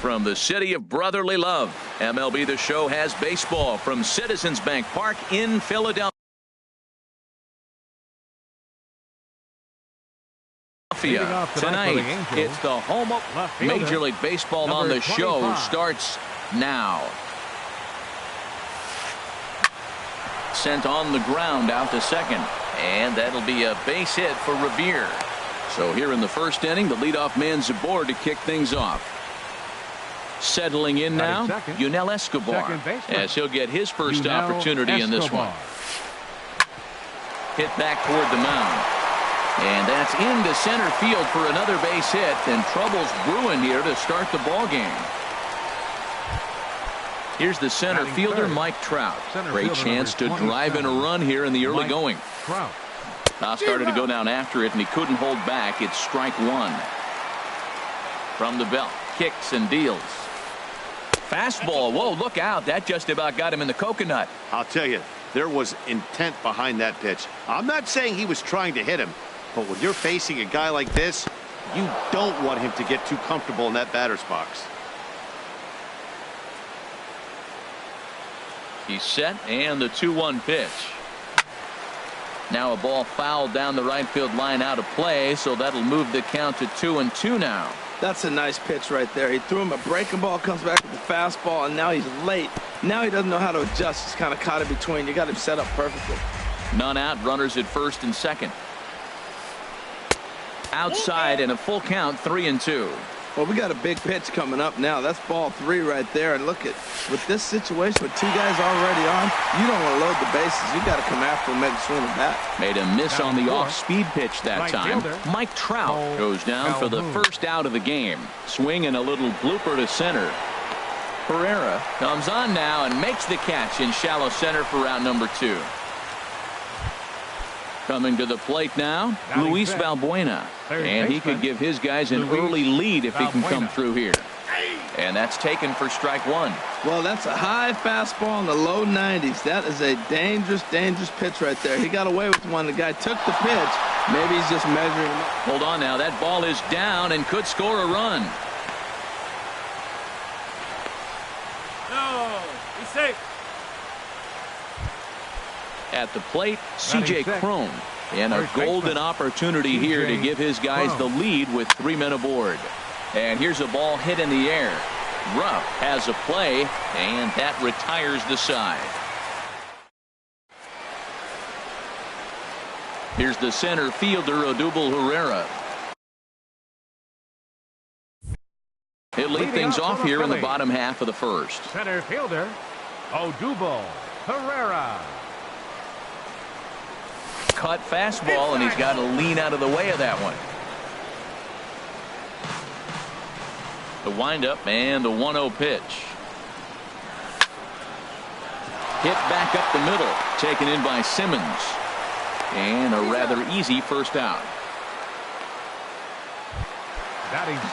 from the city of brotherly love, MLB The Show has baseball from Citizens Bank Park in Philadelphia. Tonight, it's the home of Major League Baseball on the show starts now. Sent on the ground out to second, and that'll be a base hit for Revere. So here in the first inning, the leadoff man's aboard to kick things off. Settling in now, Yunel Escobar, as he'll get his first opportunity in this one. Hit back toward the mound. And that's into center field for another base hit, and trouble's brewing here to start the ball game. Here's the center fielder, Mike Trout. Great chance to drive in a run here in the early going. Now started to go down after it, and he couldn't hold back. It's strike one. From the belt, kicks and deals. Fastball. Whoa, look out. That just about got him in the coconut. I'll tell you, there was intent behind that pitch. I'm not saying he was trying to hit him, but when you're facing a guy like this, you don't want him to get too comfortable in that batter's box. He's set, and the 2-1 pitch. Now a ball fouled down the right field line out of play, so that'll move the count to 2-2 now. That's a nice pitch right there. He threw him a breaking ball, comes back with the fastball, and now he's late. Now he doesn't know how to adjust. He's kind of caught in between. You got him set up perfectly. None out, runners at first and second. Outside and a full count, 3-2. Well, we got a big pitch coming up now. That's ball 3 right there. And look at, with this situation with 2 guys already on, you don't want to load the bases. You got to come after him, make a swing at bat. Made a miss on the off-speed pitch that time. Mike Trout goes down for the first out of the game. Swing and a little blooper to center. Pereira comes on now and makes the catch in shallow center for round number 2. Coming to the plate now, Luis Valbuena. And he could give his guys an early lead if he can come through here. And that's taken for strike one. Well, that's a high fastball in the low 90s. That is a dangerous, dangerous pitch right there. He got away with one. The guy took the pitch. Maybe he's just measuring him up. Hold on now. That ball is down and could score a run. No, he's safe. At the plate, C.J. Cron. And a golden opportunity here to give his guys the lead with 3 men aboard. And here's a ball hit in the air. Rupp has a play, and that retires the side. Here's the center fielder, Odubel Herrera. He'll lead things off here in the bottom half of the first. Center fielder, Odubel Herrera. Cut fastball, and he's got to lean out of the way of that one. The windup and the 1-0 pitch. Hit back up the middle, taken in by Simmons. And a rather easy first out.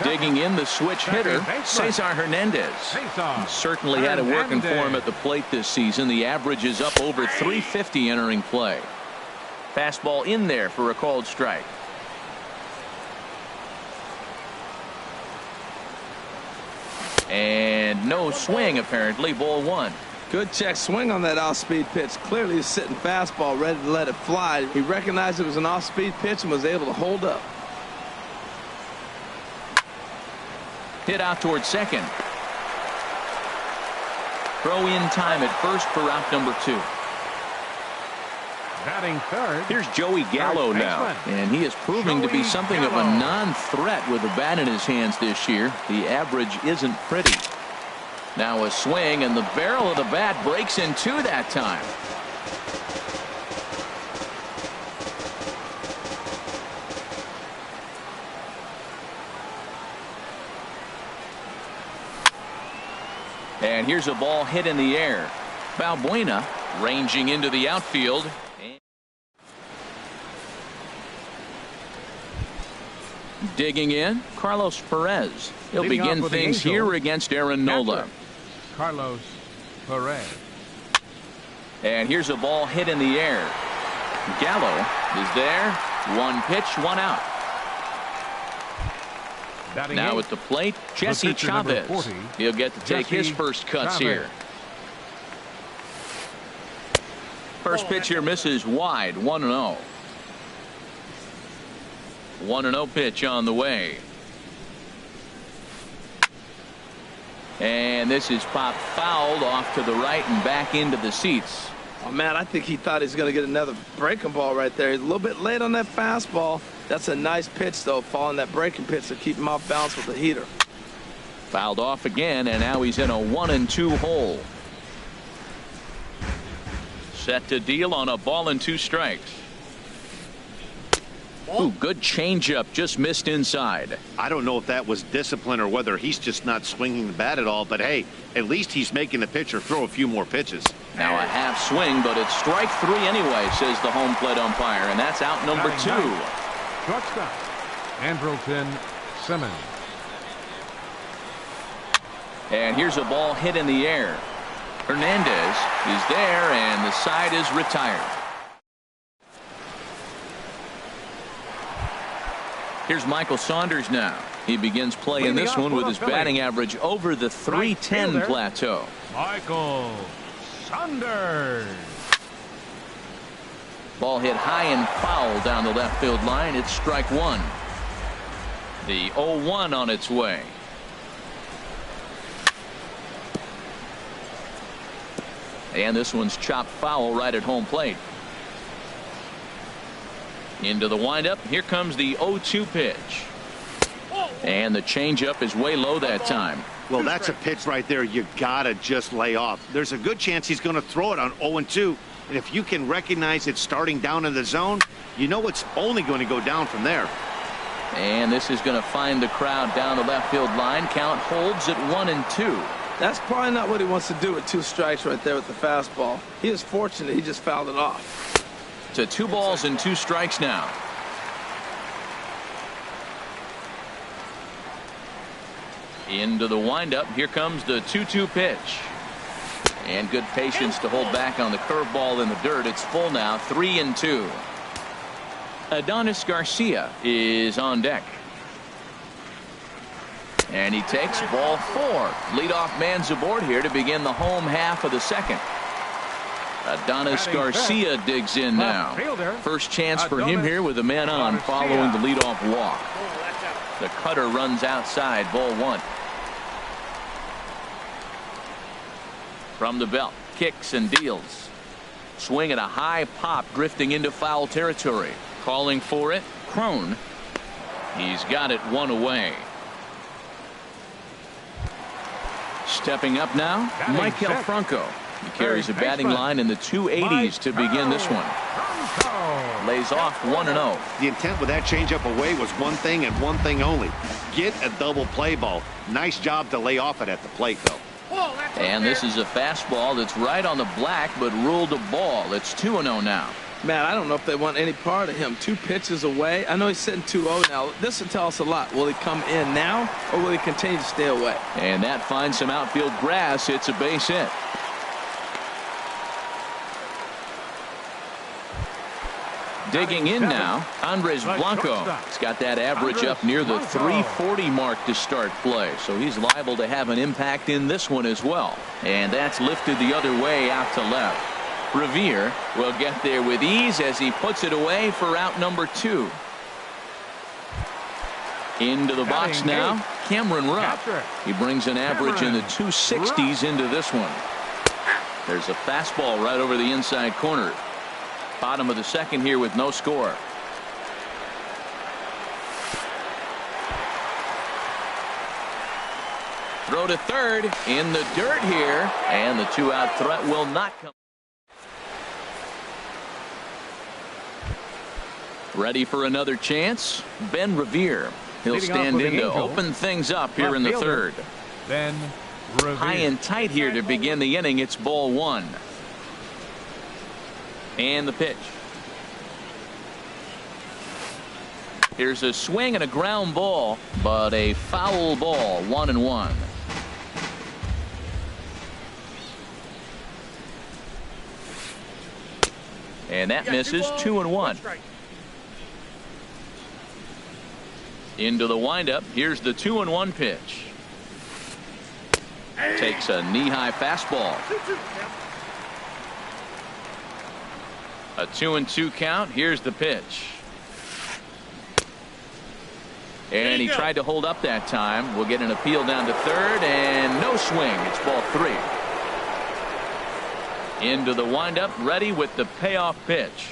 Digging in the switch hitter, Cesar Hernandez. He certainly had it working for him at the plate this season. The average is up over 350 entering play. Fastball in there for a called strike. And no swing, apparently. Ball 1. Good check swing on that off-speed pitch. Clearly he's sitting fastball, ready to let it fly. He recognized it was an off-speed pitch and was able to hold up. Hit out towards second. Throw in time at first for out number 2. Batting third. Here's Joey Gallo now, and he is proving to be something of a non-threat with a bat in his hands this year. The average isn't pretty. Now a swing, and the barrel of the bat breaks in 2 that time. And here's a ball hit in the air. Valbuena ranging into the outfield. Digging in, Carlos Perez. He'll begin things here against Aaron Nola. Carlos Perez. And here's a ball hit in the air. Gallo is there. 1 pitch, 1 out. Now at the plate, Jesse Chavez. 40, He'll get to take his first cuts here. First pitch here misses wide, 1-0. 1-0 pitch on the way. And this is popped fouled off to the right and back into the seats. Oh, man, I think he thought he was going to get another breaking ball right there. He's a little bit late on that fastball. That's a nice pitch, though, following that breaking pitch to keep him off balance with the heater. Fouled off again, and now he's in a 1-2 hole. Set to deal on a ball and 2 strikes. Ooh, good changeup, just missed inside. I don't know if that was discipline or whether he's just not swinging the bat at all, but hey, at least he's making the pitcher throw a few more pitches. Now a half swing, but it's strike 3 anyway, says the home plate umpire, and that's out number 2. Shortstop, Andrelton Simmons. And here's a ball hit in the air. Hernandez is there, and the side is retired. Here's Michael Saunders now. He begins play in this one with his batting average over the .310 plateau. Michael Saunders. Ball hit high and foul down the left field line. It's strike 1. The 0-1 on its way. And this one's chopped foul right at home plate. Into the windup. Here comes the 0-2 pitch. And the changeup is way low that time. Well, that's a pitch right there you gotta just lay off. There's a good chance he's going to throw it on 0-2. And if you can recognize it starting down in the zone, you know it's only going to go down from there. And this is going to find the crowd down the left field line. Count holds at 1-2. That's probably not what he wants to do with 2 strikes right there with the fastball. He is fortunate he just fouled it off. To 2 balls and 2 strikes now. Into the windup. Here comes the 2-2 pitch. And good patience to hold back on the curveball in the dirt. It's full now, 3-2. Adonis Garcia is on deck. And he takes ball 4. Leadoff man's aboard here to begin the home half of the second. Adonis Garcia digs in now. First chance for him here with a man on following the leadoff walk. The cutter runs outside, ball 1. From the belt, kicks and deals. Swing at a high pop, drifting into foul territory. Calling for it, Crone. He's got it 1 away. Stepping up now, Michael Franco. He carries a batting line in the 280s to begin this one. Lays off 1-0. The intent with that changeup away was one thing and one thing only. Get a double play ball. Nice job to lay off it at the plate, though. And this is a fastball that's right on the black, but ruled a ball. It's 2-0 now. Man, I don't know if they want any part of him. 2 pitches away. I know he's sitting 2-0 now. This will tell us a lot. Will he come in now, or will he continue to stay away? And that finds some outfield grass. It's a base hit. Digging in now, Andres Blanco. He's got that average up near the 340 mark to start play, so he's liable to have an impact in this one as well. And that's lifted the other way out to left. Revere will get there with ease as he puts it away for out number 2. Into the box now, Cameron Rupp. He brings an average in the 260s into this one. There's a fastball right over the inside corner. Bottom of the second here with no score. Throw to third in the dirt here, and the 2-out threat will not come. Ready for another chance? Ben Revere. He'll stand in to open things up here in the third. Ben Revere. High and tight here to begin the inning. It's ball 1. And the pitch. Here's a swing and a ground ball, but a foul ball, 1-1. And that misses, 2-1. Into the windup. Here's the 2-1 pitch. Takes a knee-high fastball. A 2-2 count. Here's the pitch. And he tried to hold up that time. We'll get an appeal down to third, and no swing. It's ball 3. Into the windup, ready with the payoff pitch.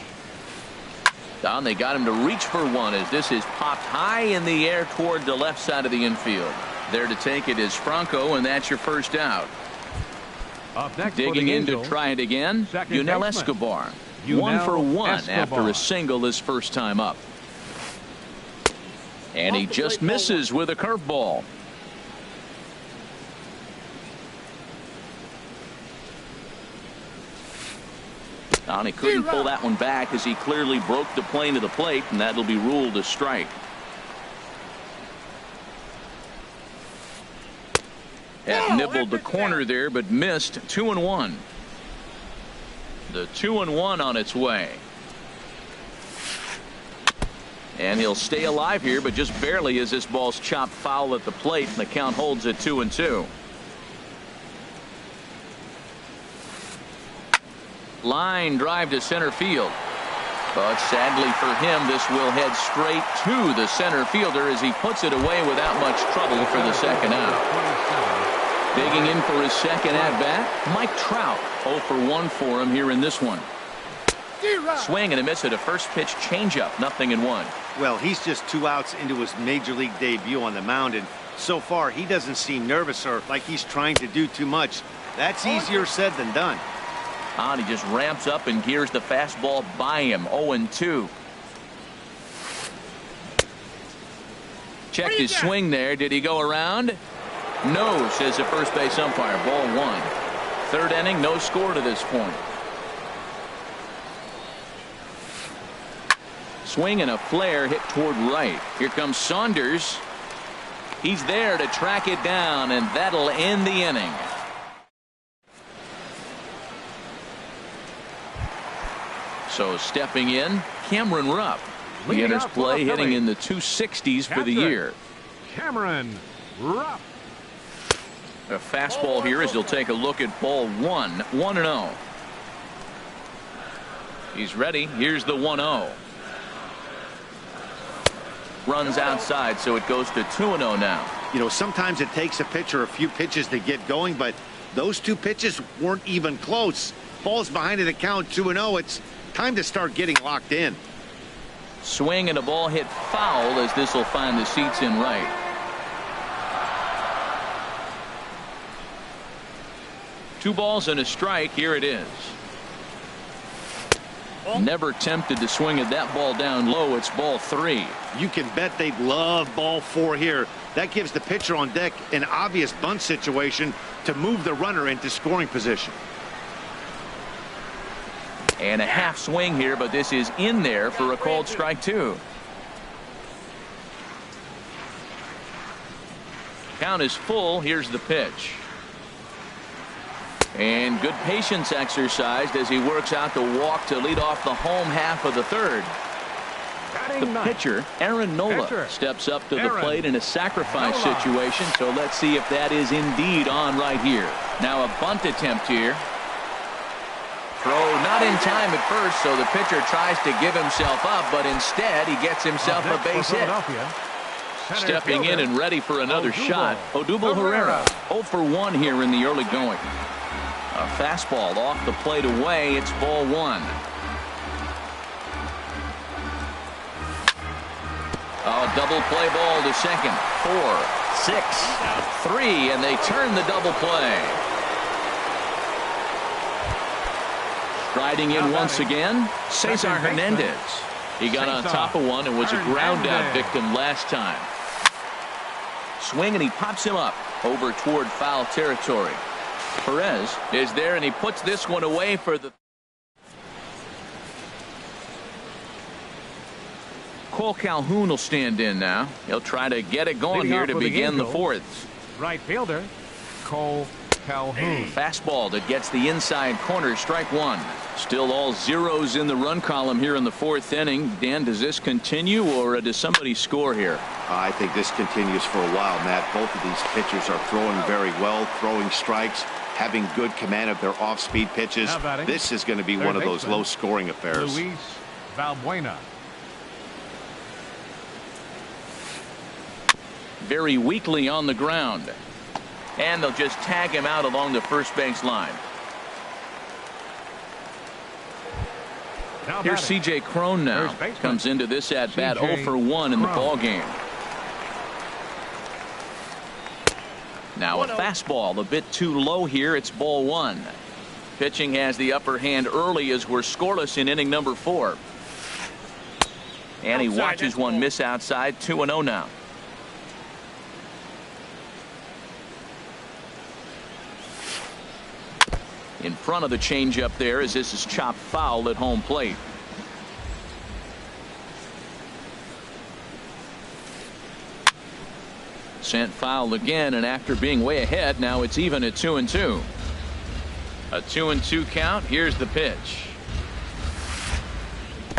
Down, they got him to reach for one as this is popped high in the air toward the left side of the infield. There to take it is Franco, and that's your first out. Up next, digging in to try it again, Yunel Escobar. 1 for 1 after a single his first time up. And he just misses with a curveball. And he couldn't pull that one back as he clearly broke the plane of the plate, and that'll be ruled a strike. Had nibbled the corner there, but missed. 2-1. The 2-1 on its way. And he'll stay alive here, but just barely as this ball's chopped foul at the plate, and the count holds at 2-2. Line drive to center field. But sadly for him, this will head straight to the center fielder as he puts it away without much trouble for the second out. Digging in for his second at-bat, Mike Trout. 0 for 1 for him here in this one. Swing and a miss at a first pitch changeup. 0-1. Well, he's just 2 outs into his major league debut on the mound, and so far he doesn't seem nervous or like he's trying to do too much. That's easier said than done. And he just ramps up and gears the fastball by him. 0-2. Checked his swing there. Did he go around? No, says the first base umpire. Ball 1. Third inning, no score to this point. Swing and a flare hit toward right. Here comes Saunders. He's there to track it down, and that'll end the inning. So stepping in, Cameron Rupp. He enters play hitting in the 260s for the year. Cameron Rupp. A fastball here as he'll take a look at ball 1. 1-0. He's ready. Here's the 1-0. Runs outside, so it goes to 2-0 now. You know, sometimes it takes a pitcher a few pitches to get going, but those 2 pitches weren't even close. Ball's behind in the count. 2-0. It's time to start getting locked in. Swing and a ball hit foul as this will find the seats in right. Two balls and a strike. Here it is. Never tempted to swing at that ball down low. It's ball 3. You can bet they'd love ball 4 here. That gives the pitcher on deck an obvious bunt situation to move the runner into scoring position. And a half swing here, but this is in there for a called strike 2. Count is full. Here's the pitch. And good patience exercised as he works out the walk to lead off the home half of the third. The pitcher, Aaron Nola, steps up to the plate in a sacrifice situation, so let's see if that is indeed on right here. Now a bunt attempt here. Throw not in time at first, so the pitcher tries to give himself up, but instead he gets himself a base hit. Stepping in and ready for another shot, Odubel Herrera. 0 for 1 here in the early going. A fastball off the plate away. It's ball 1. A double play ball to second. 4, 6, 3, and they turn the double play. Striding in once again, Cesar Hernandez. He got on top of one and was a ground out victim last time. Swing and he pops him up over toward foul territory. Perez is there and he puts this one away for the. Cole Calhoun will stand in now. He'll try to get it going here to begin the 4th. Right fielder Cole Calhoun. Fastball that gets the inside corner, strike one. Still all zeros in the run column here in the fourth inning. Dan, does this continue or does somebody score here? I think this continues for a while, Matt. Both of these pitchers are throwing very well, throwing strikes, having good command of their off-speed pitches. This is going to be one of those low-scoring affairs. Luis Valbuena. Very weakly on the ground. And they'll just tag him out along the first base line. Here's C.J. Cron now. Comes into this at bat 0 for 1 in the ball game. Now a fastball a bit too low here. It's ball one. Pitching has the upper hand early as we're scoreless in inning number 4. And he watches one miss outside. 2-0 now. In front of the changeup there as this is chopped foul at home plate. Sent foul again, and after being way ahead, now it's even at 2-2. A 2-2 count. Here's the pitch.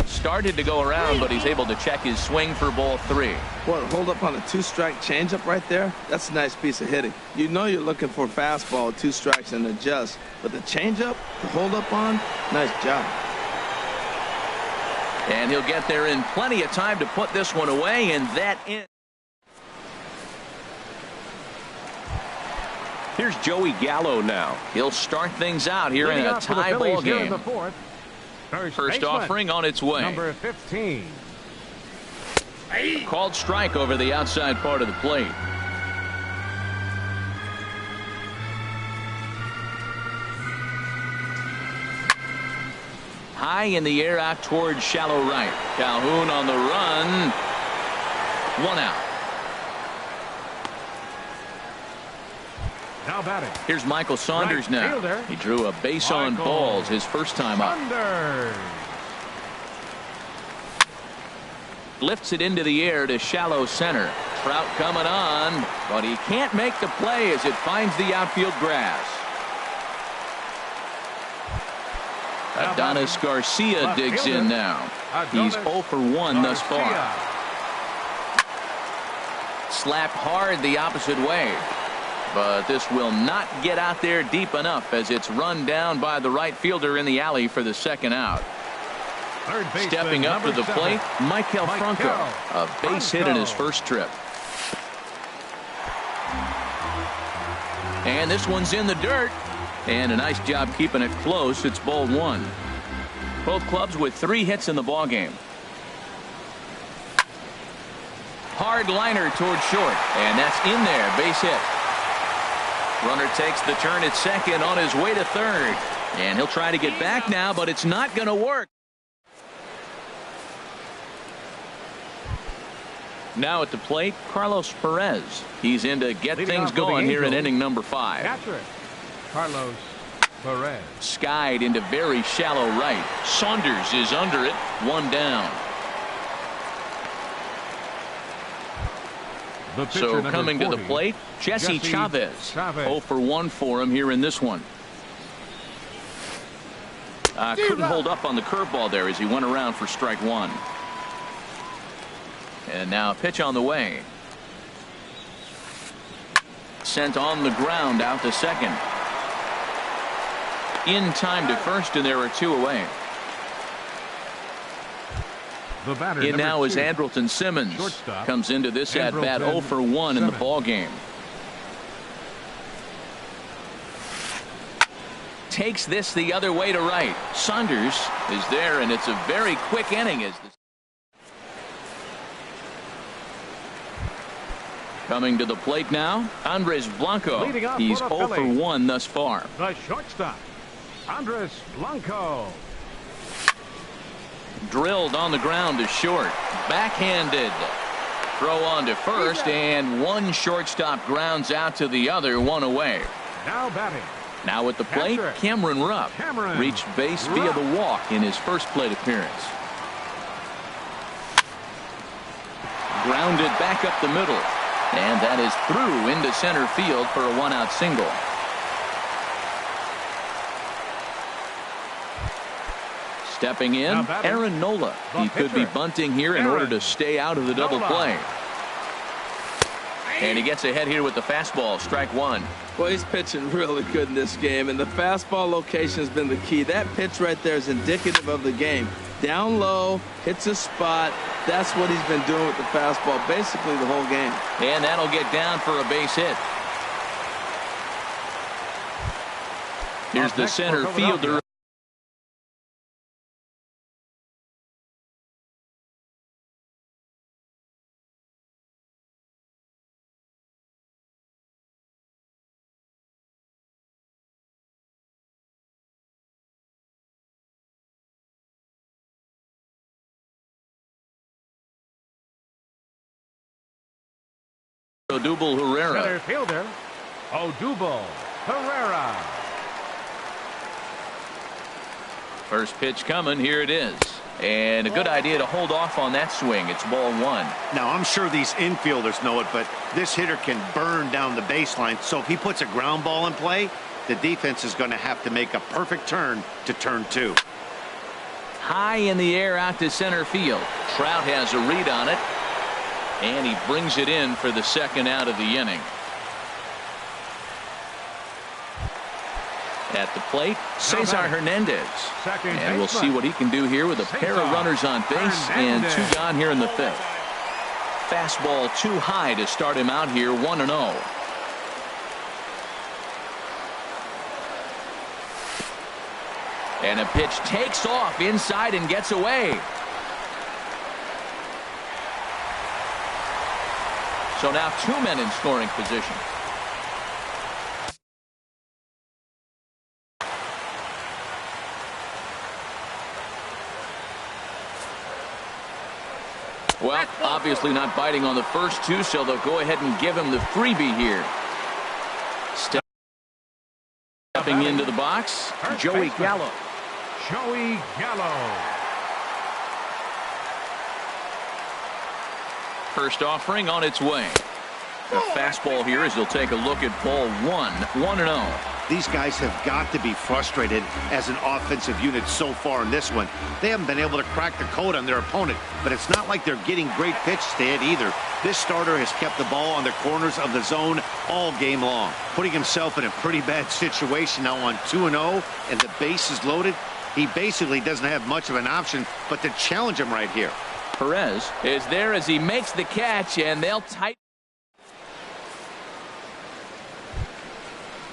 Started to go around, but he's able to check his swing for ball 3. Boy, hold up on a 2-strike changeup right there. That's a nice piece of hitting. You know you're looking for a fastball, 2 strikes and adjust. But the changeup, to hold up on, nice job. And he'll get there in plenty of time to put this one away, and that in. Here's Joey Gallo now. He'll start things out here in a tie ball game. First offering on its way. Number 15. Called strike over the outside part of the plate. High in the air out towards shallow right. Calhoun on the run. 1 out. Now batting. Here's Michael Saunders now. He drew a base on balls his first time up. Lifts it into the air to shallow center. Trout coming on, but he can't make the play as it finds the outfield grass. Adonis Garcia digs in now. He's 0 for 1 thus far. Slapped hard the opposite way. But this will not get out there deep enough as it's run down by the right fielder in the alley for the second out. Stepping up to the plate, Maikel Franco. A base hit in his first trip. And this one's in the dirt. And a nice job keeping it close. It's ball 1. Both clubs with 3 hits in the ball game. Hard liner towards short. And that's in there. Base hit. Runner takes the turn at second on his way to third. And he'll try to get back now, but it's not going to work. Now at the plate, Carlos Perez. He's in to get things going here in inning number 5. Catcher, Carlos Perez. Skied into very shallow right. Saunders is under it. 1 down. So coming to the plate, Jesse Chavez. 0 for 1 for him here in this one. Couldn't hold up on the curveball there as he went around for strike 1. And now a pitch on the way. Sent on the ground out to second. In time to first, and there are 2 away. The batter, in now 2. is Andrelton Simmons. Shortstop. Comes into this at bat 0 for 1 in the ball game. Takes this the other way to right. Saunders is there, and it's a very quick inning. As this coming to the plate now, Andres Blanco. He's 0 for 1 thus far. The shortstop, Andres Blanco. Drilled on the ground to short. Backhanded. Throw on to first, and one shortstop grounds out to the other. 1 away. Now batting. Now at the plate, Cameron Rupp. Reached base via the walk in his first plate appearance. Grounded back up the middle. And that is through into center field for a 1-out single. Stepping in, Aaron Nola. He could be bunting here in order to stay out of the double play. And he gets ahead here with the fastball, strike one. Well, he's pitching really good in this game, and the fastball location has been the key. That pitch right there is indicative of the game. Down low, hits a spot. That's what he's been doing with the fastball basically the whole game. And that'll get down for a base hit. Here's the center fielder. Odubel Herrera. Center fielder, Odubel Herrera. First pitch coming. Here it is. And a good idea to hold off on that swing. It's ball one. Now, I'm sure these infielders know it, but this hitter can burn down the baseline. So if he puts a ground ball in play, the defense is going to have to make a perfect turn to turn two. High in the air out to center field. Trout has a read on it. And he brings it in for the second out of the inning. At the plate, Cesar Hernandez. And we'll see what he can do here with a pair of runners on base and two gone here in the fifth. Fastball too high to start him out here, 1-0. And a pitch takes off inside and gets away. So now two men in scoring position. Well, obviously not biting on the first two, so they'll go ahead and give him the freebie here. Stepping into the box, Joey Gallo. Joey Gallo. First offering on its way. A fastball here as he'll take a look at ball one, 1-0. These guys have got to be frustrated as an offensive unit so far in this one. They haven't been able to crack the code on their opponent, but it's not like they're getting great pitches to hit either. This starter has kept the ball on the corners of the zone all game long, putting himself in a pretty bad situation now on 2-0, and the base is loaded. He basically doesn't have much of an option but to challenge him right here. Perez is there as he makes the catch, and they'll tighten.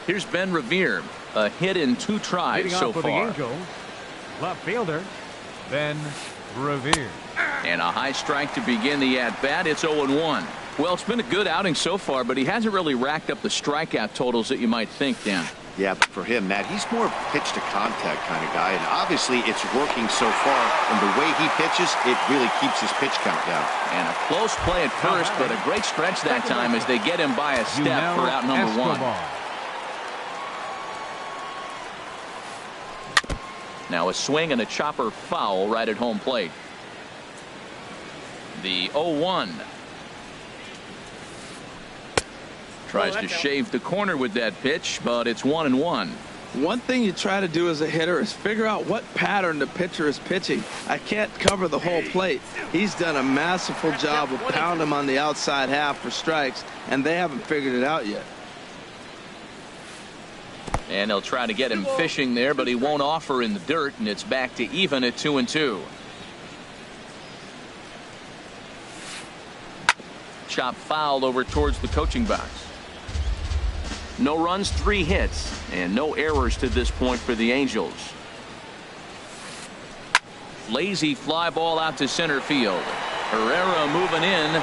Here's Ben Revere, a hit in two tries so far. The Angels, left fielder Ben Revere. And a high strike to begin the at-bat. It's 0-1. Well, it's been a good outing so far, but he hasn't really racked up the strikeout totals that you might think, Dan. Yeah, but for him, Matt, he's more pitch to contact kind of guy, and obviously it's working so far, and the way he pitches, it really keeps his pitch count down. And a close play at first, but a great stretch that time as they get him by a step for out number one. Now a swing and a chopper foul right at home plate. The 0-1. Tries to shave the corner with that pitch, but it's 1-1. One thing you try to do as a hitter is figure out what pattern the pitcher is pitching. I can't cover the whole plate. He's done a masterful job of pounding him on the outside half for strikes, and they haven't figured it out yet. And they'll try to get him fishing there, but he won't offer in the dirt, and it's back to even at 2-2. Chop foul over towards the coaching box. No runs, 3 hits, and no errors to this point for the Angels. Lazy fly ball out to center field. Herrera moving in.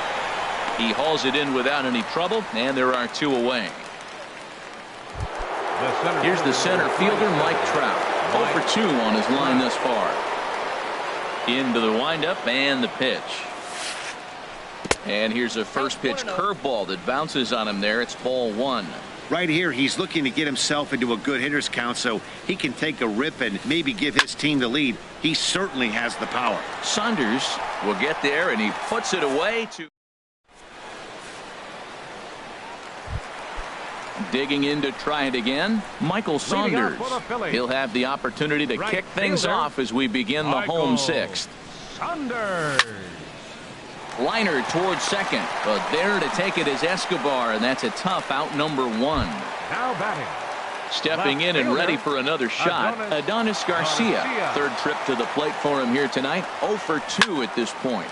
He hauls it in without any trouble, and there are 2 away. Here's the center fielder, Mike Trout. 0 for 2 on his line thus far. Into the windup and the pitch. And here's a first pitch curveball that bounces on him there. It's ball 1. Right here, he's looking to get himself into a good hitter's count so he can take a rip and maybe give his team the lead. He certainly has the power. Saunders will get there, and he puts it away to Digging in to try it again, Michael Saunders. He'll have the opportunity to kick things off as we begin the home sixth. Saunders. Liner towards second, but there to take it is Escobar, and that's a tough out number one. Now batting. Stepping in and ready for another shot, Adonis Garcia. Third trip to the plate for him here tonight, 0 for 2 at this point.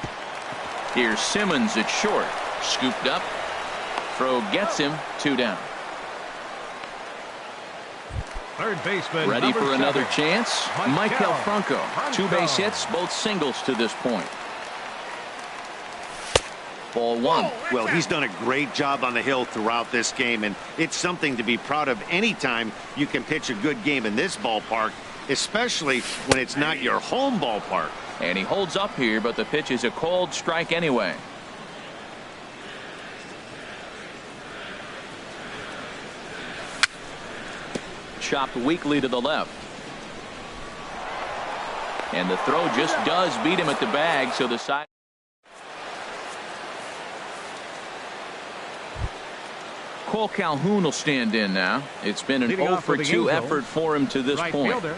Here's Simmons at short, scooped up. Throw gets him, 2 down. Third baseman. Ready for another chance, Michael Franco. 2 base hits, both singles to this point. Ball 1. Well, he's done a great job on the hill throughout this game, and it's something to be proud of anytime you can pitch a good game in this ballpark, especially when it's not your home ballpark. And he holds up here, but the pitch is a called strike anyway. Chopped weakly to the left. And the throw just does beat him at the bag, so the side. Cole Calhoun will stand in now. It's been an 0 for 2 effort for him to this point. Fielder,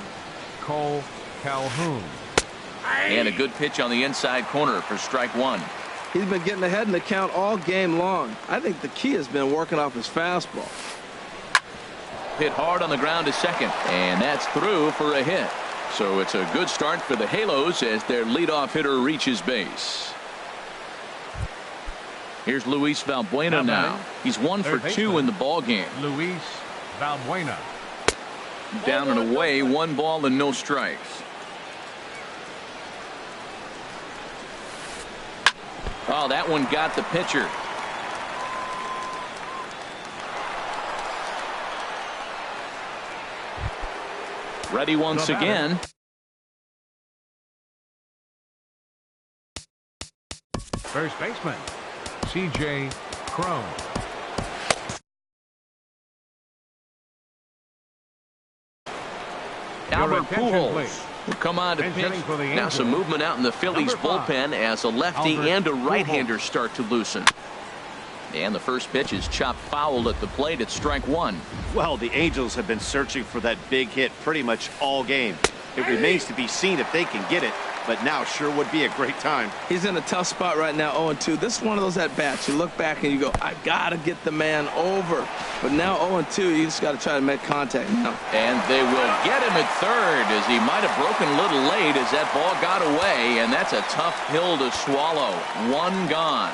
Cole Calhoun. And a good pitch on the inside corner for strike 1. He's been getting ahead in the count all game long. I think the key has been working off his fastball. Hit hard on the ground to second, and that's through for a hit. So it's a good start for the Halos as their leadoff hitter reaches base. Here's Luis Valbuena now. He's 1 for 2 in the ball game. Luis Valbuena. Down and away, 1 ball and no strikes. Oh, that one got the pitcher. Ready once again. First baseman, C.J. Cron. Albert Pujols will come on to pitch. Now some movement out in the Phillies bullpen as a lefty and a right-hander start to loosen. And the first pitch is chopped foul at the plate at strike 1. Well, the Angels have been searching for that big hit pretty much all game. It remains to be seen if they can get it, but now sure would be a great time. He's in a tough spot right now, 0-2. This is one of those at-bats. You look back and you go, I got to get the man over. But now 0-2, you just got to try to make contact now. And they will get him at third as he might have broken a little late as that ball got away, and that's a tough pill to swallow. 1 gone.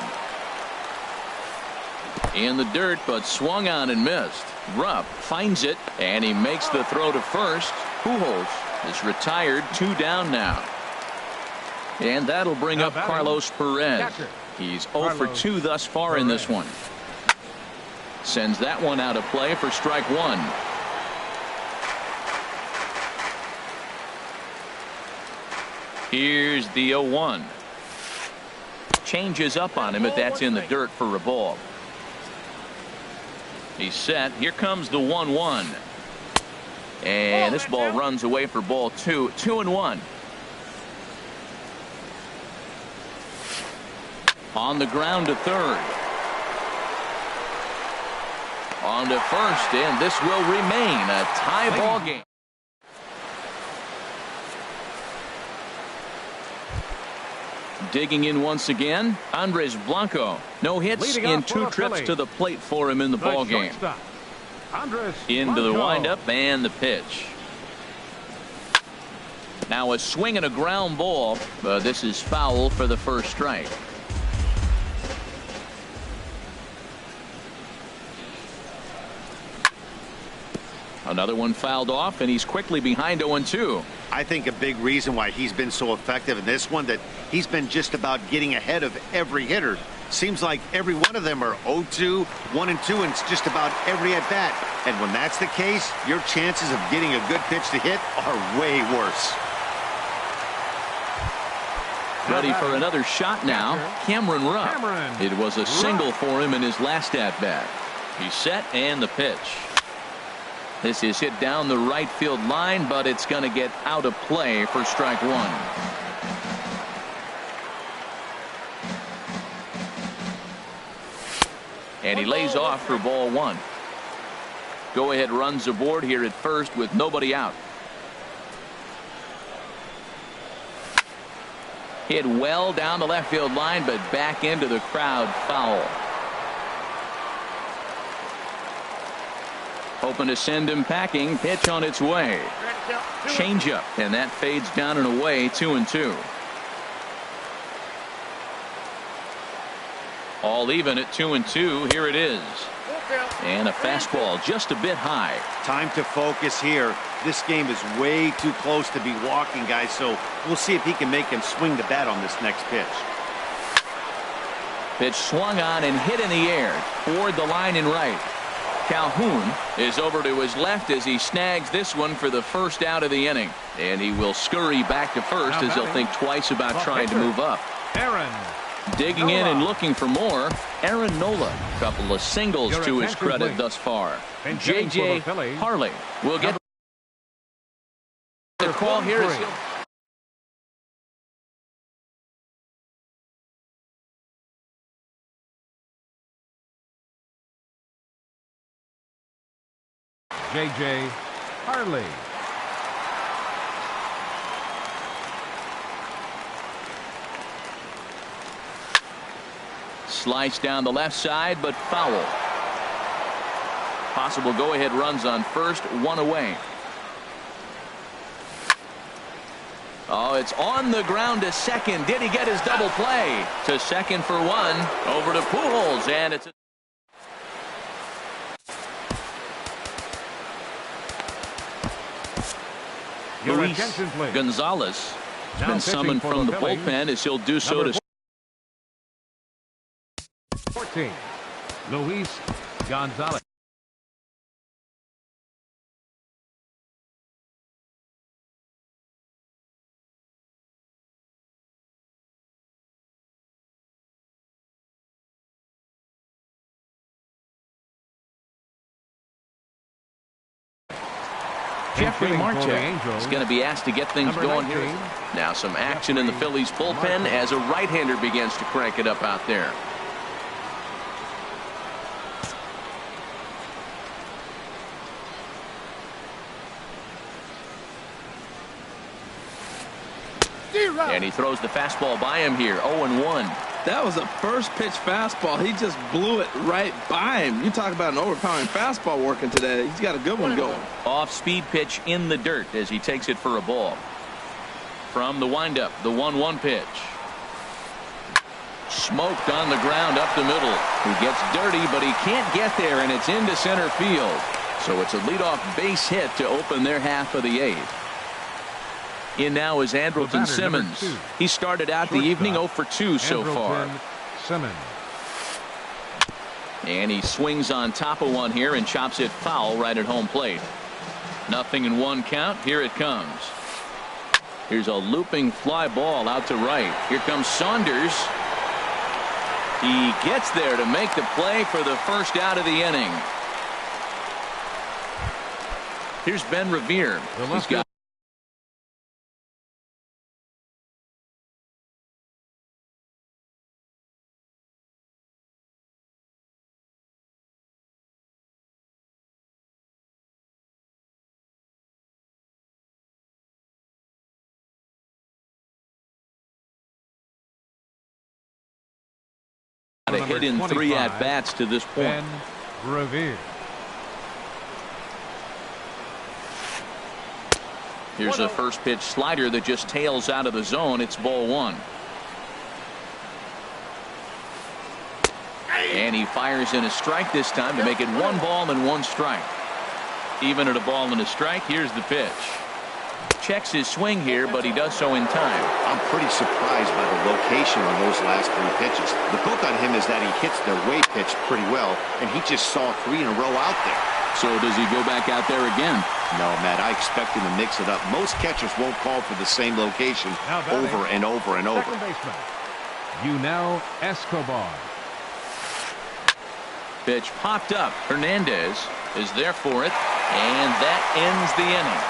In the dirt, but swung on and missed. Rupp finds it, and he makes the throw to first. Pujols is retired, 2 down now. And that'll bring up Carlos Perez. He's 0 for 2 thus far in this one. Sends that one out of play for strike 1. Here's the 0-1. Changes up on him, but that's in the dirt for a ball. He's set. Here comes the 1-1. And this ball runs away for ball 2. 2-1. On the ground to third. On to first, and this will remain a tie ball game. Digging in once again, Andres Blanco. No hits in 2 trips to the plate for him in the ball game. Into the windup and the pitch. Now a swing and a ground ball, but this is foul for the first strike. Another one fouled off, and he's quickly behind 0-2. I think a big reason why he's been so effective in this one, that he's been just about getting ahead of every hitter. Seems like every one of them are 0-2, 1-2, and it's just about every at bat. And when that's the case, your chances of getting a good pitch to hit are way worse. Ready for another shot now, Cameron Rupp. It was a single for him in his last at bat. He's set, and the pitch. This is hit down the right field line, but it's going to get out of play for strike 1. And he lays off for ball 1. Go-ahead runs aboard here at first with nobody out. Hit well down the left field line, but back into the crowd. Foul. Hoping to send him packing. Pitch on its way. Changeup, and that fades down and away. 2-2. All even at 2-2. Here it is. And a fastball just a bit high. Time to focus here. This game is way too close to be walking, guys, so we'll see if he can make him swing the bat on this next pitch. Pitch swung on and hit in the air toward the line and right. Calhoun is over to his left as he snags this one for the first out of the inning. And he will scurry back to first as he'll think twice about trying to move up. Aaron Digging in and looking for more, Aaron Nola. A couple of singles to his credit thus far. J.J. Harley will get the call here. J.J. Harley. Slice down the left side, but foul. Possible go-ahead runs on first, one away. Oh, it's on the ground to second. Did he get his double play? To second for one. Over to Pujols, and it's Luis Gonzalez has been summoned from the bullpen as he'll do so to 14. Luis Gonzalez. Jeffrey Marchek is going to be asked to get things going here. Now some action in the Phillies bullpen as a right-hander begins to crank it up out there. And he throws the fastball by him here. 0-1. That was a first pitch fastball. He just blew it right by him. You talk about an overpowering fastball working today. He's got a good one going. Off-speed pitch in the dirt as he takes it for a ball. From the windup, the 1-1 pitch. Smoked on the ground up the middle. He gets dirty, but he can't get there, and it's into center field. So it's a leadoff base hit to open their half of the eighth. In now is Andrelton Simmons. He started out the evening 0 for 2 so far. Simmons. And he swings on top of one here and chops it foul right at home plate. 0-1 count. Here it comes. Here's a looping fly ball out to right. Here comes Saunders. He gets there to make the play for the first out of the inning. Here's Ben Revere. He's got a hit in 3 at-bats to this point. Ben Revere. Here's a first pitch slider that just tails out of the zone. It's ball 1. And he fires in a strike this time to make it 1 ball and 1 strike. Even at a ball and a strike, here's the pitch. Checks his swing here, but he does so in time. I'm pretty surprised by the location on those last 3 pitches. The book on him is that he hits the way pitch pretty well, and he just saw 3 in a row out there. So does he go back out there again? No, Matt, I expect him to mix it up. Most catchers won't call for the same location over and over and over. Second baseman, Yunel Escobar. Pitch popped up. Hernandez is there for it, and that ends the inning.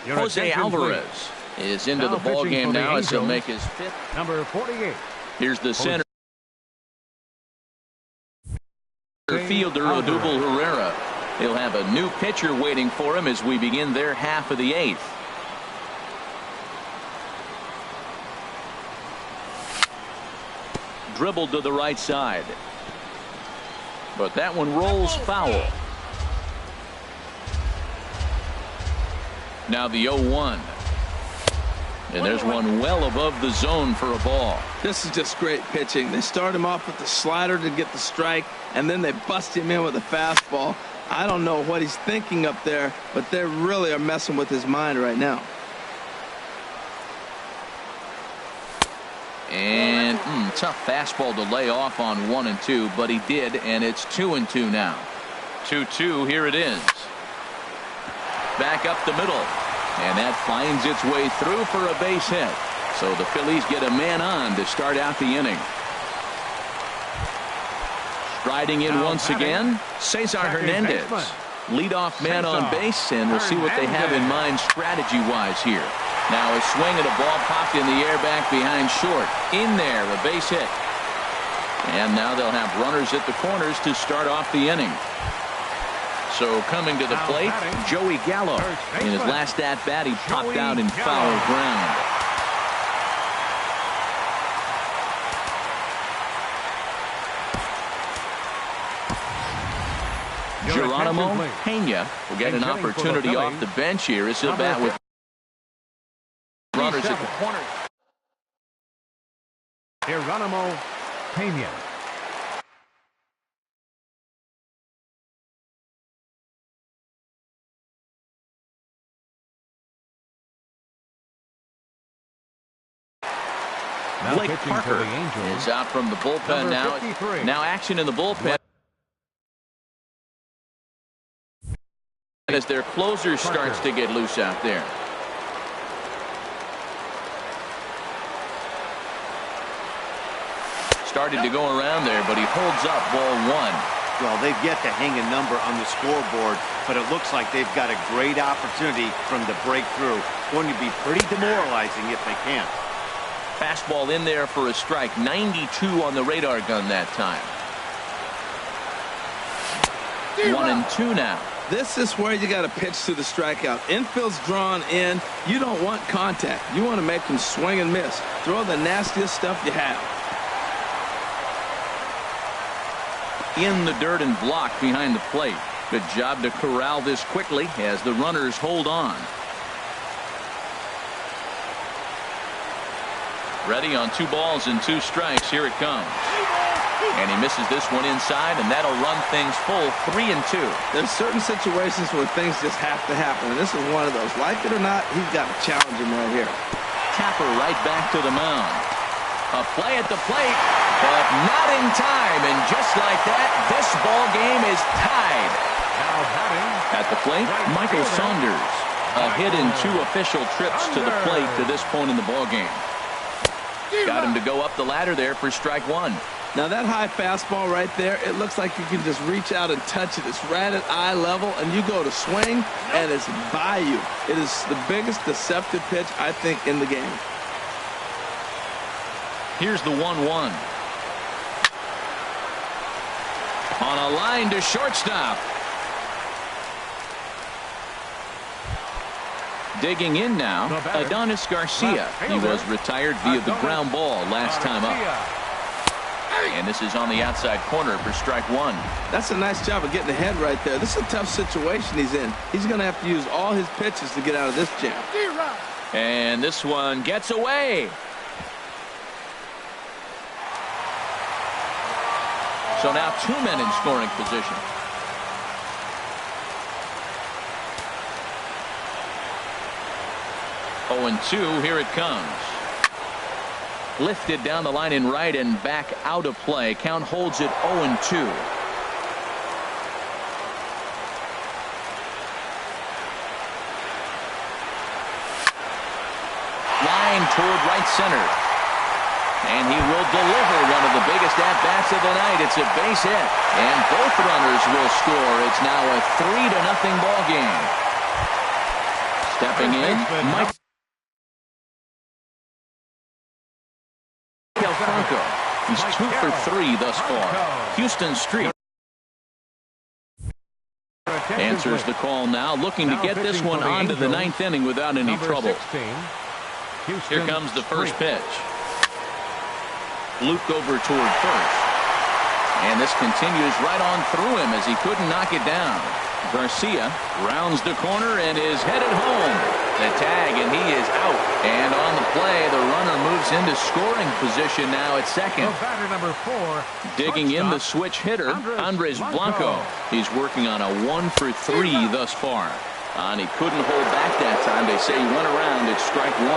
Your Jose attention, Alvarez please. is into Now the ball pitching game for the now as he'll Angels, make his 5th. Number 48, Here's the center fielder, Odubel Herrera. He'll have a new pitcher waiting for him as we begin their half of the eighth. Dribbled to the right side, but that one rolls foul. Now the 0-1. And there's one well above the zone for a ball. This is just great pitching. They start him off with the slider to get the strike, and then they bust him in with a fastball. I don't know what he's thinking up there, but they really are messing with his mind right now. And tough fastball to lay off on 1 and 2, but he did, and it's 2 and 2 now. 2-2, here it is. Back up the middle, and that finds its way through for a base hit. So the Phillies get a man on to start out the inning. Striding in once again, Cesar Hernandez. Leadoff man on base, and we'll see what they have in mind strategy-wise here. Now a swing and a ball popped in the air back behind short. In there, a base hit. And now they'll have runners at the corners to start off the inning. So coming to the plate, Joey Gallo. In his last at-bat, he popped out in foul ground. Geronimo Pena will get an opportunity off the bench here as he'll bat with runners at the corner. Geronimo Pena. Blake Parker is out from the bullpen now. Now action in the bullpen as their closer starts to get loose out there. Started to go around there, but he holds up ball 1. Well, they've yet to hang a number on the scoreboard, but it looks like they've got a great opportunity from the breakthrough. Going to be pretty demoralizing if they can't. Fastball in there for a strike. 92 on the radar gun that time. 1 and 2 now. This is where you got to pitch to the strikeout. Infield's drawn in. You don't want contact. You want to make them swing and miss. Throw the nastiest stuff you have. In the dirt and blocked behind the plate. Good job to corral this quickly as the runners hold on. Ready on 2 balls and 2 strikes. Here it comes. And he misses this one inside, and that'll run things full 3 and 2. There's certain situations where things just have to happen, and this is one of those. Like it or not, he's got to challenge him right here. Tapper right back to the mound. A play at the plate, but not in time. And just like that, this ball game is tied. At the plate, Michael Saunders. A hit in 2 official trips to the plate to this point in the ball game. Got him to go up the ladder there for strike 1. Now that high fastball right there, it looks like you can just reach out and touch it. It's right at eye level, and you go to swing, and it's by you. It is the biggest deceptive pitch, I think, in the game. Here's the 1-1. On a line to shortstop. Digging in now, Adonis Garcia. He was retired via the ground ball last time up. And this is on the outside corner for strike 1. That's a nice job of getting ahead right there. This is a tough situation he's in. He's going to have to use all his pitches to get out of this jam. And this one gets away. So now 2 men in scoring position. Oh, and 2, here it comes. Lifted down the line in right and back out of play. Count holds it 0 and 2. Line toward right center. And he will deliver one of the biggest at-bats of the night. It's a base hit. And both runners will score. It's now a 3-0 ball game. Stepping in, Mike Franco. He's 2 for 3 thus far. Houston Street answers the call now, looking to get this one onto the 9th inning without any trouble. Here comes the first pitch. Luke over toward first. And this continues right on through him as he couldn't knock it down. Garcia rounds the corner and is headed home. The tag, and he is out. And on the play, the runner moves into scoring position now at second. Batter number 4. Digging in the switch hitter, Andres Blanco. He's working on a 1 for 3 thus far. And he couldn't hold back that time. They say he went around at strike 1.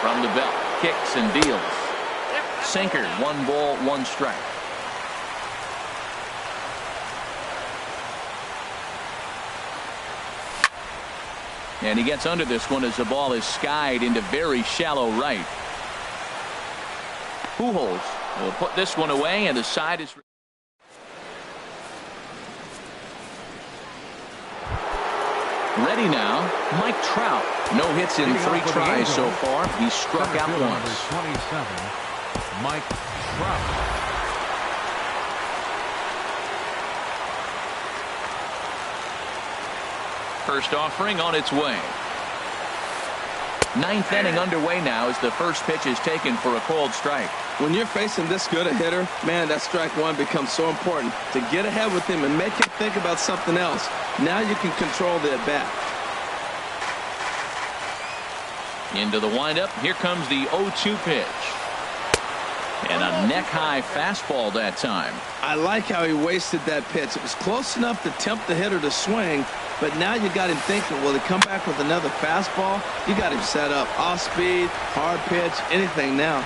From the belt, kicks and deals. Sinker, 1 ball, 1 strike. And he gets under this one as the ball is skied into very shallow right. Pujols will put this one away, and the side is ready now. Mike Trout. No hits in 3 tries so far. He's struck out once. 27, Mike Trout. First offering on its way. 9th inning underway now as the first pitch is taken for a called strike. When you're facing this good a hitter, man, that strike 1 becomes so important to get ahead with him and make him think about something else. Now you can control the at-bat. Into the windup. Here comes the 0-2 pitch. And a neck-high fastball that time. I like how he wasted that pitch. It was close enough to tempt the hitter to swing, but now you got him thinking, will he come back with another fastball? You got him set up. Off speed, hard pitch, anything now.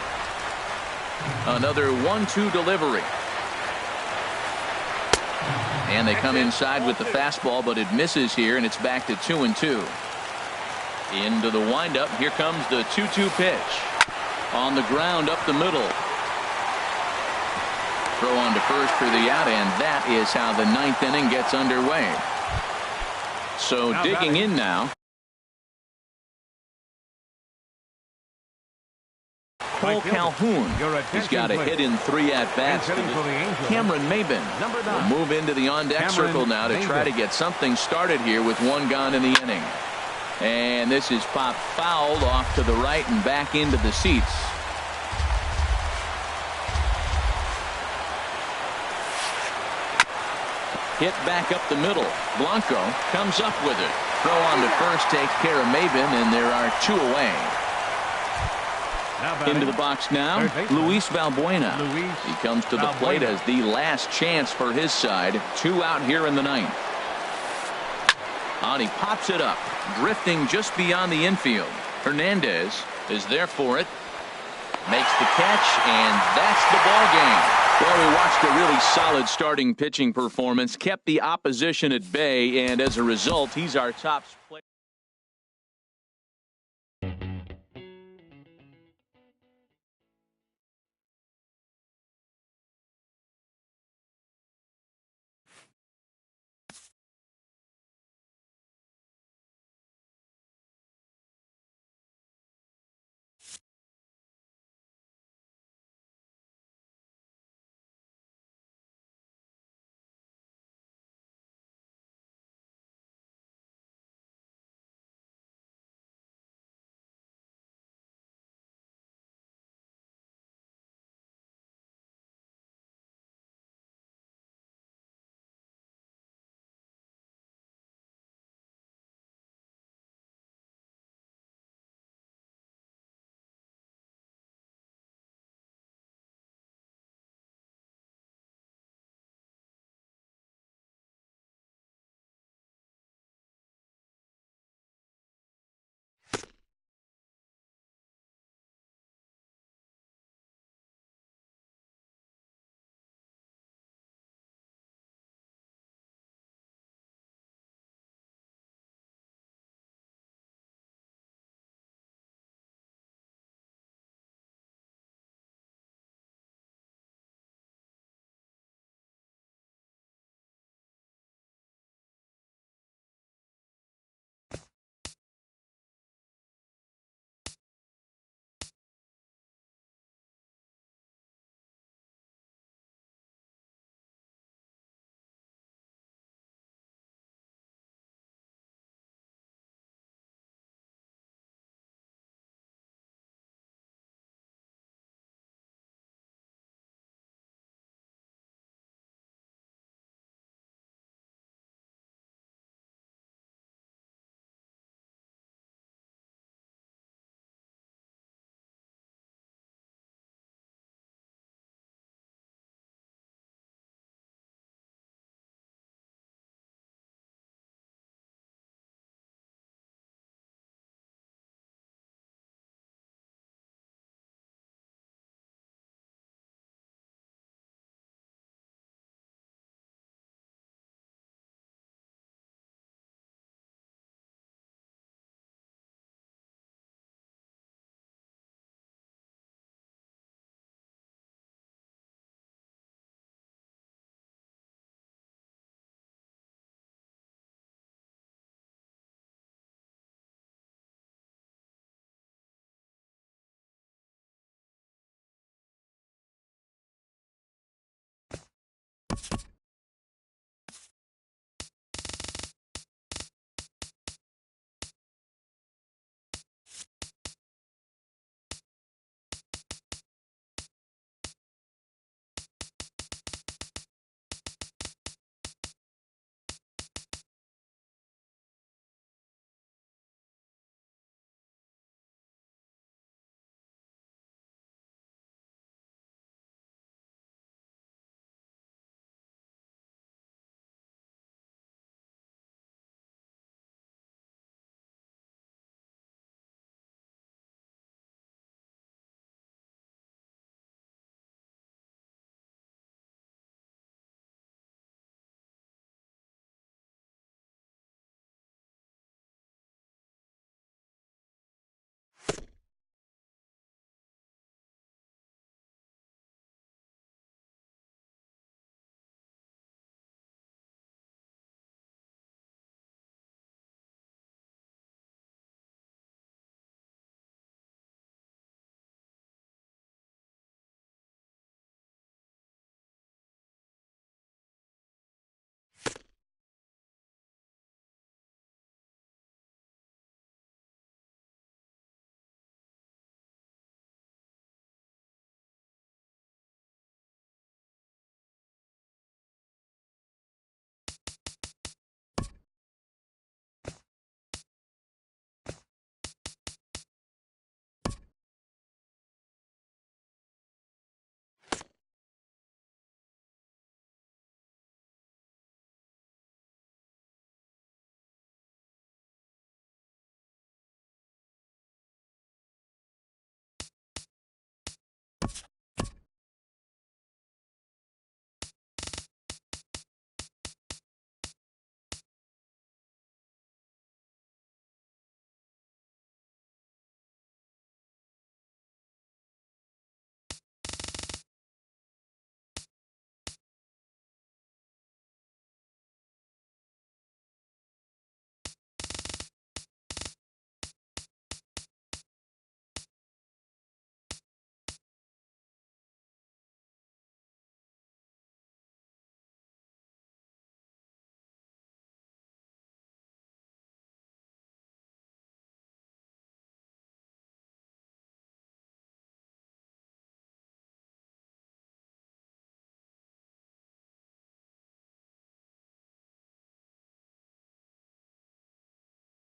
Another 1-2 delivery. And they come inside with the fastball, but it misses here, and it's back to 2-2. Into the windup. Here comes the 2-2 pitch. On the ground up the middle. Throw on to first for the out, and that is how the 9th inning gets underway. So now digging in now. Cole Calhoun. He's got a hit in 3 at-bats. Cameron Maybin will move into the on-deck circle now to try to get something started here with 1 gone in the inning. And this is popped fouled off to the right and back into the seats. Hit back up the middle. Blanco comes up with it. Throw on to first takes care of Maybin, and there are 2 away. Into the box now, Luis Valbuena. He comes to the plate as the last chance for his side. 2 out here in the 9th. And he pops it up, drifting just beyond the infield. Hernandez is there for it. Makes the catch, and that's the ball game. Well, we watched a really solid starting pitching performance, kept the opposition at bay, and as a result, he's our top player.